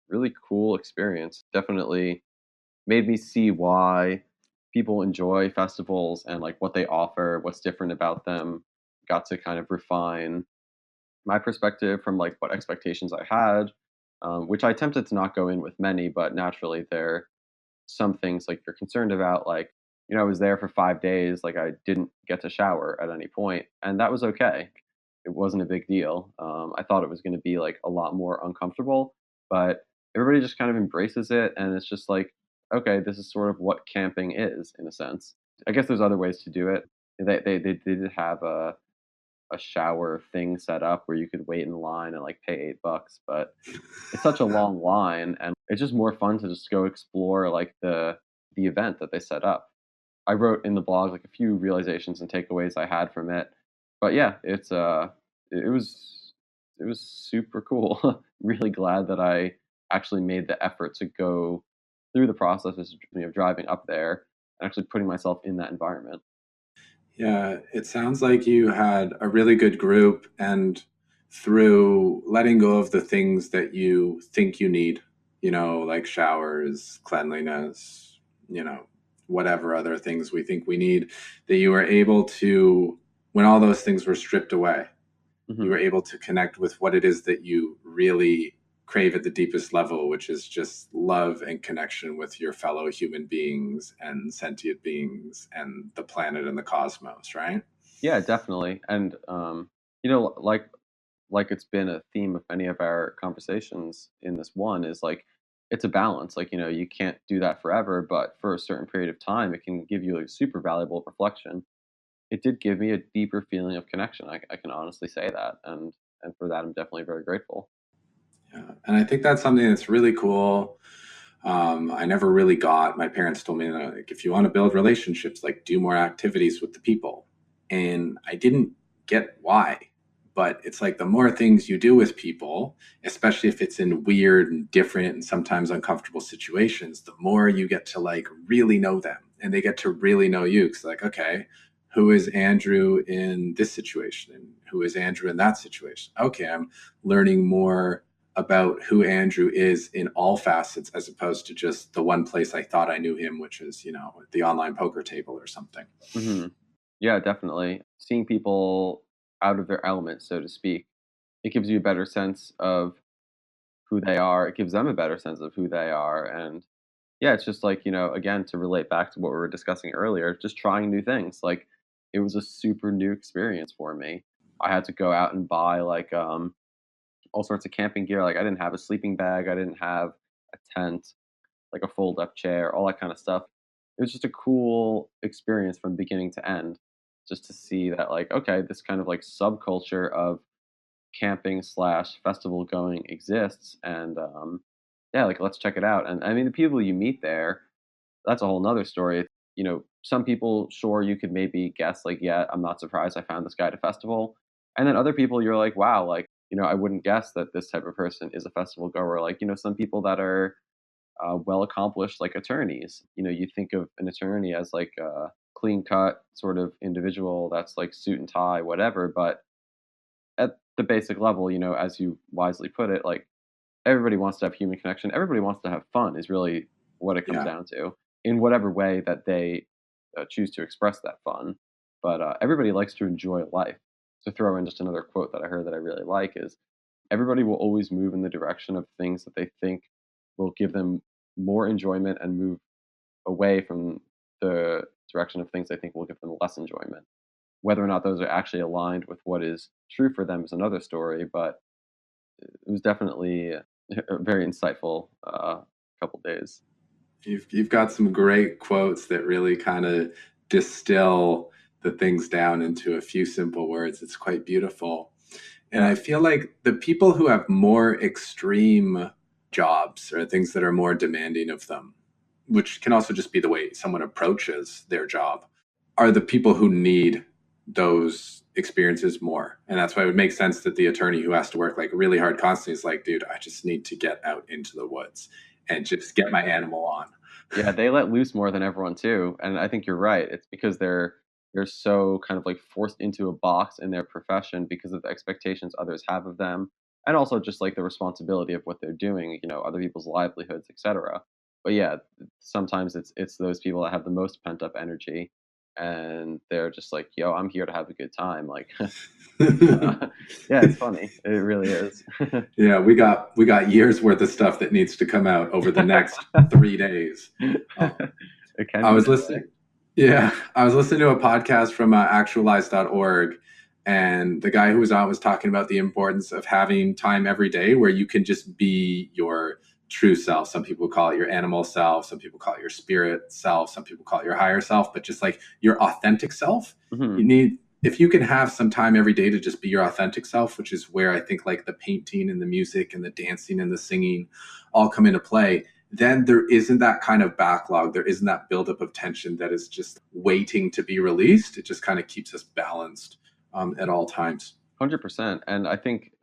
B: really cool experience. Definitely made me see why people enjoy festivals and like what they offer, what's different about them. Got to kind of refine my perspective from like what expectations I had, which I attempted to not go in with many, but naturally there are some things like you're concerned about. Like, I was there for 5 days, like I didn't get to shower at any point, and that was okay. It wasn't a big deal. I thought it was going to be like a lot more uncomfortable, but everybody just kind of embraces it, and it's just like, okay, this is sort of what camping is in a sense. I guess there's other ways to do it. They did have a shower thing set up where you could wait in line and like pay $8, but it's such a long line, and it's just more fun to just go explore like the event that they set up. I wrote in the blog like a few realizations and takeaways I had from it. But yeah, it was super cool. Really glad that I actually made the effort to go through the process of driving up there and actually putting myself in that environment.
A: Yeah, it sounds like you had a really good group, and through letting go of the things that you think you need, like showers, cleanliness, whatever other things we think we need, that you were able to, when all those things were stripped away, you
B: Hmm.
A: were able to connect with what it is that you really crave at the deepest level, which is just love and connection with your fellow human beings and sentient beings and the planet and the cosmos, right?
B: Yeah, definitely. And like it's been a theme of many of our conversations in this one is like it's a balance. Like, you can't do that forever, but for a certain period of time, it can give you a super valuable reflection. It did give me a deeper feeling of connection. I can honestly say that, and And for that, I'm definitely very grateful.
A: Yeah. And I think that's something that's really cool. I never really got, my parents told me that, like, if you want to build relationships, like, do more activities with the people. And I didn't get why, but it's like the more things you do with people, especially if it's in weird and different and sometimes uncomfortable situations, the more you get to like really know them and they get to really know you. Cause like, okay, who is Andrew in this situation? And who is Andrew in that situation? Okay, I'm learning more about who Andrew is in all facets, as opposed to just the one place I thought I knew him, which is, the online poker table or something.
B: Hmm. Yeah, definitely. Seeing people out of their element, so to speak, it gives you a better sense of who they are. It gives them a better sense of who they are. And yeah, it's just like, again, to relate back to what we were discussing earlier, just trying new things. Like it was a super new experience for me. I had to go out and buy like all sorts of camping gear. Like I didn't have a sleeping bag, I didn't have a tent, like a fold up chair, all that kind of stuff. It was just a cool experience from beginning to end, just to see that like, okay, this kind of like subculture of camping slash festival going exists. And yeah, like let's check it out. And I mean, the people you meet there, that's a whole nother story. Some people, sure, you could maybe guess, like, yeah, I'm not surprised I found this guy at a festival. And then other people, you're like, wow, like, I wouldn't guess that this type of person is a festival goer. Like, some people that are well accomplished, like attorneys. You think of an attorney as like a clean cut sort of individual that's like suit and tie, whatever. But at the basic level, as you wisely put it, like everybody wants to have human connection. Everybody wants to have fun is really what it comes
A: Yeah.
B: down to in whatever way that they choose to express that fun. But everybody likes to enjoy life. To throw in just another quote that I heard that I really like is everybody will always move in the direction of things that they think will give them more enjoyment and move away from the direction of things they think will give them less enjoyment. Whether or not those are actually aligned with what is true for them is another story, but it was definitely a very insightful couple days.
A: You've got some great quotes that really kind of distill the things down into a few simple words. It's quite beautiful. And I feel like the people who have more extreme jobs or things that are more demanding of them, which can also just be the way someone approaches their job, are the people who need those experiences more. And that's why it would make sense that the attorney who has to work like really hard constantly is like, dude, I just need to get out into the woods and just get my animal on.
B: Yeah, they let loose more than everyone too, and I think you're right. It's because they're so kind of like forced into a box in their profession because of the expectations others have of them, and also just like the responsibility of what they're doing, other people's livelihoods, etc. But yeah, sometimes it's those people that have the most pent up energy, and they're just like, "Yo, I'm here to have a good time." Like, yeah, it's funny. It really is.
A: Yeah, we got years worth of stuff that needs to come out over the next 3 days. Um,
B: It can
A: I
B: be
A: was
B: that way.
A: listening. Yeah, I was listening to a podcast from actualize.org, and the guy who was on was talking about the importance of having time every day where you can just be your true self. Some people call it your animal self, some people call it your spirit self, some people call it your higher self, but just like your authentic self.
B: Hmm.
A: You need, if you can have some time every day to just be your authentic self, which is where I think like the painting and the music and the dancing and the singing all come into play, then there isn't that kind of backlog. There isn't that buildup of tension that is just waiting to be released. It just kind of keeps us balanced at all times.
B: 100%. And I think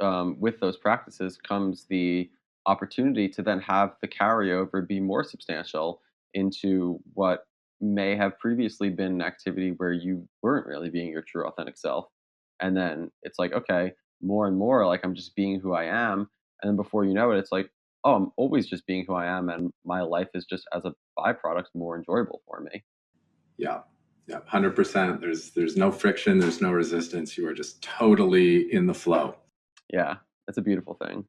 B: with those practices comes the opportunity to then have the carryover be more substantial into what may have previously been an activity where you weren't really being your true authentic self. And then it's like, okay, more and more, like I'm just being who I am. And then before you know it, it's like, oh, I'm always just being who I am. And my life is just as a byproduct more enjoyable for me.
A: Yeah. Yeah. 100%. There's no friction. There's no resistance. You are just totally in the flow.
B: Yeah, it's a beautiful thing.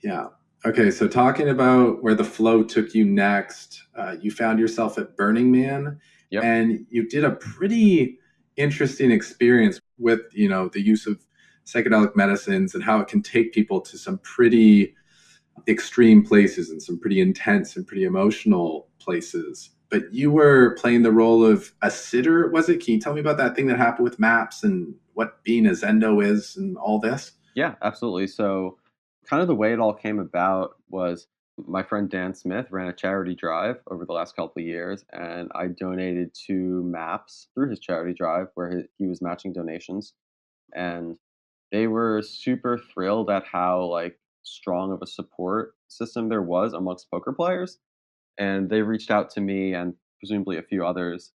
A: Yeah. Okay. So talking about where the flow took you next, you found yourself at Burning Man,
B: Yep.
A: and you did a pretty interesting experience with, the use of psychedelic medicines and how it can take people to some pretty extreme places and some pretty intense and pretty emotional places. But you were playing the role of a sitter, was it? Can you tell me about that thing that happened with maps and what being a Zendo is and all this?
B: Yeah, absolutely. So, kind of the way it all came about was my friend Dan Smith ran a charity drive over the last couple of years, and I donated to Maps through his charity drive where he was matching donations. And they were super thrilled at how like strong of a support system there was amongst poker players. And they reached out to me and presumably a few others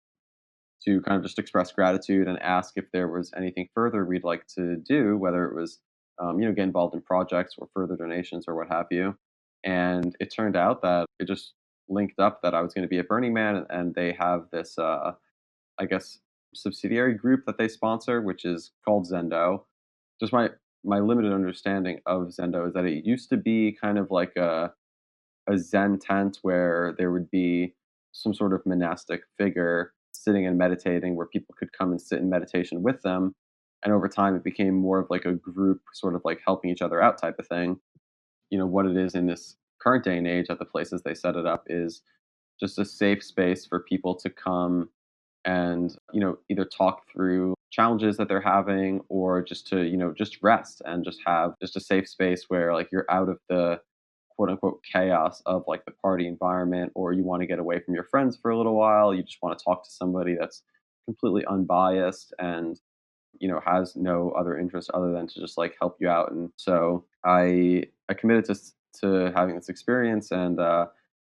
B: to kind of just express gratitude and ask if there was anything further we'd like to do, whether it was, get involved in projects or further donations or what have you. And it turned out that it just linked up that I was going to be at Burning Man, and they have this, I guess, subsidiary group that they sponsor, which is called Zendo. Just my limited understanding of Zendo is that it used to be kind of like a Zen tent where there would be some sort of monastic figure sitting and meditating where people could come and sit in meditation with them. And over time, it became more of like a group, sort of like helping each other out type of thing. What it is in this current day and age at the places they set it up is just a safe space for people to come and either talk through challenges that they're having or just to just rest and just have just a safe space where like you're out of the quote unquote chaos of like the party environment, or you want to get away from your friends for a little while, you just want to talk to somebody that's completely unbiased and has no other interest other than to just like help you out. And so I committed to having this experience, and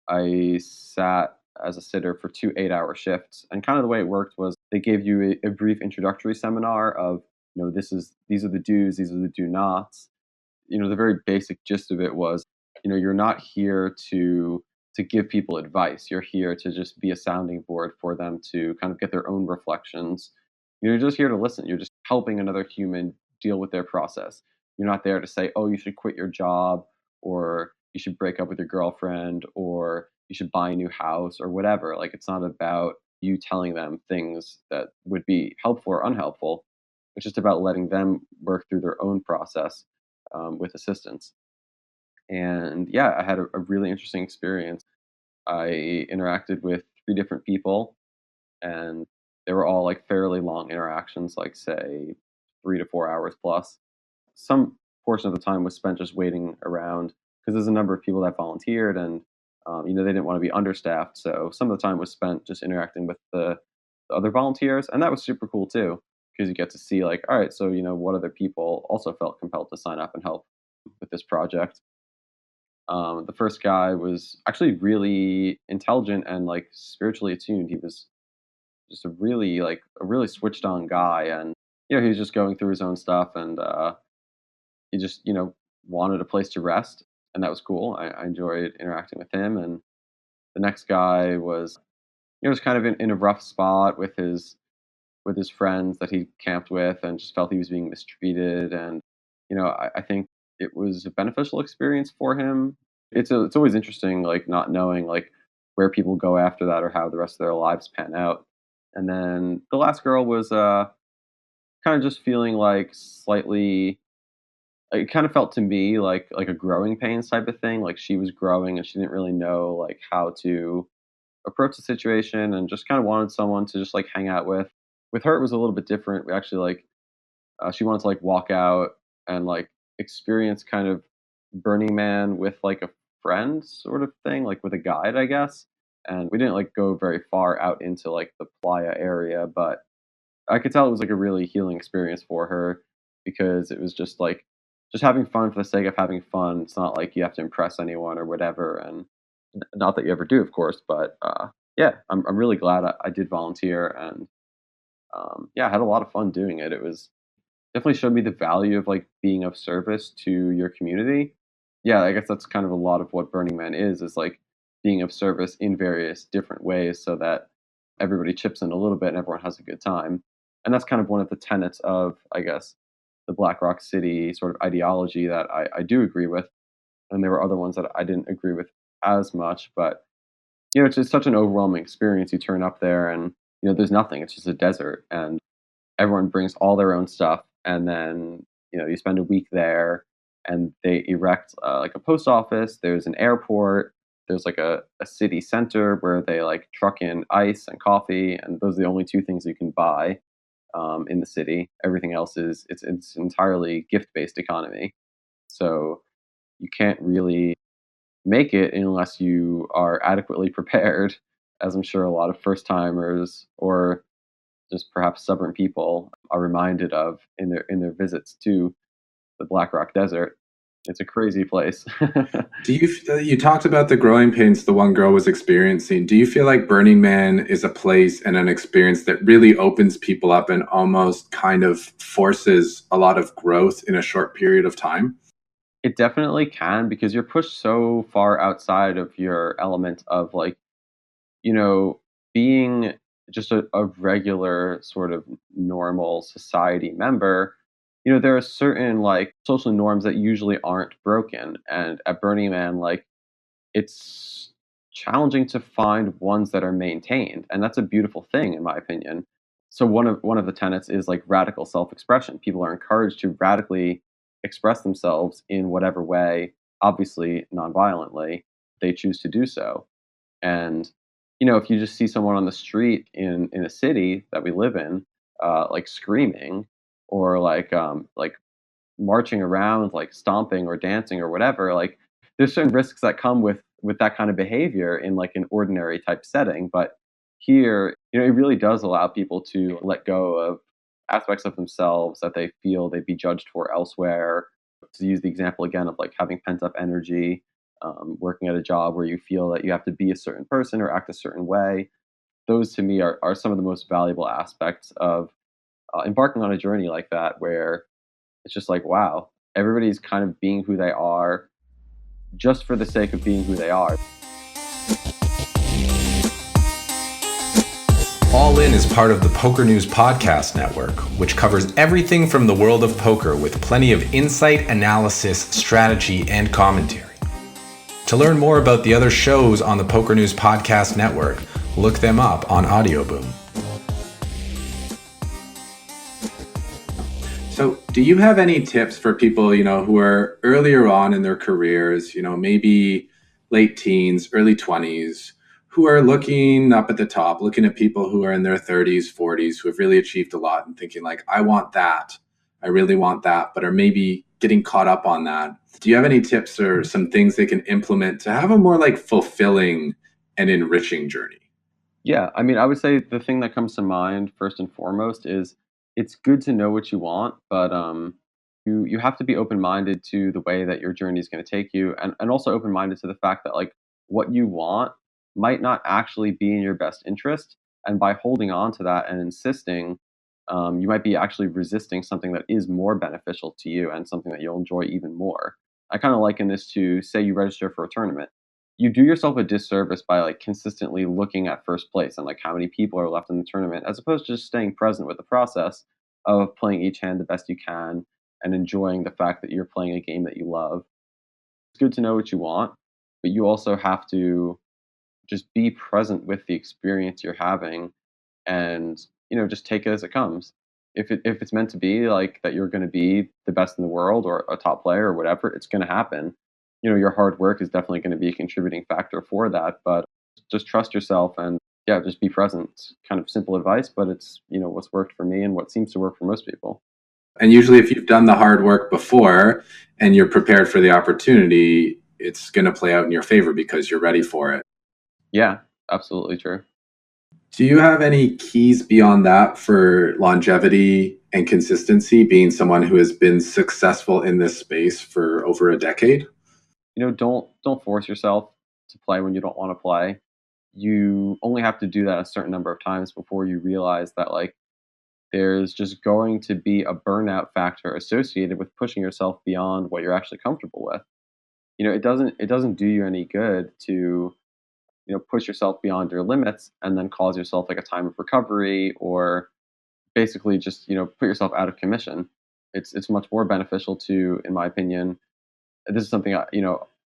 B: I sat as a sitter for 2 8-hour shifts. And kind of the way it worked was they gave you a brief introductory seminar of, these are the do's, these are the do nots. The very basic gist of it was, you're not here to give people advice. You're here to just be a sounding board for them to kind of get their own reflections. You're just here to listen. You're just helping another human deal with their process. You're not there to say, "Oh, you should quit your job," or "You should break up with your girlfriend," or "You should buy a new house," or whatever. Like, it's not about you telling them things that would be helpful or unhelpful. It's just about letting them work through their own process with assistance. And yeah, I had a really interesting experience. I interacted with three different people, and they were all like fairly long interactions, like say 3 to 4 hours plus. Some portion of the time was spent just waiting around because there's a number of people that volunteered, and they didn't want to be understaffed. So some of the time was spent just interacting with the other volunteers, and that was super cool too because you get to see like, all right, so what other people also felt compelled to sign up and help with this project. The first guy was actually really intelligent and like spiritually attuned. He was just a really switched on guy, and he was just going through his own stuff, and he just wanted a place to rest, and that was cool. I enjoyed interacting with him. And the next guy was was kind of in a rough spot with his friends that he camped with, and just felt he was being mistreated. And I think it was a beneficial experience for him. It's always interesting, like not knowing like where people go after that or how the rest of their lives pan out. And then the last girl was kind of just feeling like slightly. It kind of felt to me like a growing pains type of thing. Like she was growing and she didn't really know like how to approach the situation, and just kind of wanted someone to just like hang out with. With her, it was a little bit different. We actually like she wanted to like walk out and like experience kind of Burning Man with like a friend sort of thing, like with a guide, I guess. And we didn't like go very far out into like the playa area, but I could tell it was like a really healing experience for her because it was just like just having fun for the sake of having fun. It's not like you have to impress anyone or whatever, and not that you ever do, of course. But yeah, I'm really glad I did volunteer, and yeah, I had a lot of fun doing it. It was definitely showed me the value of like being of service to your community. Yeah, I guess that's kind of a lot of what Burning Man is like being of service in various different ways so that everybody chips in a little bit and everyone has a good time. And that's kind of one of the tenets of, I guess, the Black Rock City sort of ideology that I do agree with. And there were other ones that I didn't agree with as much, but it's just such an overwhelming experience. You turn up there and there's nothing. It's just a desert, and everyone brings all their own stuff, and then you spend a week there, and they erect like a post office. There's an airport. There's like a city center where they like truck in ice and coffee, and those are the only two things you can buy. in the city. Everything else is it's entirely gift based economy. So you can't really make it unless you are adequately prepared, as I'm sure a lot of first timers or just perhaps stubborn people are reminded of in their visits to the Black Rock Desert. It's a crazy place.
A: Do you talked about the growing pains the one girl was experiencing? Do you feel like Burning Man is a place and an experience that really opens people up and almost kind of forces a lot of growth in a short period of time?
B: It definitely can because you're pushed so far outside of your element of like, you know, being just a regular sort of normal society member. There are certain like social norms that usually aren't broken. And at Burning Man, like it's challenging to find ones that are maintained, and that's a beautiful thing in my opinion. So one of the tenets is like radical self-expression. People are encouraged to radically express themselves in whatever way, obviously non-violently, they choose to do so. And if you just see someone on the street in a city that we live in, like screaming or like marching around, like stomping or dancing or whatever, like there's certain risks that come with that kind of behavior in like an ordinary type setting. But here, it really does allow people to let go of aspects of themselves that they feel they'd be judged for elsewhere. To use the example again of like having pent up energy, working at a job where you feel that you have to be a certain person or act a certain way. Those to me are some of the most valuable aspects of embarking on a journey like that, where it's just like, wow, everybody's kind of being who they are just for the sake of being who they are.
A: All In is part of the Poker News Podcast Network, which covers everything from the world of poker with plenty of insight, analysis, strategy, and commentary. To learn more about the other shows on the Poker News Podcast Network, look them up on Audioboom. So, do you have any tips for people, who are earlier on in their careers, maybe late teens, early 20s, who are looking up at the top, looking at people who are in their 30s, 40s, who have really achieved a lot and thinking like, I want that. I really want that, but are maybe getting caught up on that. Do you have any tips or some things they can implement to have a more like fulfilling and enriching journey?
B: Yeah, I mean, I would say the thing that comes to mind first and foremost is it's good to know what you want, but you have to be open minded to the way that your journey is going to take you, and also open minded to the fact that like what you want might not actually be in your best interest, and by holding on to that and insisting, you might be actually resisting something that is more beneficial to you and something that you'll enjoy even more. I kind of liken this to, say you register for a tournament, you do yourself a disservice by like consistently looking at first place and like how many people are left in the tournament, as opposed to just staying present with the process of playing each hand the best you can and enjoying the fact that you're playing a game that you love. It's good to know what you want, but you also have to just be present with the experience you're having, and just take it as it comes. If it's meant to be like that, you're going to be the best in the world or a top player or whatever, it's going to happen. Your hard work is definitely going to be a contributing factor for that, but just trust yourself and yeah, just be present. It's kind of simple advice, but it's what's worked for me and what seems to work for most people.
A: And usually if you've done the hard work before and you're prepared for the opportunity, it's going to play out in your favor because you're ready for it.
B: Yeah, absolutely true.
A: Do you have any keys beyond that for longevity and consistency, being someone who has been successful in this space for over a decade?
B: Don't force yourself to play when you don't want to play. You only have to do that a certain number of times before you realize that like there's just going to be a burnout factor associated with pushing yourself beyond what you're actually comfortable with. It doesn't do you any good to push yourself beyond your limits and then cause yourself like a time of recovery, or basically just put yourself out of commission. It's much more beneficial to, in my opinion, this is something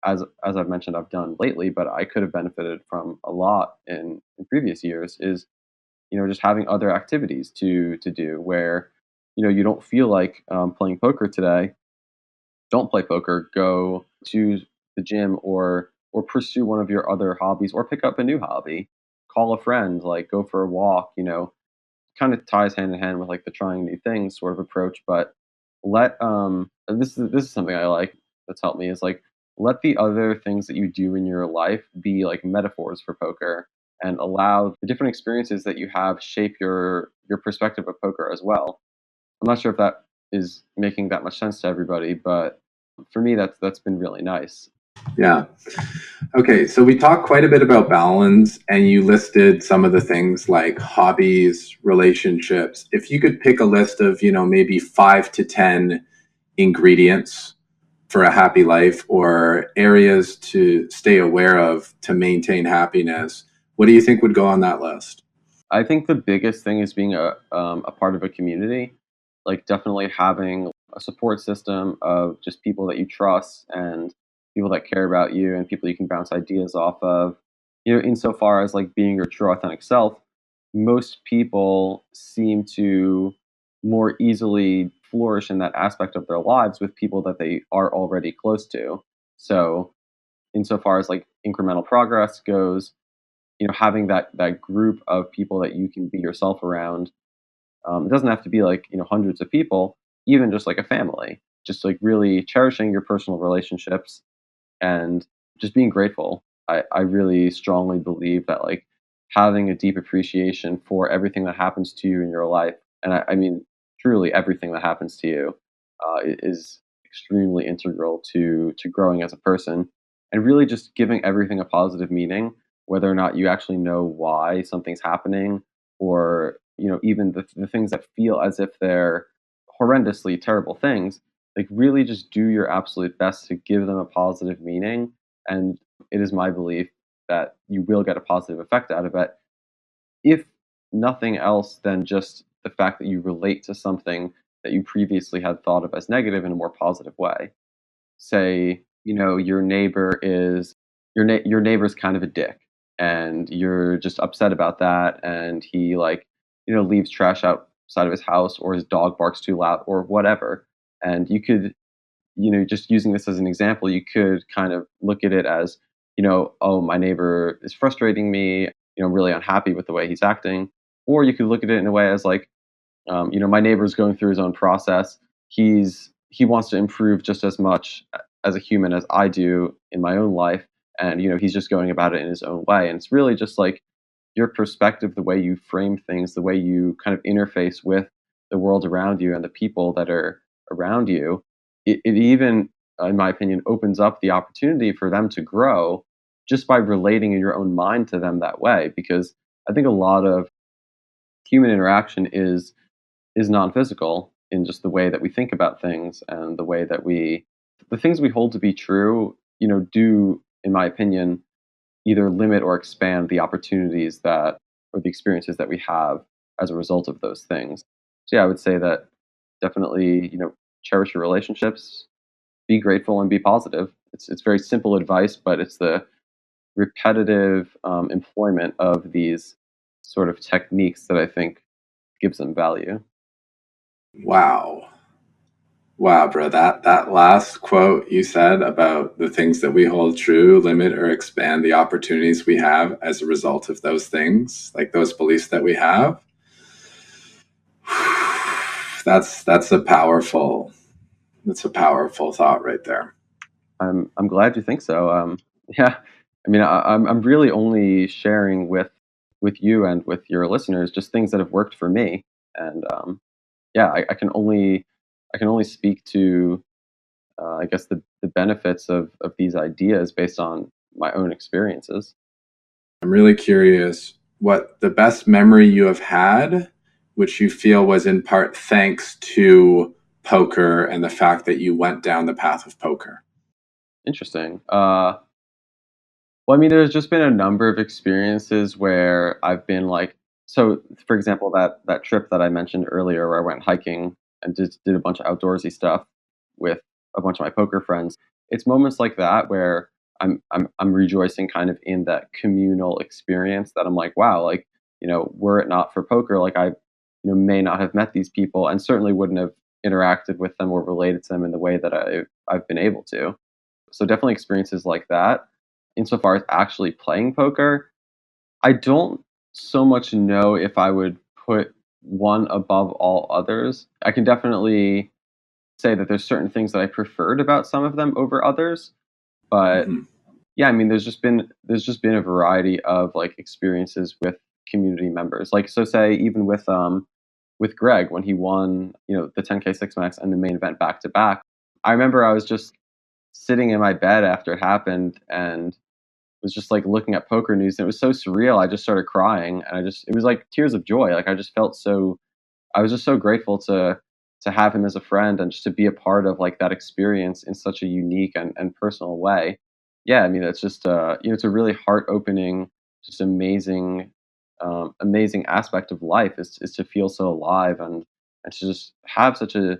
B: as I've mentioned I've done lately, but I could have benefited from a lot in previous years, is just having other activities to do where you don't feel like playing poker today. Don't play poker. Go to the gym or pursue one of your other hobbies or pick up a new hobby. Call a friend, like go for a walk. kind of ties hand in hand with like the trying new things sort of approach. But let and this is something I like that's helped me is like let the other things that you do in your life be like metaphors for poker and allow the different experiences that you have shape your perspective of poker as well. I'm not sure if that is making that much sense to everybody, but for me that's been really nice.
A: Yeah. Okay, so we talked quite a bit about balance, and you listed some of the things like hobbies, relationships. If you could pick a list of, maybe 5 to 10 ingredients for a happy life or areas to stay aware of to maintain happiness, what do you think would go on that list?
B: I think the biggest thing is being a part of a community, like definitely having a support system of just people that you trust and people that care about you and people you can bounce ideas off of. Insofar as like being your true authentic self, most people seem to more easily flourish in that aspect of their lives with people that they are already close to. So, insofar as like incremental progress goes, having that group of people that you can be yourself around. It doesn't have to be like hundreds of people, even just like a family. Just like really cherishing your personal relationships and just being grateful. I really strongly believe that like having a deep appreciation for everything that happens to you in your life, and I mean truly everything that happens to you, is extremely integral to growing as a person, and really just giving everything a positive meaning, whether or not you actually know why something's happening, or even the things that feel as if they're horrendously terrible things, like really just do your absolute best to give them a positive meaning. And it is my belief that you will get a positive effect out of it, if nothing else than just the fact that you relate to something that you previously had thought of as negative in a more positive way. Say, your neighbor is your neighbor's kind of a dick, and you're just upset about that, and he like leaves trash outside of his house, or his dog barks too loud, or whatever. And you could, just using this as an example, you could kind of look at it as, oh, my neighbor is frustrating me. I'm really unhappy with the way he's acting. Or you could look at it in a way as like, my neighbor's going through his own process. He wants to improve just as much as a human as I do in my own life, and he's just going about it in his own way. And it's really just like your perspective, the way you frame things, the way you kind of interface with the world around you and the people that are around you. It even, in my opinion, opens up the opportunity for them to grow just by relating in your own mind to them that way. Because I think a lot of human interaction is non-physical in just the way that we think about things and the way that the things we hold to be true, do, in my opinion, either limit or expand the opportunities that or the experiences that we have as a result of those things. So yeah, I would say that definitely, cherish your relationships, be grateful, and be positive. It's very simple advice, but it's the repetitive employment of these sort of techniques that I think gives them value.
A: Wow. Wow, bro, that last quote you said about the things that we hold true limit or expand the opportunities we have as a result of those things, like those beliefs that we have. That's a powerful thought right there.
B: I'm glad you think so. Yeah, I mean, I'm really only sharing with you and with your listeners just things that have worked for me, and yeah, I can only speak to I guess the benefits of these ideas based on my own experiences.
A: I'm really curious what the best memory you have had, which you feel was in part thanks to poker and the fact that you went down the path of poker.
B: Interesting. Well, I mean, there's just been a number of experiences where I've been like, so for example, that trip that I mentioned earlier, where I went hiking and did a bunch of outdoorsy stuff with a bunch of my poker friends. It's moments like that where I'm rejoicing kind of in that communal experience, that I'm like, wow, like were it not for poker, like I may not have met these people, and certainly wouldn't have interacted with them or related to them in the way that I've been able to. So definitely experiences like that. Insofar as actually playing poker, I don't so much know if I would put one above all others. I can definitely say that there's certain things that I preferred about some of them over others, but
A: Mhm.
B: yeah, I mean, there's just been a variety of like experiences with community members. Like, so say even with Greg when he won, the 10K six max and the main event back to back. I remember I was just sitting in my bed after it happened and was just like looking at poker news and it was so surreal. I just started crying and it was like tears of joy. Like I was just so grateful to have him as a friend and just to be a part of like that experience in such a unique and personal way. Yeah, I mean it's just it's a really heart opening, just amazing aspect of life is to feel so alive and to just have such a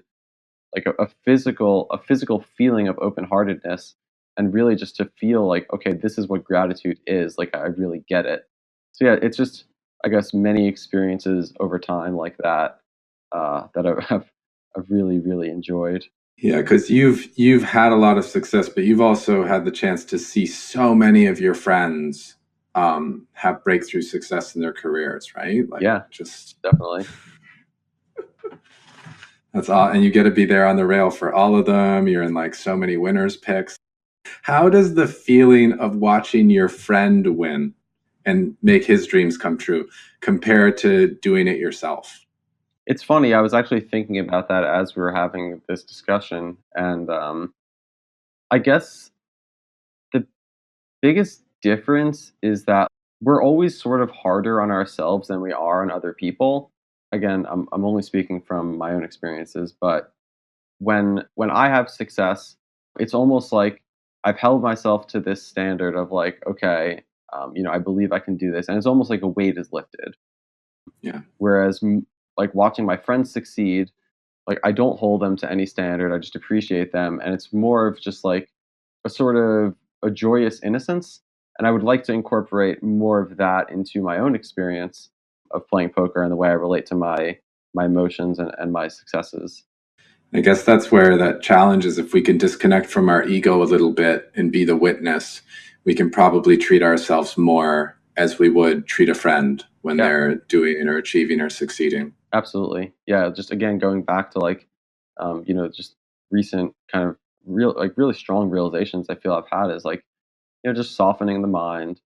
B: physical feeling of open heartedness and really just to feel like, okay, this is what gratitude is. Like I really get it. So yeah, it's just I guess many experiences over time like that that I've really, really enjoyed.
A: Yeah, because you've had a lot of success, but you've also had the chance to see so many of your friends have breakthrough success in their careers, right? Like
B: Yeah,
A: just
B: definitely.
A: that's all, and you get to be there on the rail for all of them. You're in like so many winners picks. How does the feeling of watching your friend win and make his dreams come true compare to doing it yourself?
B: It's funny. I was actually thinking about that as we were having this discussion, and I guess the biggest difference is that we're always sort of harder on ourselves than we are on other people. Again, I'm only speaking from my own experiences, but when I have success, it's almost like I've held myself to this standard of like, okay, I believe I can do this, and it's almost like a weight is lifted.
A: Yeah.
B: Whereas, like watching my friends succeed, like I don't hold them to any standard. I just appreciate them, and it's more of just like a sort of a joyous innocence. And I would like to incorporate more of that into my own experience of playing poker and the way I relate to my emotions and my successes.
A: I guess that's where that challenge is. If we can disconnect from our ego a little bit and be the witness, we can probably treat ourselves more as we would treat a friend when
B: Yeah,
A: they're doing or achieving or succeeding.
B: absolutely. Yeah, just again going back to like, just recent kind of really strong realizations I feel I've had is like, just softening the mind,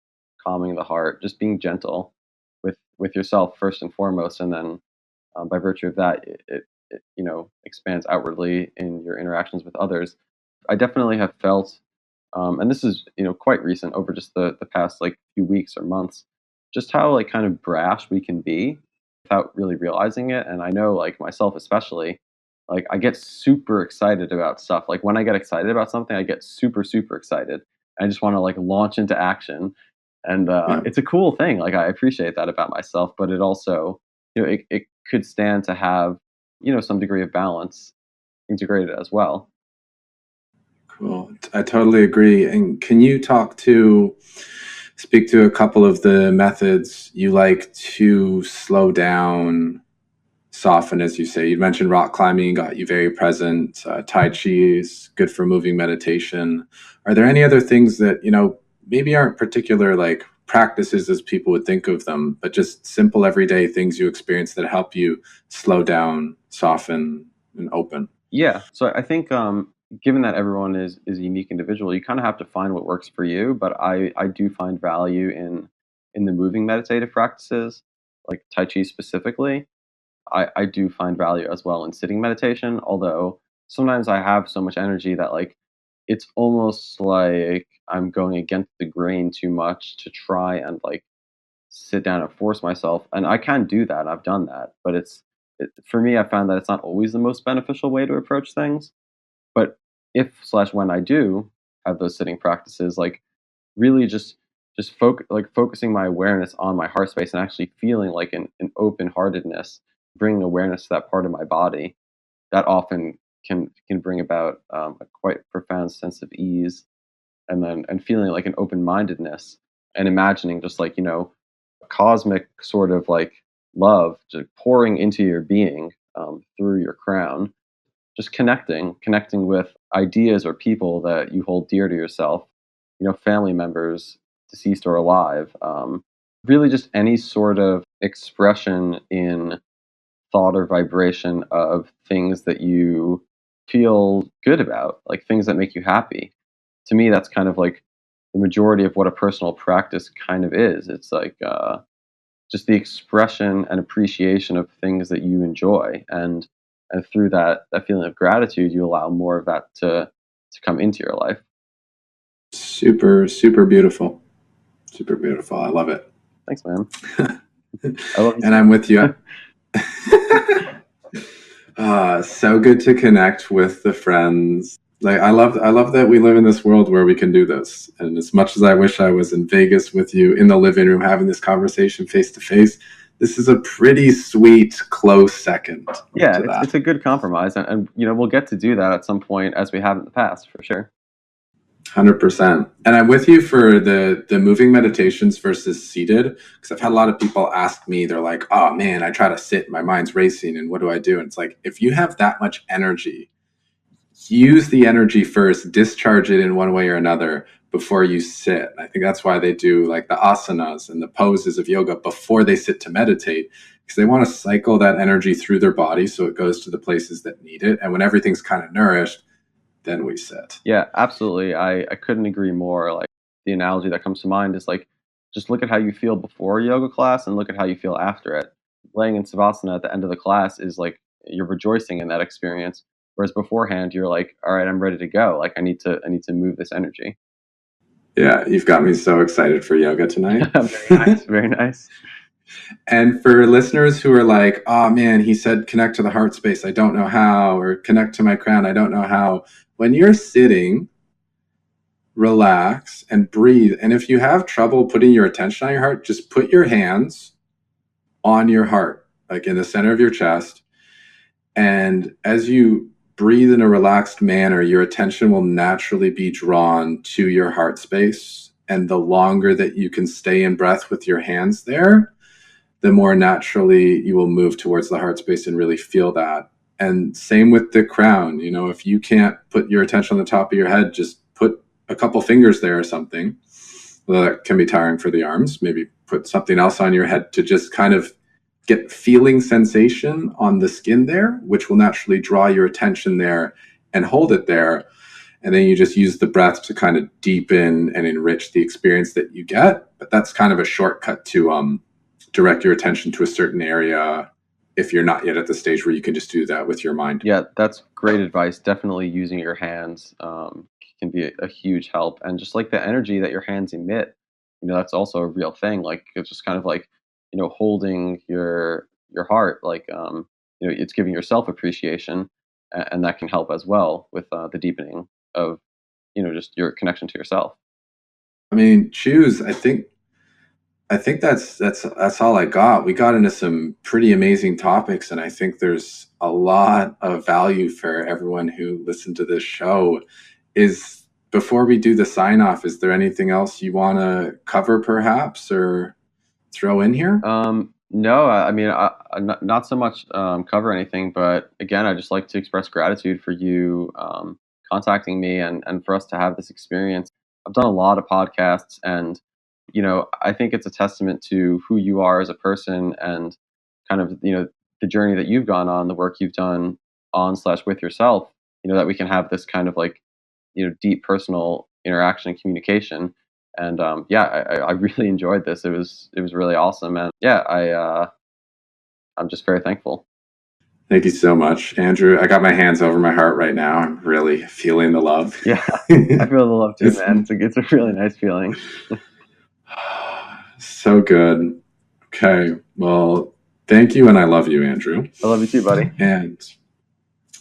B: calming the heart, just being gentle with yourself first and foremost, and then by virtue of that, it expands outwardly in your interactions with others. I definitely have felt, and this is quite recent over just the past like few weeks or months, just how like kind of brash we can be without really realizing it. And I know like myself especially, like I get super excited about stuff. Like when I get excited about something, I get super excited. I just want to like launch into action, and
A: Yeah.
B: it's a cool thing. Like I appreciate that about myself, but it also it could stand to have some degree of balance integrated as well.
A: Cool. I totally agree. And can you speak to a couple of the methods you like to slow down, soften, as you say? You mentioned rock climbing got you very present. Tai Chi is good for moving meditation. Are there any other things that, maybe aren't particular like practices as people would think of them, but just simple everyday things you experience that help you slow down, soften, and open?
B: Yeah. So I think given that everyone is a unique individual, you kind of have to find what works for you. But I do find value in the moving meditative practices, like Tai Chi specifically. I do find value as well in sitting meditation, although sometimes I have so much energy that like it's almost like I'm going against the grain too much to try and like sit down and force myself. And I can do that. I've done that, but for me, I found that it's not always the most beneficial way to approach things. But if slash when I do have those sitting practices, like really just focusing my awareness on my heart space and actually feeling like an open heartedness, bringing awareness to that part of my body, that often can bring about a quite profound sense of ease, and feeling like an open mindedness, and imagining just like cosmic sort of like love just pouring into your being through your crown, just connecting with ideas or people that you hold dear to yourself, family members, deceased or alive. Really, just any sort of expression in thought or vibration of things that you feel good about, like things that make you happy. To me, that's kind of like the majority of what a personal practice kind of is. It's like just the expression and appreciation of things that you enjoy, and through that feeling of gratitude, you allow more of that to come into your life.
A: Super, super beautiful. Super beautiful. I love it.
B: Thanks, man. I love you.
A: And I'm with you. So good to connect with the friends. Like I love that we live in this world where we can do this. And as much as I wish I was in Vegas with you in the living room having this conversation face to face, this is a pretty sweet close second.
B: Yeah, it's a good compromise, and we'll get to do that at some point as we have in the past, for sure.
A: 100%. And I'm with you for the moving meditations versus seated, because I've had a lot of people ask me, they're like, oh man, I try to sit, my mind's racing, and what do I do? And it's like, if you have that much energy, use the energy first, discharge it in one way or another before you sit. I think that's why they do like the asanas and the poses of yoga before they sit to meditate, because they want to cycle that energy through their body so it goes to the places that need it. And when everything's kind of nourished, then we sit.
B: Yeah, absolutely. I couldn't agree more. Like, the analogy that comes to mind is like, just look at how you feel before a yoga class and look at how you feel after it. Laying in savasana at the end of the class is like you're rejoicing in that experience. Whereas beforehand, you're like, all right, I'm ready to go. Like, I need to move this energy.
A: Yeah, you've got me so excited for yoga tonight.
B: Very nice, very nice.
A: And for listeners who are like, oh man, he said connect to the heart space, I don't know how, or connect to my crown, I don't know how. When you're sitting, relax and breathe. And if you have trouble putting your attention on your heart, just put your hands on your heart, like in the center of your chest. And as you breathe in a relaxed manner, your attention will naturally be drawn to your heart space. And the longer that you can stay in breath with your hands there, the more naturally you will move towards the heart space and really feel that. And same with the crown. If you can't put your attention on the top of your head, just put a couple fingers there or something. Well, that can be tiring for the arms. Maybe put something else on your head to just kind of get feeling sensation on the skin there, which will naturally draw your attention there and hold it there. And then you just use the breath to kind of deepen and enrich the experience that you get. But that's kind of a shortcut to direct your attention to a certain area if you're not yet at the stage where you can just do that with your mind.
B: Yeah, that's great advice. Definitely using your hands can be a huge help. And just like the energy that your hands emit, that's also a real thing. Like, it's just kind of like, holding your heart, like, it's giving yourself appreciation, and that can help as well with the deepening of, just your connection to yourself.
A: I mean, I think that's all I got. We got into some pretty amazing topics, and I think there's a lot of value for everyone who listened to this show. Before we do the sign off, is there anything else you want to cover, perhaps, or throw in here?
B: No, I mean, not so much cover anything, but again, I just like to express gratitude for you contacting me and for us to have this experience. I've done a lot of podcasts, and I think it's a testament to who you are as a person, and kind of the journey that you've gone on, the work you've done on/with yourself. That we can have this kind of like deep personal interaction and communication. And I really enjoyed this. It was really awesome, and I'm just very thankful.
A: Thank you so much, Andrew. I got my hands over my heart right now. I'm really feeling the love.
B: Yeah, I feel the love too, man. It's a really nice feeling.
A: So good. Okay. Well, thank you, and I love you, Andrew.
B: I love you too, buddy.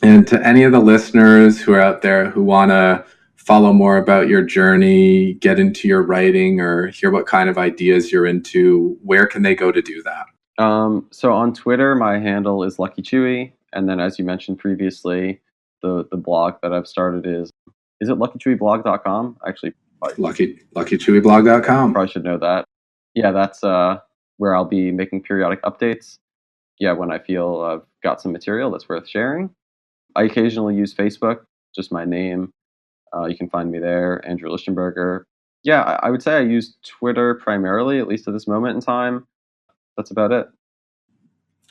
A: And to any of the listeners who are out there who want to follow more about your journey, get into your writing, or hear what kind of ideas you're into, where can they go to do that?
B: So on Twitter, my handle is LuckyChewy, and then as you mentioned previously, the blog that I've started is it LuckyChewyblog.com? Actually,
A: LuckyChewyblog.com.
B: Probably should know that. Yeah, that's where I'll be making periodic updates. Yeah, when I feel I've got some material that's worth sharing. I occasionally use Facebook, just my name. You can find me there, Andrew Litchenberger. Yeah, I would say I use Twitter primarily, at least at this moment in time. That's about it.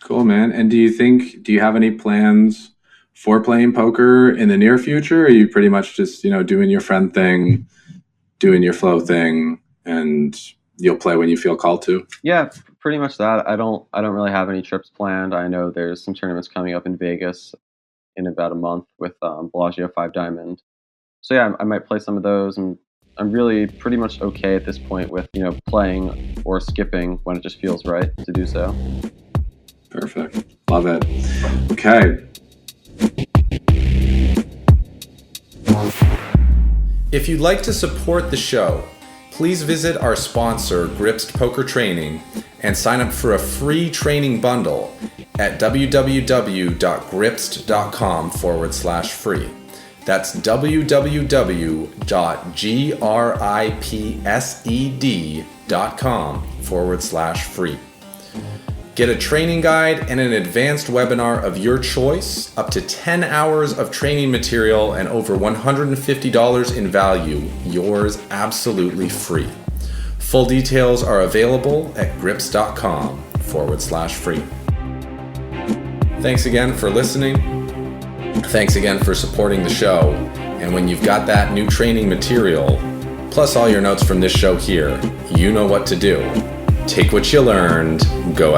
A: Cool, man. And do you have any plans for playing poker in the near future? Or are you pretty much just, doing your friend thing, doing your flow thing, and you'll play when you feel called to?
B: Yeah, pretty much that. I don't really have any trips planned. I know there's some tournaments coming up in Vegas in about a month with Bellagio 5 Diamond. So yeah, I might play some of those, and I'm really pretty much okay at this point with, playing or skipping when it just feels right to do so.
A: Perfect. Love it. Okay. If you'd like to support the show, please visit our sponsor, Gripst Poker Training, and sign up for a free training bundle at www.gripst.com/free. That's www.gripsed.com/free. Get a training guide and an advanced webinar of your choice, up to 10 hours of training material and over $150 in value, yours absolutely free. Full details are available at grips.com/free. Thanks again for listening. Thanks again for supporting the show. And when you've got that new training material, plus all your notes from this show here, you know what to do. Take what you learned, go